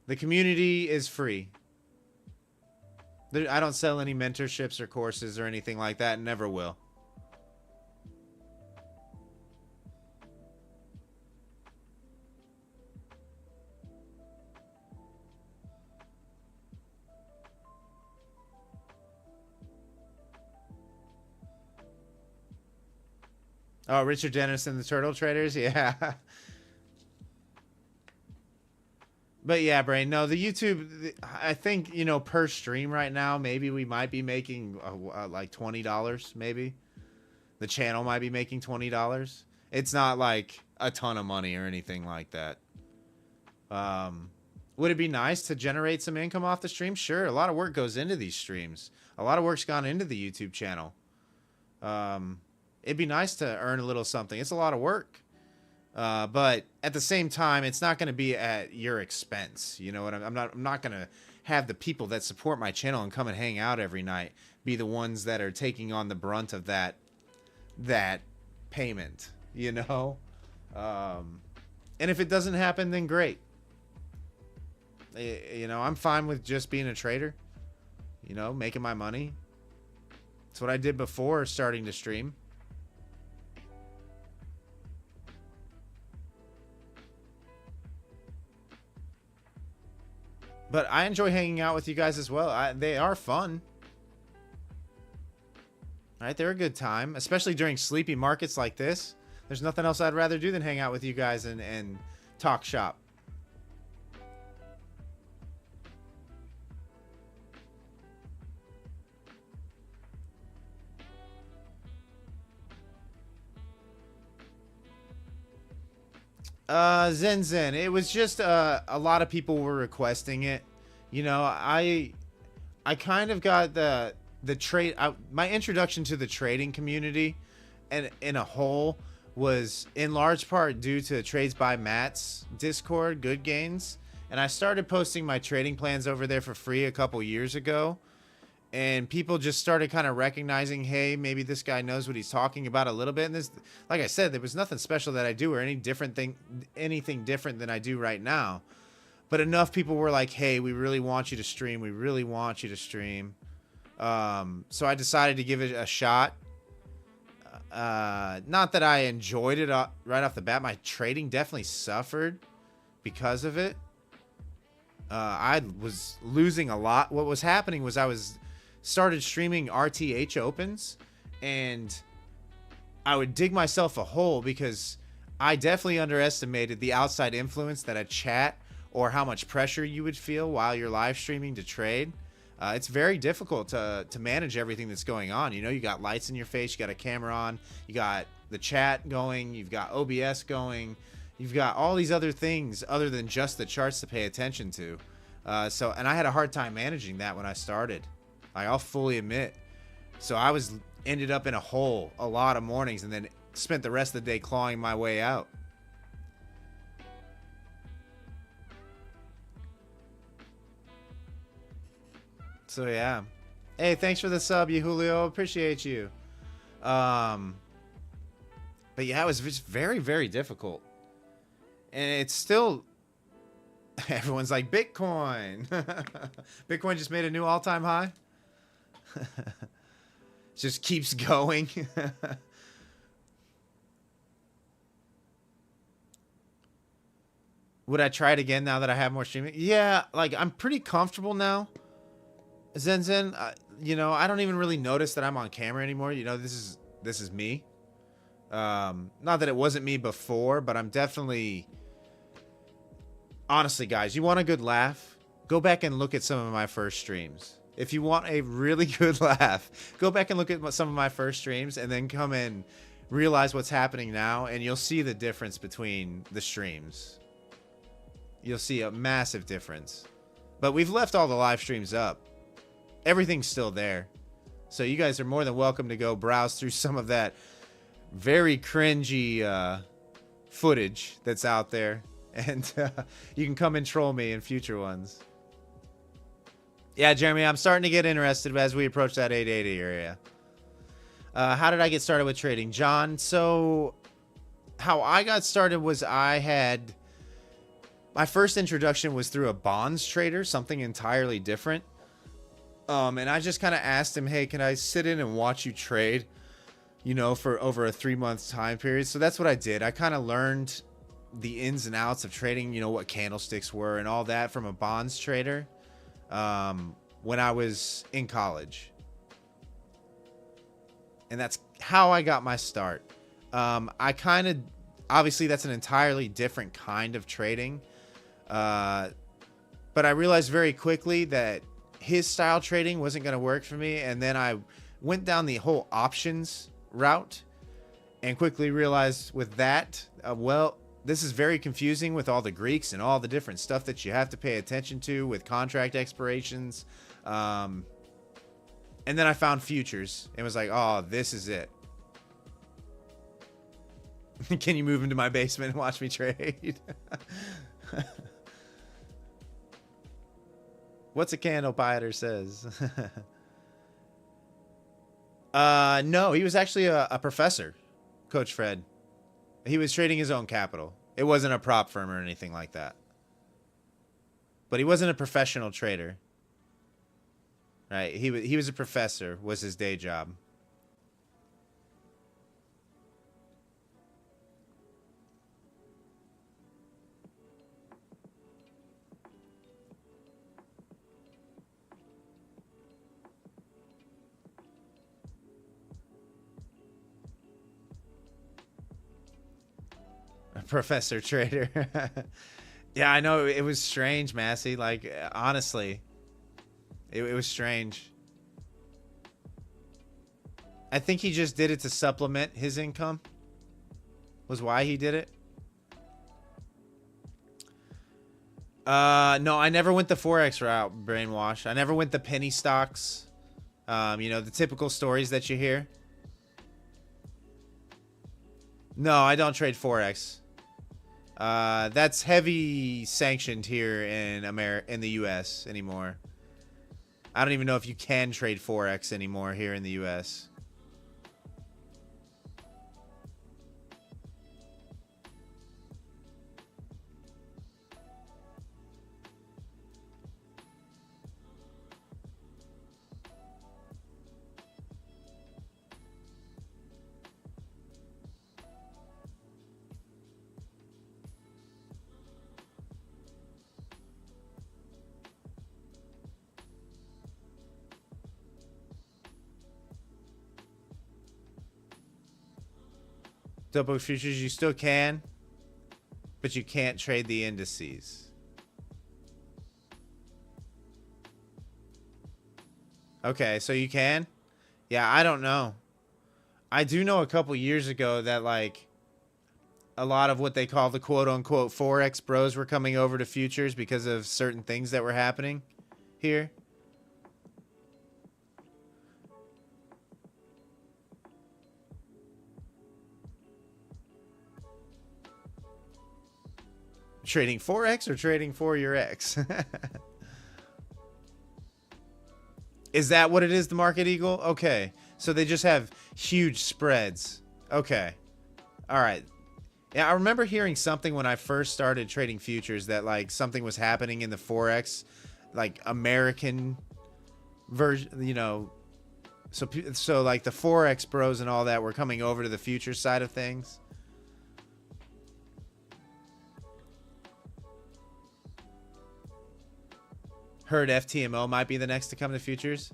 The community is free. I don't sell any mentorships or courses or anything like that, and never will. Oh, Richard Dennis and the Turtle Traders. Yeah. But yeah, Brain, no, the YouTube, I think, you know, per stream right now, maybe we might be making like $20, maybe. The channel might be making $20. It's not like a ton of money or anything like that. Would it be nice to generate some income off the stream? Sure, a lot of work goes into these streams. A lot of work's gone into the YouTube channel. It'd be nice to earn a little something. It's a lot of work. But at the same time, it's not going to be at your expense. You know what I'm not going to have the people that support my channel and come and hang out every night be the ones that are taking on the brunt of that payment, you know? And if it doesn't happen, then great. You know, I'm fine with just being a trader, you know, making my money. It's what I did before starting to stream. But I enjoy hanging out with you guys as well. They are fun. Right? They're a good time, especially during sleepy markets like this. There's nothing else I'd rather do than hang out with you guys and talk shop. Zen. It was just a lot of people were requesting it. You know, I kind of got the trade. My introduction to the trading community, and in a whole, was in large part due to Trades by Matt's Discord, Good Gains, and I started posting my trading plans over there for free a couple years ago. And people just started kind of recognizing, hey, maybe this guy knows what he's talking about a little bit. And this, like I said, there was nothing special that I do or anything different than I do right now. But enough people were like, hey, we really want you to stream. We really want you to stream. So I decided to give it a shot. Not that I enjoyed it right off the bat. My trading definitely suffered because of it. I was losing a lot. What was happening was I started streaming RTH opens, and I would dig myself a hole because I definitely underestimated the outside influence that a chat or how much pressure you would feel while you're live streaming to trade. It's very difficult to manage everything that's going on. You know, you got lights in your face, you got a camera on, you got the chat going, you've got OBS going, you've got all these other things other than just the charts to pay attention to. And I had a hard time managing that when I started. I'll fully admit. So I ended up in a hole a lot of mornings and then spent the rest of the day clawing my way out. So yeah. Hey, thanks for the sub, you Julio. Appreciate you. But yeah, it was just very, very difficult. And it's still... Everyone's like, Bitcoin. Bitcoin just made a new all-time high. Just keeps going. Would I try it again now that I have more streaming? Yeah, like I'm pretty comfortable now. Zen, you know, I don't even really notice that I'm on camera anymore. You know, this is me. Not that it wasn't me before, but I'm definitely... Honestly, guys, you want a good laugh? Go back and look at some of my first streams. If you want a really good laugh, go back and look at some of my first streams and then come and realize what's happening now, and you'll see the difference between the streams. You'll see a massive difference. But we've left all the live streams up. Everything's still there. So you guys are more than welcome to go browse through some of that very cringy footage that's out there. And you can come and troll me in future ones. Yeah, Jeremy, I'm starting to get interested as we approach that 880 area. How did I get started with trading? John, so how I got started was my first introduction was through a bonds trader, something entirely different. And I just kind of asked him, hey, can I sit in and watch you trade, you know, for over a 3-month time period? So that's what I did. I kind of learned the ins and outs of trading, you know, what candlesticks were and all that from a bonds trader when I was in college. And that's how I got my start. I kind of, obviously that's an entirely different kind of trading. But I realized very quickly that his style trading wasn't going to work for me. And then I went down the whole options route and quickly realized with that, well, this is very confusing with all the Greeks and all the different stuff that you have to pay attention to with contract expirations. And then I found futures and was like, oh, this is it. Can you move into my basement and watch me trade? What's a candle pieter says? No, he was actually a professor, Coach Fred. He was trading his own capital. It wasn't a prop firm or anything like that. But he wasn't a professional trader. Right? He was a professor, was his day job. Professor Trader. Yeah, I know. It was strange, Massey. Like, honestly, it was strange. I think he just did it to supplement his income. Was why he did it. No, I never went the Forex route, Brainwash. I never went the penny stocks. You know, the typical stories that you hear. No, I don't trade Forex. That's heavy sanctioned here in in the US anymore. I don't even know if you can trade Forex anymore here in the US. Double futures, you still can, but you can't trade the indices. Okay, so you can? Yeah, I don't know. I do know a couple years ago that, like, a lot of what they call the quote-unquote Forex bros were coming over to futures because of certain things that were happening here. Trading Forex or trading for your ex? Is that what it is, the Market Eagle? Okay. So they just have huge spreads. Okay. All right. Yeah, I remember hearing something when I first started trading futures that, like, something was happening in the Forex, like, American version, you know. So like, the Forex bros and all that were coming over to the futures side of things. Heard FTMO might be the next to come to futures.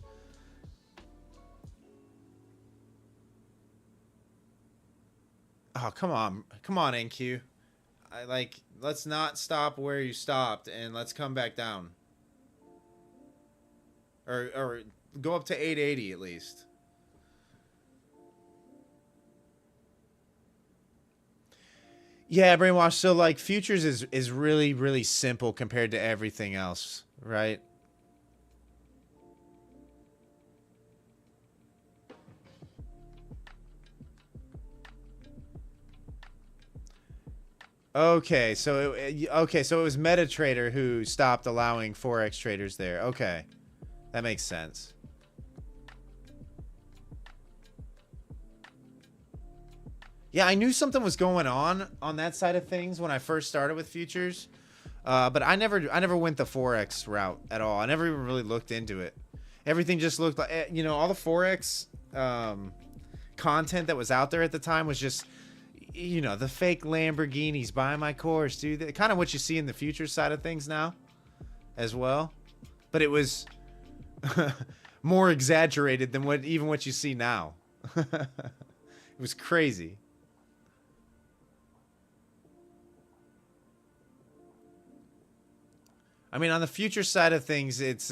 Oh, come on. Come on, NQ. Let's not stop where you stopped and let's come back down. Or go up to 880 at least. Yeah, Brainwash. So, like, futures is really, really simple compared to everything else, right? Okay, so it was MetaTrader who stopped allowing Forex traders there. Okay, that makes sense. Yeah, I knew something was going on that side of things when I first started with futures, but I never went the Forex route at all. I never even really looked into it. Everything just looked like, you know, all the Forex content that was out there at the time was just, you know, the fake Lamborghinis, buy my course, dude. Kind of what you see in the futures side of things now as well. But it was more exaggerated than what you see now. It was crazy. I mean, on the future side of things, it's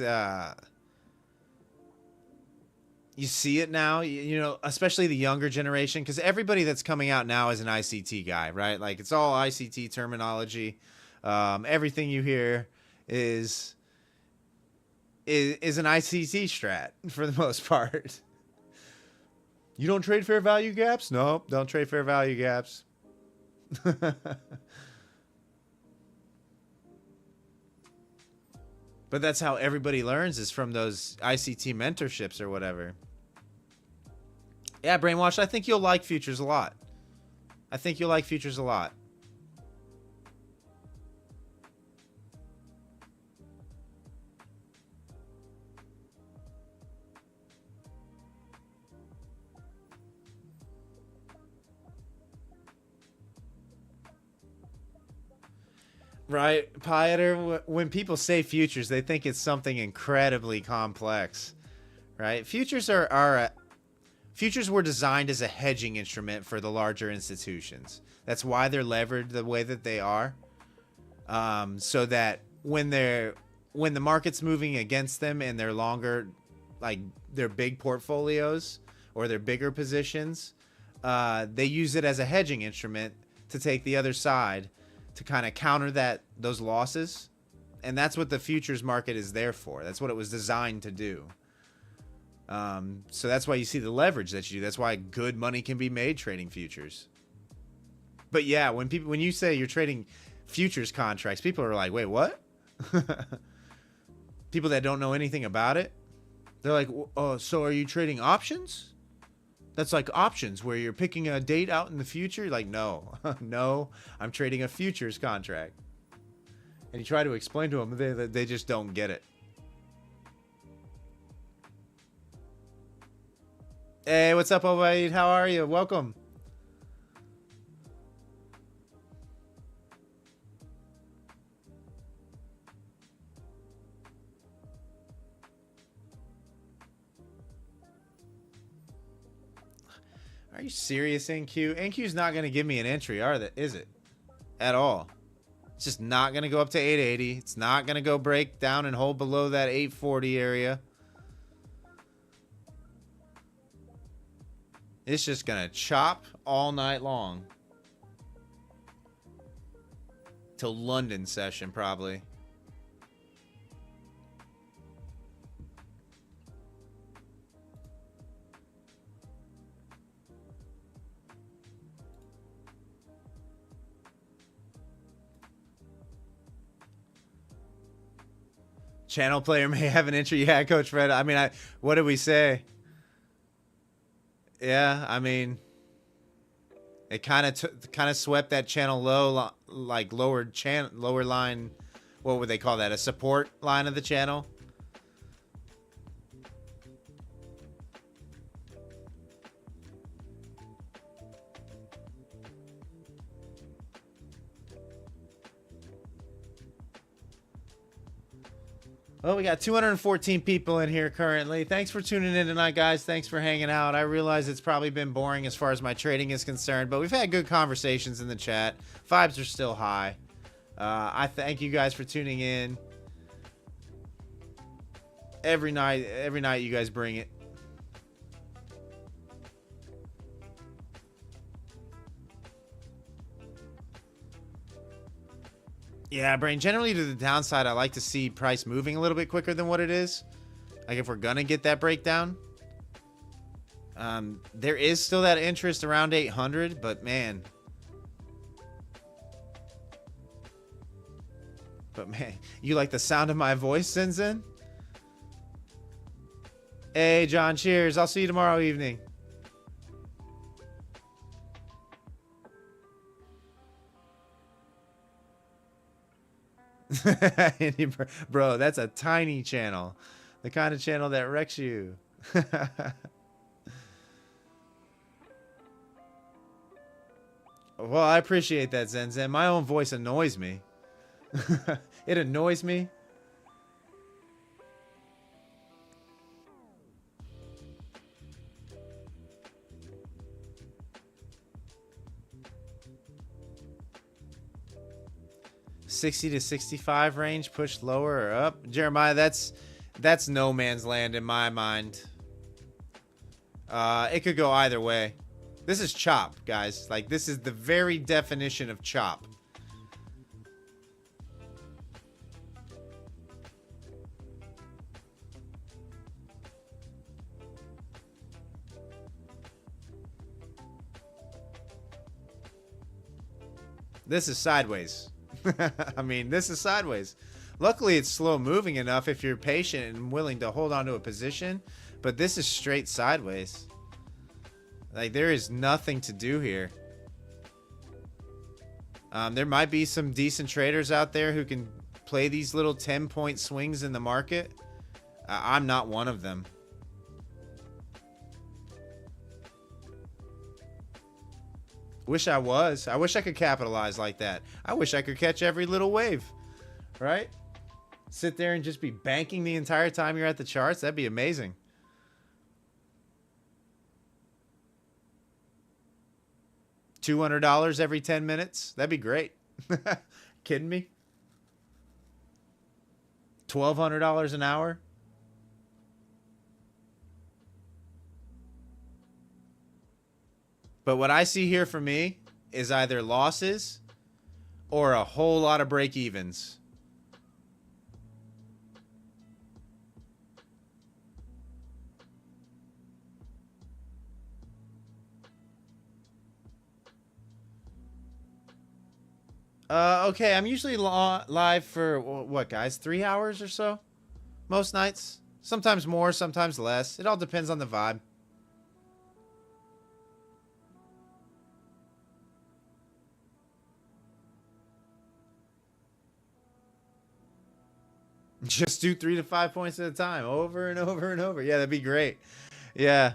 you see it now, you know, especially the younger generation, because everybody that's coming out now is an ICT guy, right? Like, it's all ICT terminology. Everything you hear is an ICT strat for the most part. You don't trade fair value gaps? Nope, don't trade fair value gaps. But that's how everybody learns, is from those ICT mentorships or whatever. Yeah, Brainwash, I think you'll like futures a lot. I think you'll like futures a lot. Right, Pieter, when people say futures, they think it's something incredibly complex, right? Futures were designed as a hedging instrument for the larger institutions. That's why they're levered the way that they are, so that when the market's moving against them and they're longer, like their big portfolios or their bigger positions, they use it as a hedging instrument to take the other side, to kind of counter those losses. And that's what the futures market is there for. That's what it was designed to do. So that's why you see the leverage that you do. That's why good money can be made trading futures. But yeah, when you say you're trading futures contracts, people are like, wait, what? People that don't know anything about it, they're like, oh, so are you trading options? That's like options where you're picking a date out in the future. Like, no, no, I'm trading a futures contract. And you try to explain to them, they just don't get it. Hey, what's up, Obaid? How are you? Welcome. Are you serious, NQ? NQ's not going to give me an entry, is it? At all. It's just not going to go up to 880. It's not going to go break down and hold below that 840 area. It's just going to chop all night long. Till London session, probably. Channel player may have an entry. Yeah, Coach Fred. I mean, what did we say? Yeah, I mean, it kind of swept that channel low, like lower line. What would they call that? A support line of the channel. Well, we got 214 people in here currently. Thanks for tuning in tonight, guys. Thanks for hanging out. I realize it's probably been boring as far as my trading is concerned, but we've had good conversations in the chat. Vibes are still high. I thank you guys for tuning in. Every night you guys bring it. Yeah, Brain, generally to the downside, I like to see price moving a little bit quicker than what it is. Like if we're going to get that breakdown. There is still that interest around 800, but man. But man, you like the sound of my voice, Zinzin? Hey, John, cheers. I'll see you tomorrow evening. Bro, that's a tiny channel. The kind of channel that wrecks you. Well, I appreciate that, Zen Zen. My own voice annoys me. It annoys me. 60 to 65 range, push lower or up. Jeremiah, that's no man's land in my mind. It could go either way. This is chop, guys. Like, this is the very definition of chop. This is sideways. I mean, this is sideways. Luckily, it's slow moving enough if you're patient and willing to hold on to a position. But this is straight sideways. Like, there is nothing to do here. There might be some decent traders out there who can play these little 10-point swings in the market. I'm not one of them. Wish I was. I wish I could capitalize like that. I wish I could catch every little wave. Right? Sit there and just be banking the entire time you're at the charts. That'd be amazing. $200 every 10 minutes. That'd be great. Kidding me? $1,200 an hour. But what I see here for me is either losses or a whole lot of break-evens. Okay, I'm usually live for, what, guys? 3 hours or so? Most nights. Sometimes more, sometimes less. It all depends on the vibe. Just do 3 to 5 points at a time, over and over and over. Yeah, that'd be great. Yeah,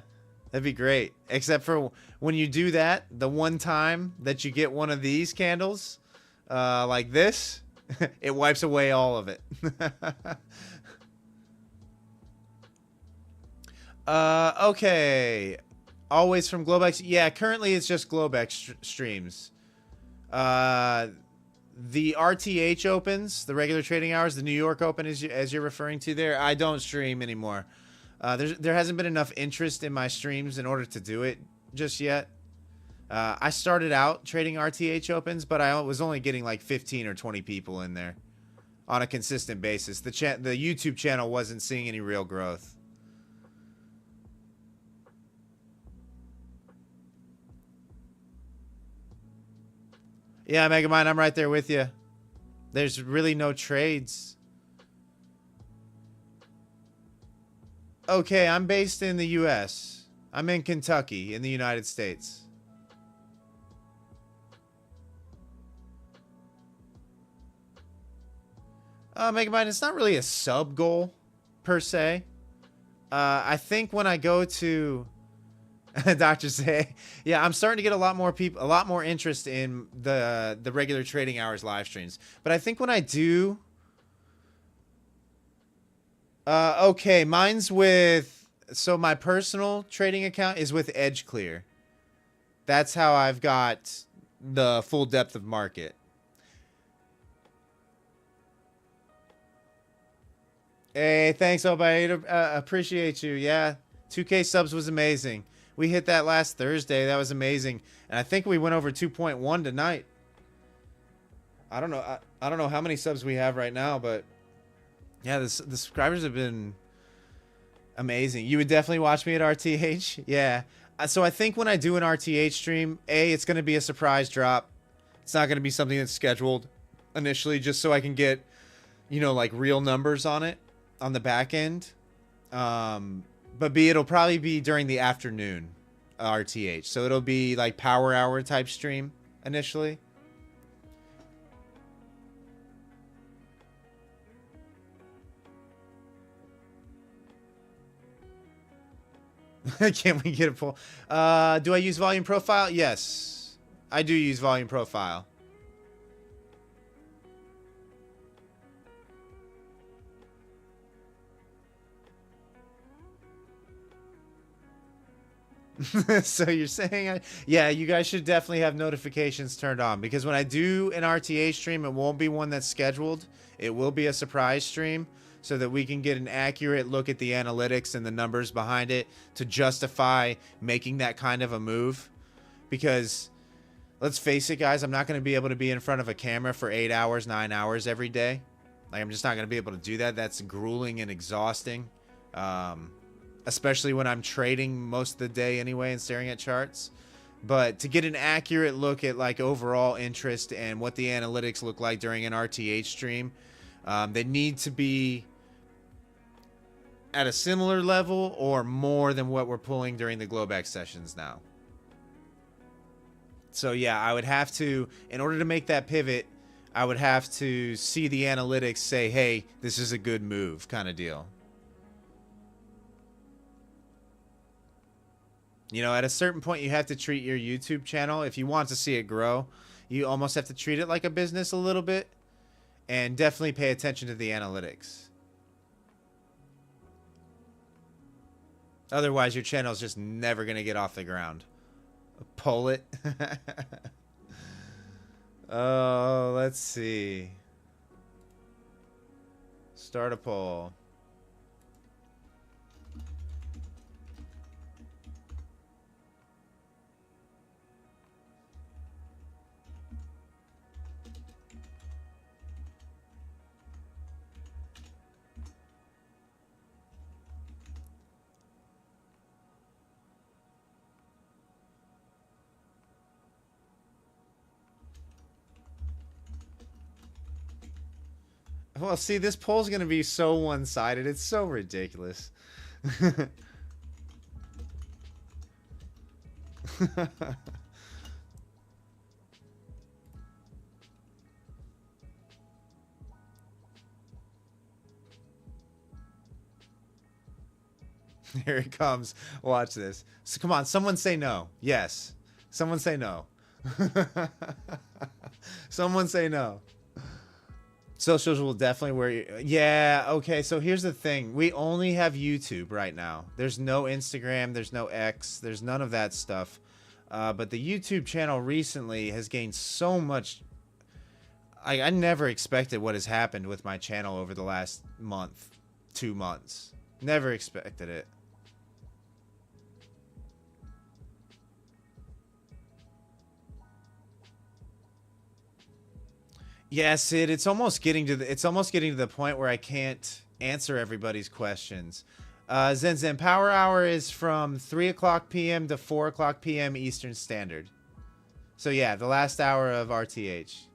that'd be great. Except for when you do that, the one time that you get one of these candles, like this, it wipes away all of it. Okay. Always from GLOBEX. Yeah, currently it's just GLOBEX streams. The RTH opens, the regular trading hours, the New York Open, as you're referring to there, I don't stream anymore. There hasn't been enough interest in my streams in order to do it just yet. I started out trading RTH opens, but I was only getting like 15 or 20 people in there on a consistent basis. The YouTube channel wasn't seeing any real growth. Yeah, Megamind, I'm right there with you. There's really no trades. Okay, I'm based in the U.S. I'm in Kentucky, in the United States. Megamind, it's not really a sub goal, per se. I think when I go to... Dr. Say, yeah, I'm starting to get a lot more people, a lot more interest in the regular trading hours live streams. But I think when I do, okay, mine's with, so my personal trading account is with EdgeClear. That's how I've got the full depth of market. Hey, thanks, Obaid. Appreciate you. Yeah, 2K subs was amazing. We hit that last Thursday. That was amazing. And I think we went over 2.1 tonight. I don't know. I don't know how many subs we have right now, but yeah, the subscribers have been amazing. You would definitely watch me at RTH. Yeah. So I think when I do an RTH stream, it's going to be a surprise drop. It's not going to be something that's scheduled initially, just so I can get, you know, like real numbers on it on the back end. But it'll probably be during the afternoon, RTH. So it'll be like power hour type stream initially. Can we get a poll? Do I use volume profile? Yes, I do use volume profile. So you're saying, yeah, you guys should definitely have notifications turned on, because when I do an RTA stream, it won't be one that's scheduled. It will be a surprise stream, so that we can get an accurate look at the analytics and the numbers behind it to justify making that kind of a move. Because let's face it, guys, I'm not going to be able to be in front of a camera for 8 hours, 9 hours every day. Like, I'm just not going to be able to do that. That's grueling and exhausting. Especially when I'm trading most of the day anyway and staring at charts. But to get an accurate look at like overall interest and what the analytics look like during an RTH stream, they need to be at a similar level or more than what we're pulling during the GLOBEX sessions now. So yeah, I would have to, in order to make that pivot, I would have to see the analytics say, hey, this is a good move kind of deal. You know, at a certain point, you have to treat your YouTube channel, if you want to see it grow, you almost have to treat it like a business a little bit, and definitely pay attention to the analytics. Otherwise, your channel is just never going to get off the ground. Pull it. Oh, let's see. Start a poll. Well, see, this poll's going to be so one-sided. It's so ridiculous. Here it comes. Watch this. So, come on, someone say no. Yes. Someone say no. Someone say no. Socials will definitely wear you. Yeah, okay, so here's the thing. We only have YouTube right now. There's no Instagram, there's no X, there's none of that stuff. But the YouTube channel recently has gained so much. I never expected what has happened with my channel over the last month, 2 months. Never expected it. Yeah, Sid, it's almost getting to the point where I can't answer everybody's questions. Zen Zen Power Hour is from 3 o'clock p.m. to 4 o'clock p.m. Eastern Standard. So yeah, the last hour of RTH.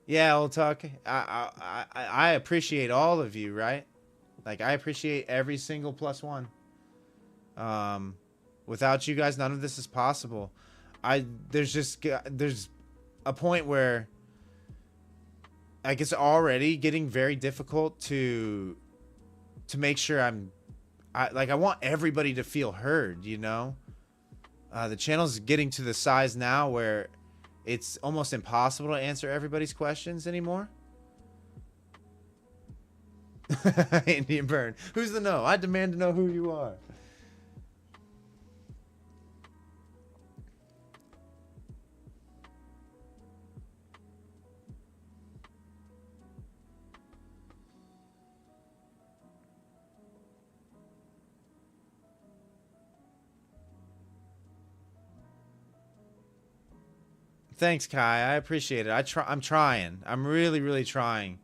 Yeah, old talk. I appreciate all of you, right? Like, I appreciate every single +1. Without you guys, none of this is possible. There's a point where like it's already getting very difficult to make sure I want everybody to feel heard, you know? The channel's getting to the size now where it's almost impossible to answer everybody's questions anymore. Indian Burn. Who's the no? I demand to know who you are. Thanks, Kai. I appreciate it. I'm trying. I'm really, really trying.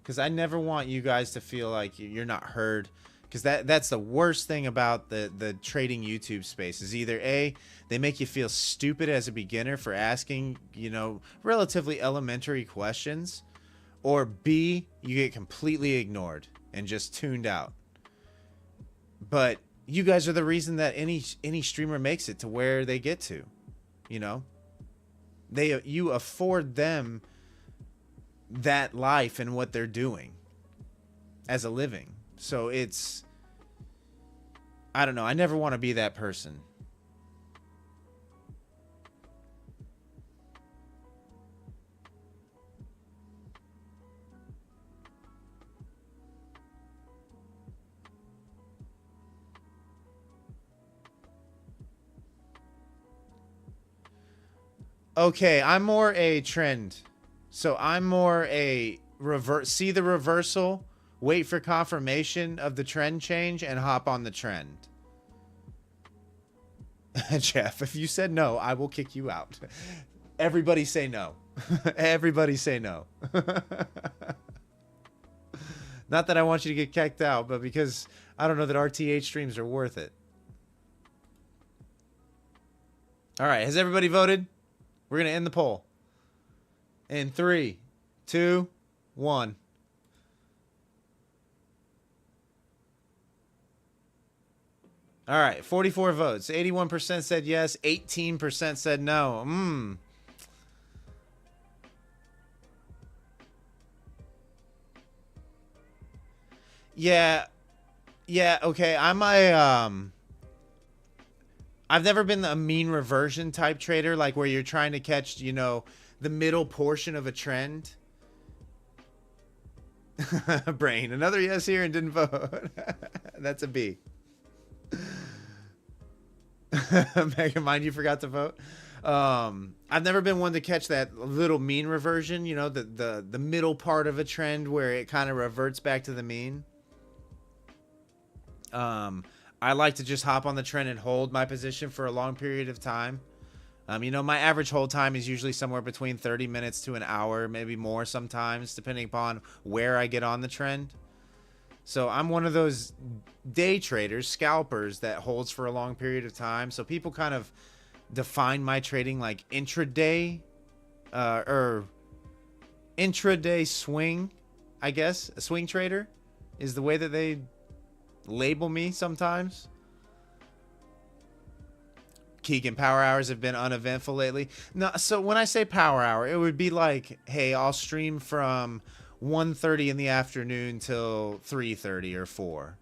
Because I never want you guys to feel like you're not heard. Because that's the worst thing about the trading YouTube space is either A, they make you feel stupid as a beginner for asking, you know, relatively elementary questions. Or B, you get completely ignored and just tuned out. But you guys are the reason that any streamer makes it to where they get to, you know? You afford them that life and what they're doing as a living. So I don't know. I never want to be that person. Okay, I'm more a trend. So I'm more a see the reversal, wait for confirmation of the trend change, and hop on the trend. Jeff, if you said no, I will kick you out. Everybody say no. Everybody say no. Not that I want you to get kicked out, but because I don't know that RTH streams are worth it. All right, has everybody voted? We're going to end the poll. In 3, 2, 1. All right, 44 votes. 81% said yes, 18% said no. Yeah, okay. I've never been a mean reversion type trader, like where you're trying to catch, you know, the middle portion of a trend. Brain, another yes here and didn't vote. That's a B. Mega mind you forgot to vote. I've never been one to catch that little mean reversion, you know, the middle part of a trend where it kind of reverts back to the mean. I like to just hop on the trend and hold my position for a long period of time. You know, my average hold time is usually somewhere between 30 minutes to an hour, maybe more sometimes, depending upon where I get on the trend. So I'm one of those day traders, scalpers, that holds for a long period of time. So people kind of define my trading like intraday, or intraday swing, I guess. A swing trader is the way that they label me sometimes. Keegan, power hours have been uneventful lately. No, so when I say power hour, it would be like, hey, I'll stream from 1:30 in the afternoon till 3:30 or 4.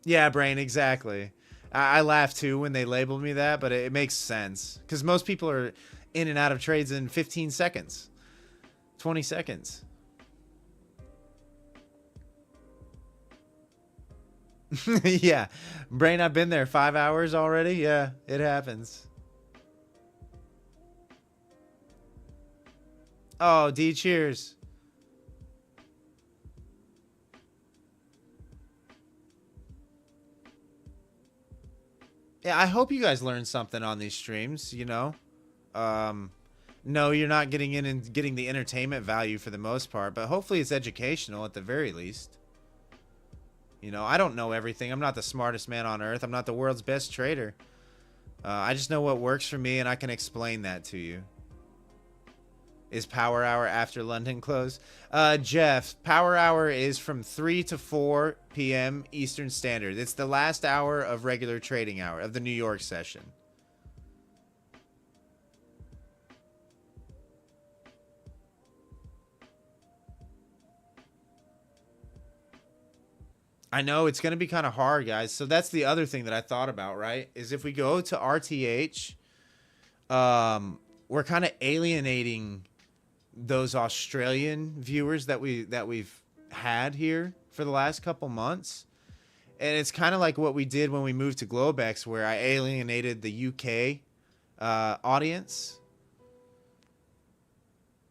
Yeah, Brain, exactly. I laugh too when they label me that, but it makes sense because most people are in and out of trades in 15 seconds, 20 seconds. Yeah, Brain, I've been there 5 hours already. Yeah, it happens. Oh, D, cheers. Yeah, I hope you guys learned something on these streams, you know. No, you're not getting in and getting the entertainment value for the most part, but hopefully it's educational at the very least. You know, I don't know everything. I'm not the smartest man on earth. I'm not the world's best trader. I just know what works for me, and I can explain that to you. Is power hour after London close? Jeff, power hour is from 3 to 4 p.m. Eastern Standard. It's the last hour of regular trading hour of the New York session. I know it's going to be kind of hard, guys. So that's the other thing that I thought about, right? Is if we go to RTH, we're kind of alienating those Australian viewers that we've had here for the last couple months. And it's kind of like what we did when we moved to GLOBEX, where I alienated the UK audience.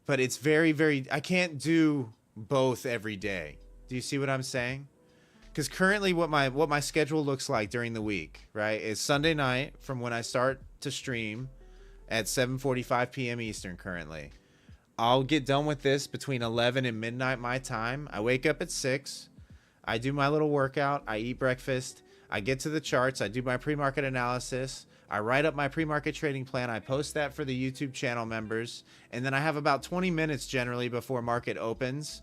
But it's very, very... I can't do both every day. Do you see what I'm saying? Because currently what my schedule looks like during the week, right, is Sunday night from when I start to stream at 7:45 p.m. Eastern currently. I'll get done with this between 11 and midnight my time. I wake up at 6. I do my little workout. I eat breakfast. I get to the charts. I do my pre-market analysis. I write up my pre-market trading plan. I post that for the YouTube channel members. And then I have about 20 minutes generally before market opens,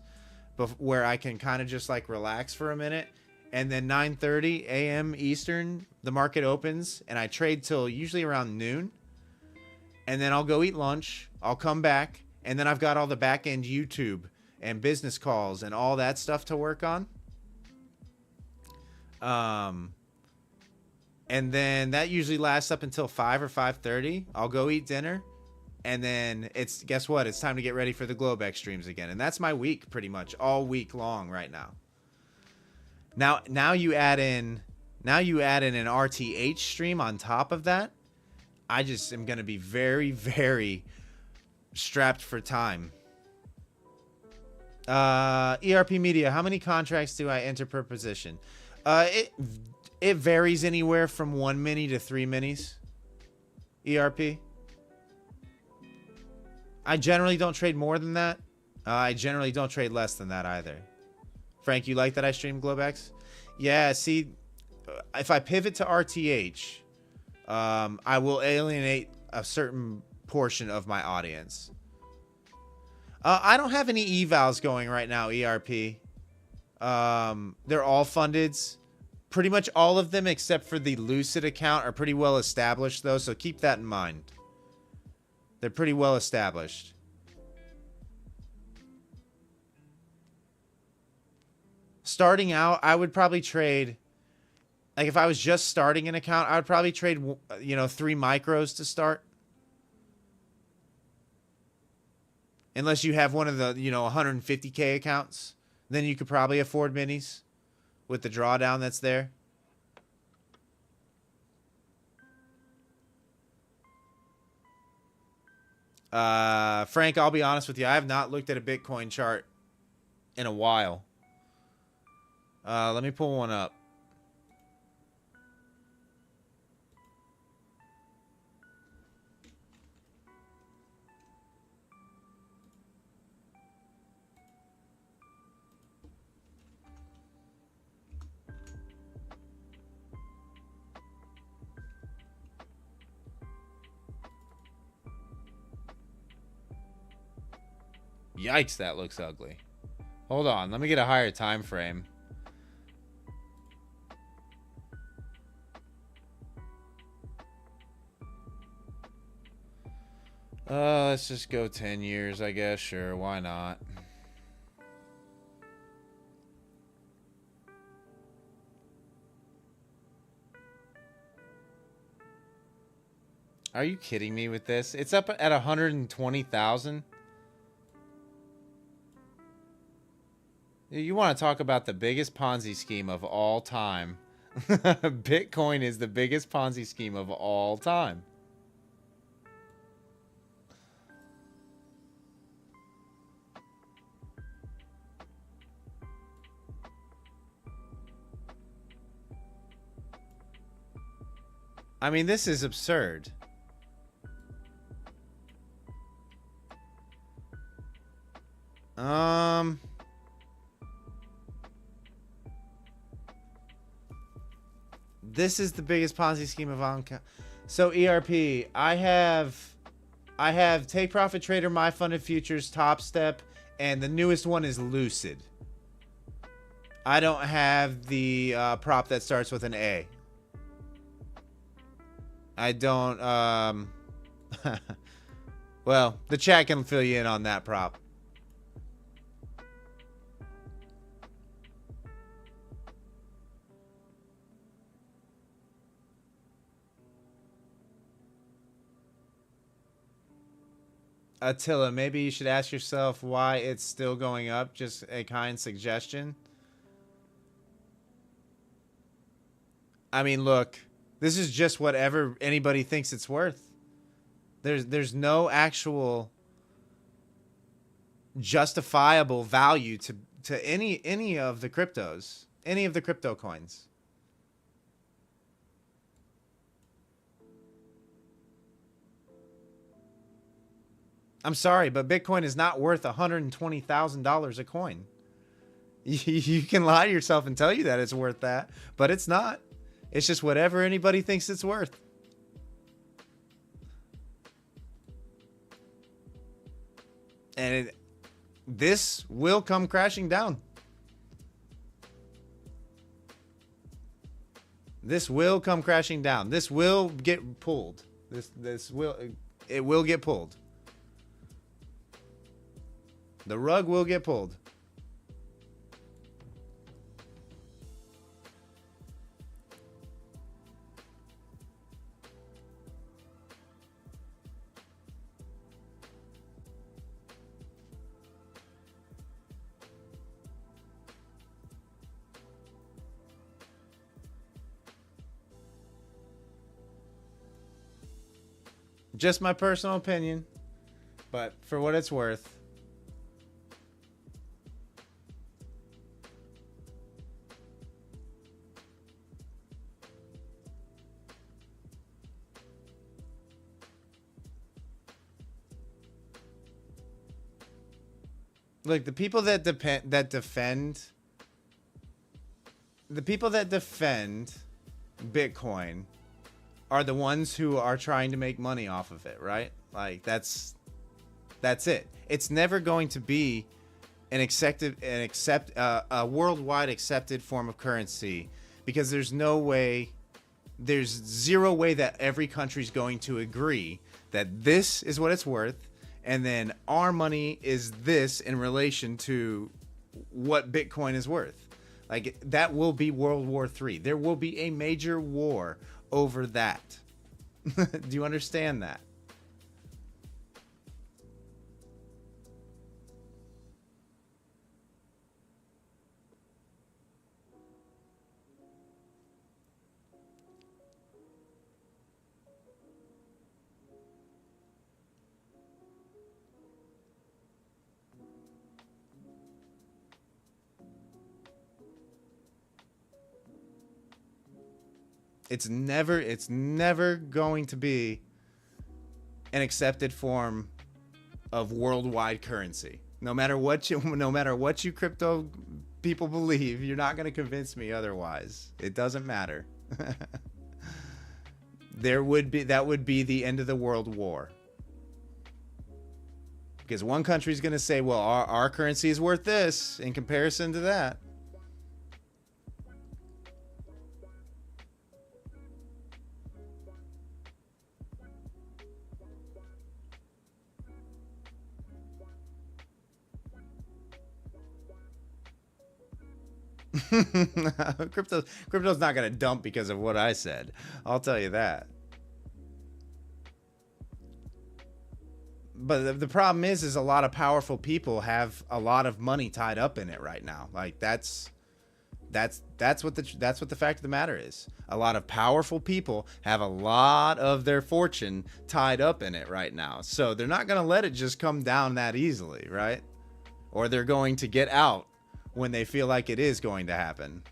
where I can kind of just like relax for a minute. And then 9:30 a.m. Eastern, the market opens, and I trade till usually around noon. And then I'll go eat lunch. I'll come back, and then I've got all the back-end YouTube and business calls and all that stuff to work on. And then that usually lasts up until 5 or 5:30. I'll go eat dinner. And then it's, guess what? It's time to get ready for the GLOBEX streams again. And that's my week pretty much all week long right now. Now you add in an RTH stream on top of that. I just am going to be very, very strapped for time. ERP Media, how many contracts do I enter per position? It varies anywhere from 1 mini to 3 minis. ERP. I generally don't trade more than that. I generally don't trade less than that either. Frank, you like that I stream GLOBEX? Yeah, see, if I pivot to RTH, I will alienate a certain portion of my audience. I don't have any evals going right now, ERP. They're all fundeds. Pretty much all of them except for the Lucid account are pretty well established, though, so keep that in mind. They're pretty well established. Starting out, I would probably trade... Like, if I was just starting an account, I would probably trade, you know, 3 micros to start. Unless you have one of the, you know, 150K accounts. Then you could probably afford minis with the drawdown that's there. Frank, I'll be honest with you. I have not looked at a Bitcoin chart in a while. Let me pull one up. Yikes, that looks ugly. Hold on, let me get a higher time frame. Let's just go 10 years, I guess. Sure, why not? Are you kidding me with this? It's up at 120,000. You want to talk about the biggest Ponzi scheme of all time. Bitcoin is the biggest Ponzi scheme of all time. I mean, this is absurd. This is the biggest Ponzi scheme of all. So ERP, I have Take Profit Trader, My Funded Futures, Top Step, and the newest one is Lucid. I don't have the prop that starts with an A. I don't. Well, the chat can fill you in on that prop. Attila, maybe you should ask yourself why it's still going up. Just a kind suggestion. I mean, look, this is just whatever anybody thinks it's worth. There's no actual justifiable value to any of the cryptos, any of the crypto coins. I'm sorry, but Bitcoin is not worth $120,000 a coin. You can lie to yourself and tell you that it's worth that, but it's not. It's just whatever anybody thinks it's worth. And this will come crashing down. This will come crashing down. This will get pulled. It will get pulled. The rug will get pulled. Just my personal opinion, but for what it's worth. Look, the people that defend Bitcoin are the ones who are trying to make money off of it, right? Like that's it. It's never going to be a worldwide accepted form of currency, because there's zero way that every country's going to agree that this is what it's worth, and then our money is this in relation to what Bitcoin is worth. Like, that will be World War III. There will be a major war over that. Do you understand that? It's never going to be an accepted form of worldwide currency. No matter what you crypto people believe, you're not going to convince me otherwise. It doesn't matter. That would be the end of the world war. Because one country's going to say, well, our currency is worth this in comparison to that. Crypto's not going to dump because of what I said. I'll tell you that. But the problem is a lot of powerful people have a lot of money tied up in it right now. Like that's what the fact of the matter is. A lot of powerful people have a lot of their fortune tied up in it right now. So they're not going to let it just come down that easily, right? Or they're going to get out when they feel like it is going to happen.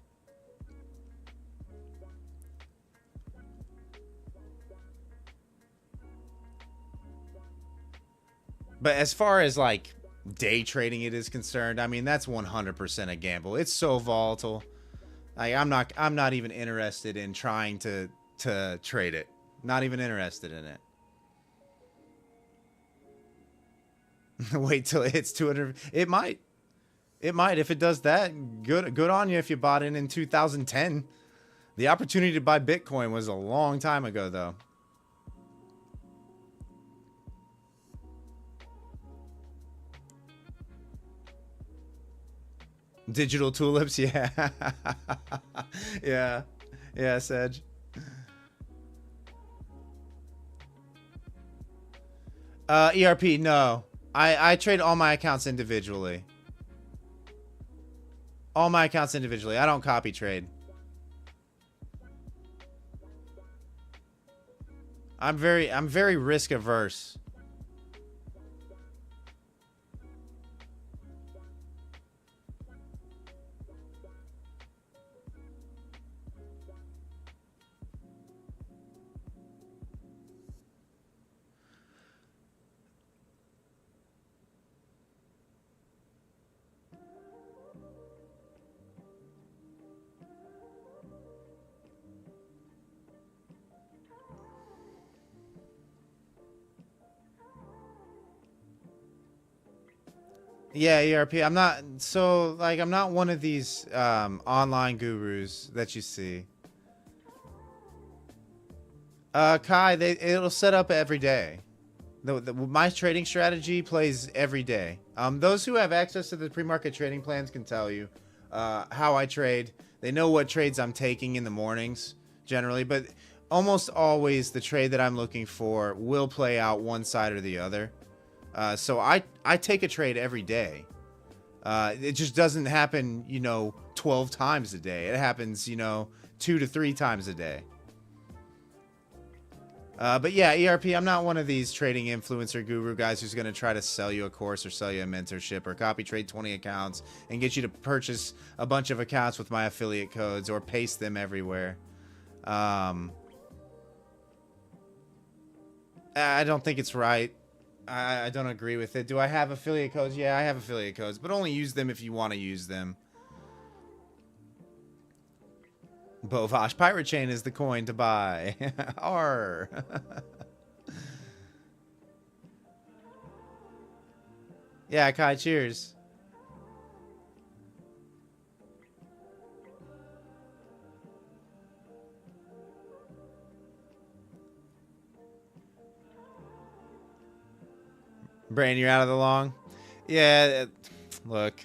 But as far as like day trading it is concerned, I mean, that's 100% a gamble. It's so volatile. Like, I'm not even interested in trying to trade it. Not even interested in it. Wait till it hits 200. It might. If it does that, good on you if you bought in 2010. The opportunity to buy Bitcoin was a long time ago, though. Digital tulips, yeah. Yeah, Sedge. ERP, no. I trade all my accounts individually. All my accounts individually. I don't copy trade. I'm very risk averse. Yeah, ERP. I'm not one of these online gurus that you see. Kai, it'll set up every day. My trading strategy plays every day. Those who have access to the pre-market trading plans can tell you how I trade. They know what trades I'm taking in the mornings generally, but almost always the trade that I'm looking for will play out one side or the other. So I take a trade every day. It just doesn't happen, 12 times a day. It happens, 2 to 3 times a day. But yeah, ERP, I'm not one of these trading influencer guru guys who's going to try to sell you a course or sell you a mentorship or copy trade 20 accounts and get you to purchase a bunch of accounts with my affiliate codes or paste them everywhere. I don't think it's right. I don't agree with it. Do I have affiliate codes? Yeah, I have affiliate codes, but only use them if you want to use them. Bovash Pirate Chain is the coin to buy. R. Yeah, Kai, cheers. Brain, you're out of the long? Yeah, look.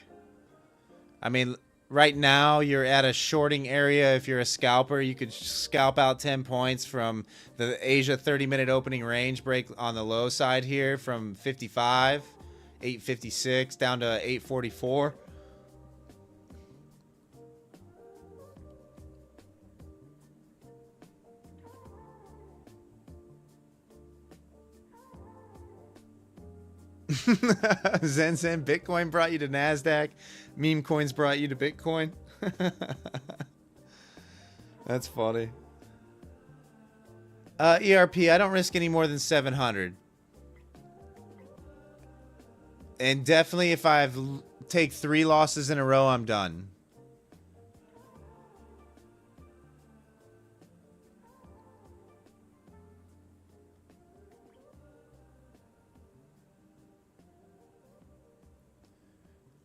I mean, right now you're at a shorting area. If you're a scalper, you could scalp out 10 points from the Asia 30-minute opening range break on the low side here from 55, 856 down to 844. Zen Bitcoin brought you to Nasdaq. Meme coins brought you to Bitcoin. That's funny. ERP, I don't risk any more than 700. And definitely if I've take 3 losses in a row, I'm done.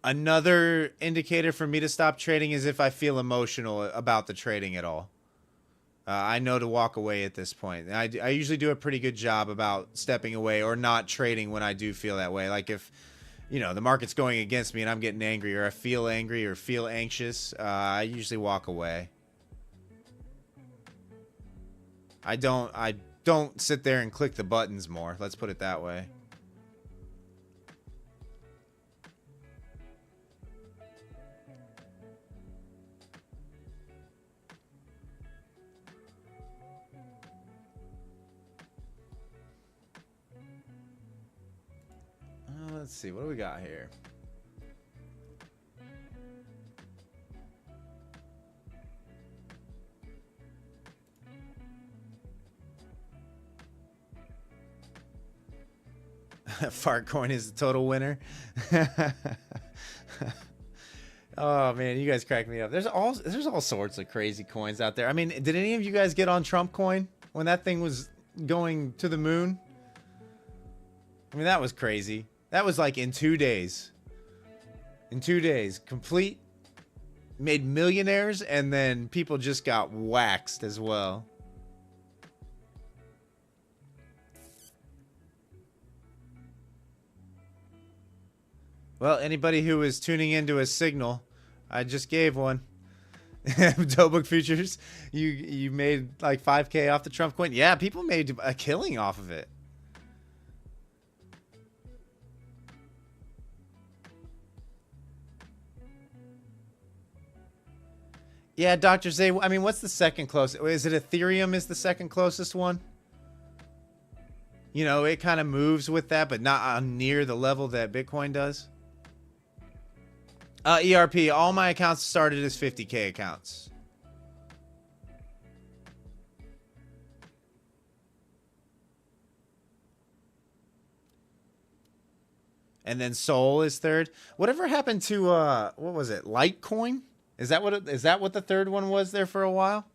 Another indicator for me to stop trading is if I feel emotional about the trading at all. I know to walk away at this point. I usually do a pretty good job about stepping away or not trading when I do feel that way. Like if, you know, the market's going against me and I'm getting angry or I feel angry or feel anxious, I usually walk away. I don't sit there and click the buttons more. Let's put it that way. Let's see, what do we got here? Fartcoin is the total winner. Oh man, you guys crack me up. There's all sorts of crazy coins out there. I mean, did any of you guys get on Trump coin when that thing was going to the moon? I mean, that was crazy. That was like in 2 days. In 2 days, complete, made millionaires, and then people just got waxed as well. Well, anybody who was tuning into a signal, I just gave one. Dobook Futures, you made like 5K off the Trump coin. Yeah, people made a killing off of it. Yeah, Dr. Zay, I mean, what's the second closest? Is it Ethereum is the second closest one? You know, it kind of moves with that, but not on near the level that Bitcoin does. ERP, all my accounts started as 50K accounts. And then Sol is third. Whatever happened to, what was it, Litecoin? Is that what the third one was there for a while?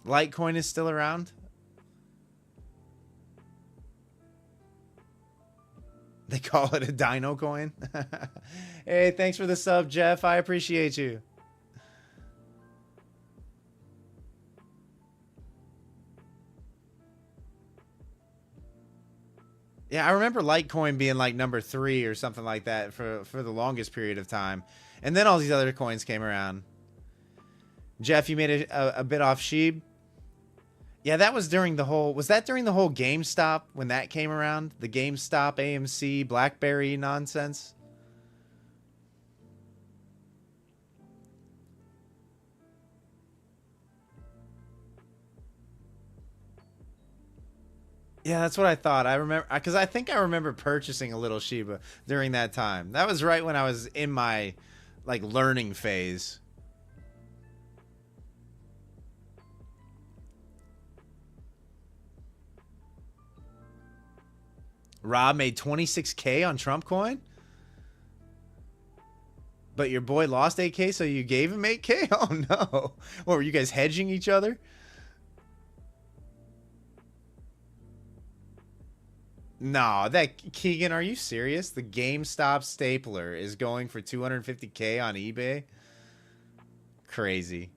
Litecoin is still around? They call it a dino coin? Hey, thanks for the sub, Jeff. I appreciate you. Yeah, I remember Litecoin being like number 3 or something like that for the longest period of time. And then all these other coins came around. Jeff, you made a bit off Sheeb? Yeah, that was during the whole. Was that during the whole GameStop when that came around? The GameStop, AMC, BlackBerry nonsense. Yeah, that's what I thought. I remember because I think I remember purchasing a little Shiba during that time. That was right when I was in my like learning phase. Rob made 26K on Trump coin, but your boy lost 8K, so you gave him 8K? Oh no. What, were you guys hedging each other? No, that Keegan, are you serious? The GameStop stapler is going for 250K on eBay? Crazy.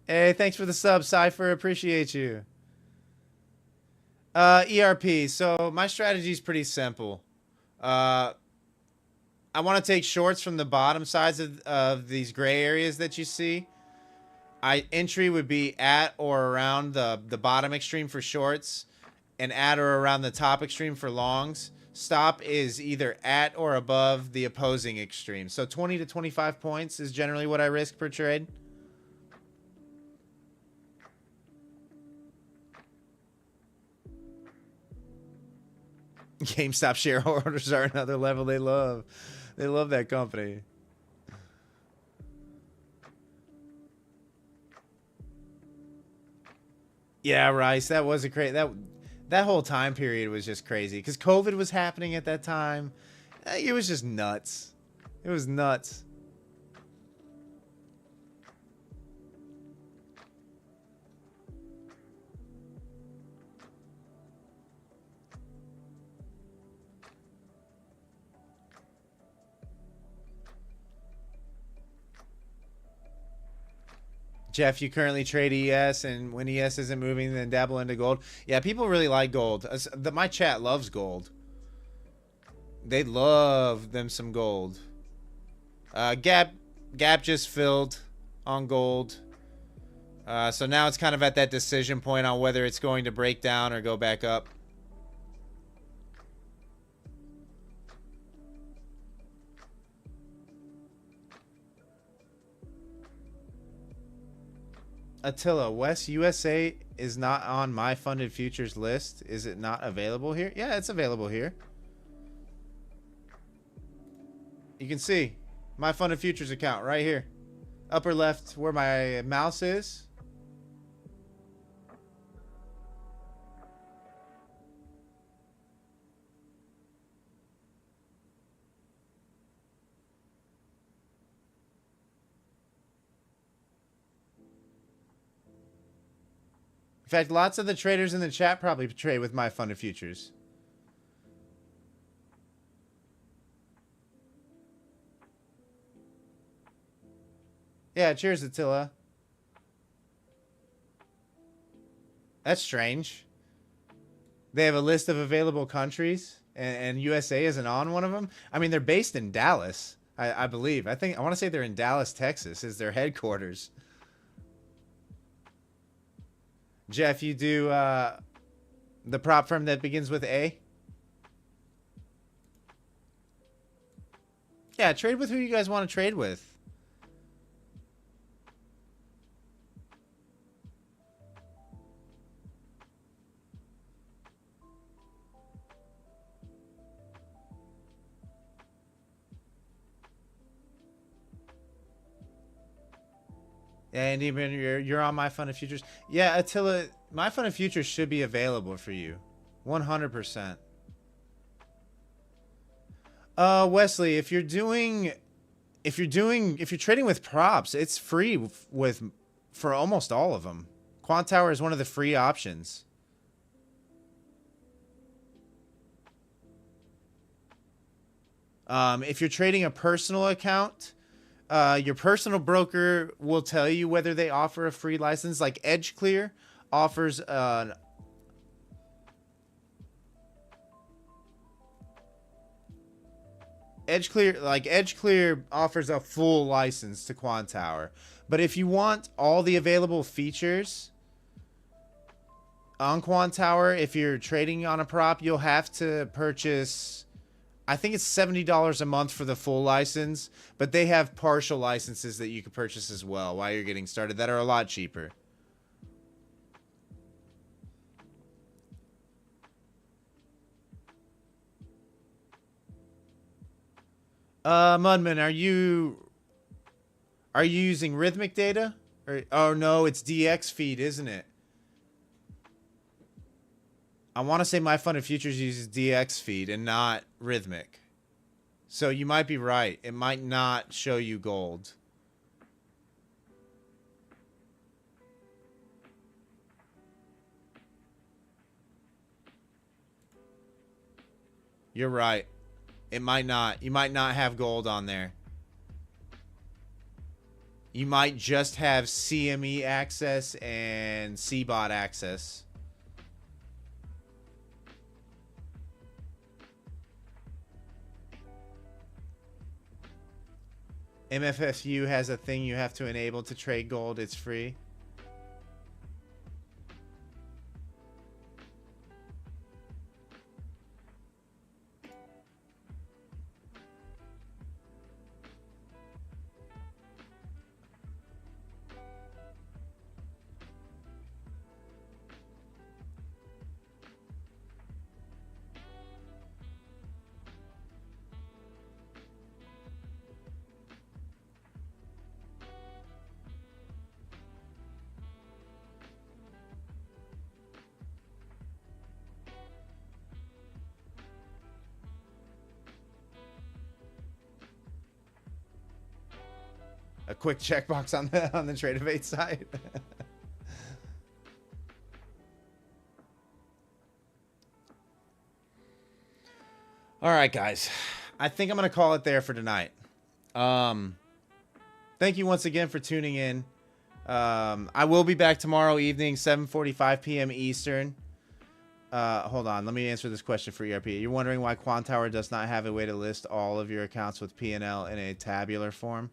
Hey, thanks for the sub, Cypher. Appreciate you. ERP. So my strategy is pretty simple. Uh, I want to take shorts from the bottom sides of these gray areas that you see. Entry would be at or around the bottom extreme for shorts, and at or around the top extreme for longs. Stop is either at or above the opposing extreme. So 20 to 25 points is generally what I risk per trade. GameStop shareholders are another level they love. They love that company. Yeah, Rice, that was a crazy that whole time period was just crazy because COVID was happening at that time. It was just nuts. It was nuts. Jeff, you currently trade ES, and when ES isn't moving, then dabble into gold. Yeah, people really like gold. My chat loves gold. They love them some gold. Gap just filled on gold. So now it's kind of at that decision point on whether it's going to break down or go back up. Attila, West USA is not on my funded futures list. Is it not available here? Yeah, it's available here. You can see my funded futures account right here. Upper left where my mouse is. In fact, lots of the traders in the chat probably trade with my funded futures. Yeah, cheers, Attila. That's strange. They have a list of available countries, and USA isn't on one of them. I mean, they're based in Dallas, I believe. I want to say they're in Dallas, Texas, is their headquarters. Jeff, you do the prop firm that begins with A? Yeah, trade with who you guys want to trade with. And even you're on my fund of futures. Yeah, Attila, my fund of futures should be available for you, 100%. Wesley, if you're trading with props, it's free for almost all of them. Quant Tower is one of the free options. If you're trading a personal account, your personal broker will tell you whether they offer a free license. Like EdgeClear offers EdgeClear offers a full license to Quant Tower. But if you want all the available features on Quant Tower, if you're trading on a prop, you'll have to purchase, I think it's $70 a month for the full license, but they have partial licenses that you can purchase as well while you're getting started that are a lot cheaper. Mudman, are you using rhythmic data? Or, oh no, it's DX feed, isn't it? I want to say My Fun and Futures uses DX feed and not rhythmic. So you might be right. It might not show you gold. You're right. It might not. You might not have gold on there. You might just have CME access and CBOT access. MFFU has a thing you have to enable to trade gold. It's free. A quick checkbox on the Tradeovate side. All right, guys. I think I'm going to call it there for tonight. Thank you once again for tuning in. I will be back tomorrow evening, 7:45 p.m. Eastern. Hold on. Let me answer this question for ERP. You're wondering why Quant Tower does not have a way to list all of your accounts with P&L in a tabular form?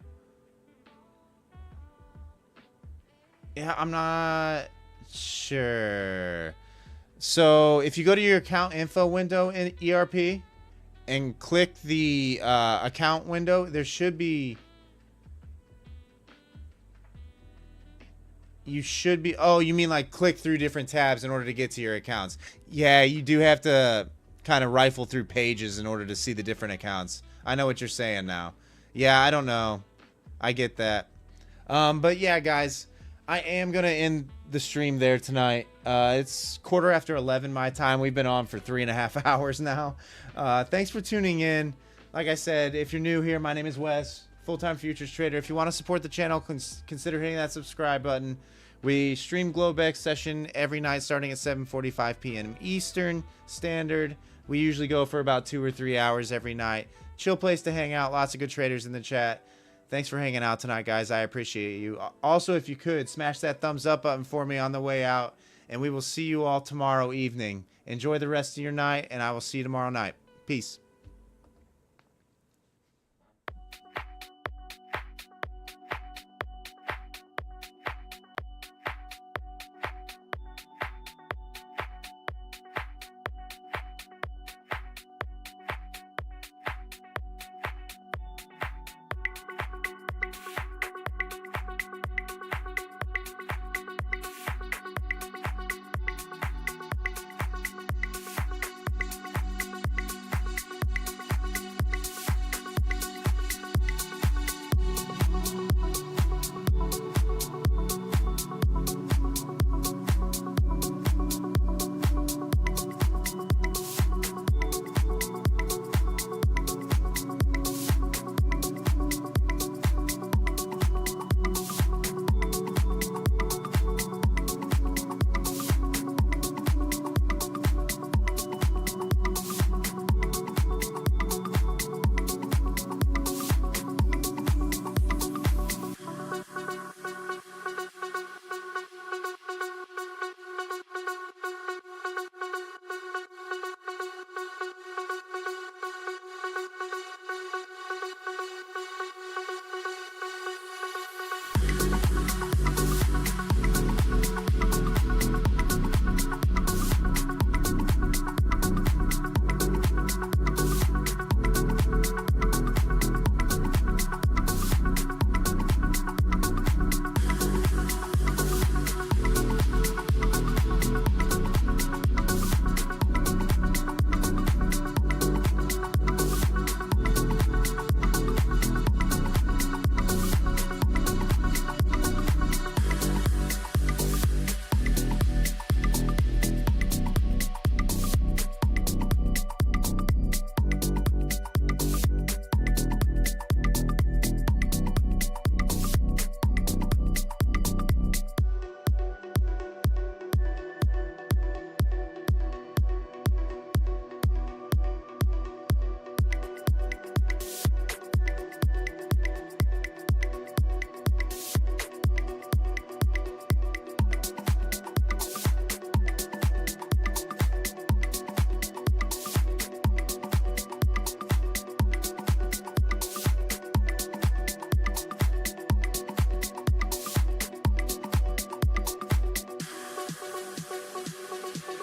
Yeah, I'm not sure. So if you go to your account info window in ERP and click the account window, there should be... You should be... Oh, you mean like click through different tabs in order to get to your accounts. Yeah, you do have to kind of rifle through pages in order to see the different accounts. I know what you're saying now. Yeah, I don't know. I get that. But yeah, guys... I am going to end the stream there tonight. It's 11:15 my time. We've been on for 3.5 hours now. Thanks for tuning in. Like I said, if you're new here, my name is Wes, full-time futures trader. If you want to support the channel, consider hitting that subscribe button. We stream GLOBEX session every night starting at 7:45 p.m. Eastern Standard. We usually go for about 2 or 3 hours every night. Chill place to hang out. Lots of good traders in the chat. Thanks for hanging out tonight, guys. I appreciate you. Also, if you could, smash that thumbs up button for me on the way out. And we will see you all tomorrow evening. Enjoy the rest of your night, and I will see you tomorrow night. Peace.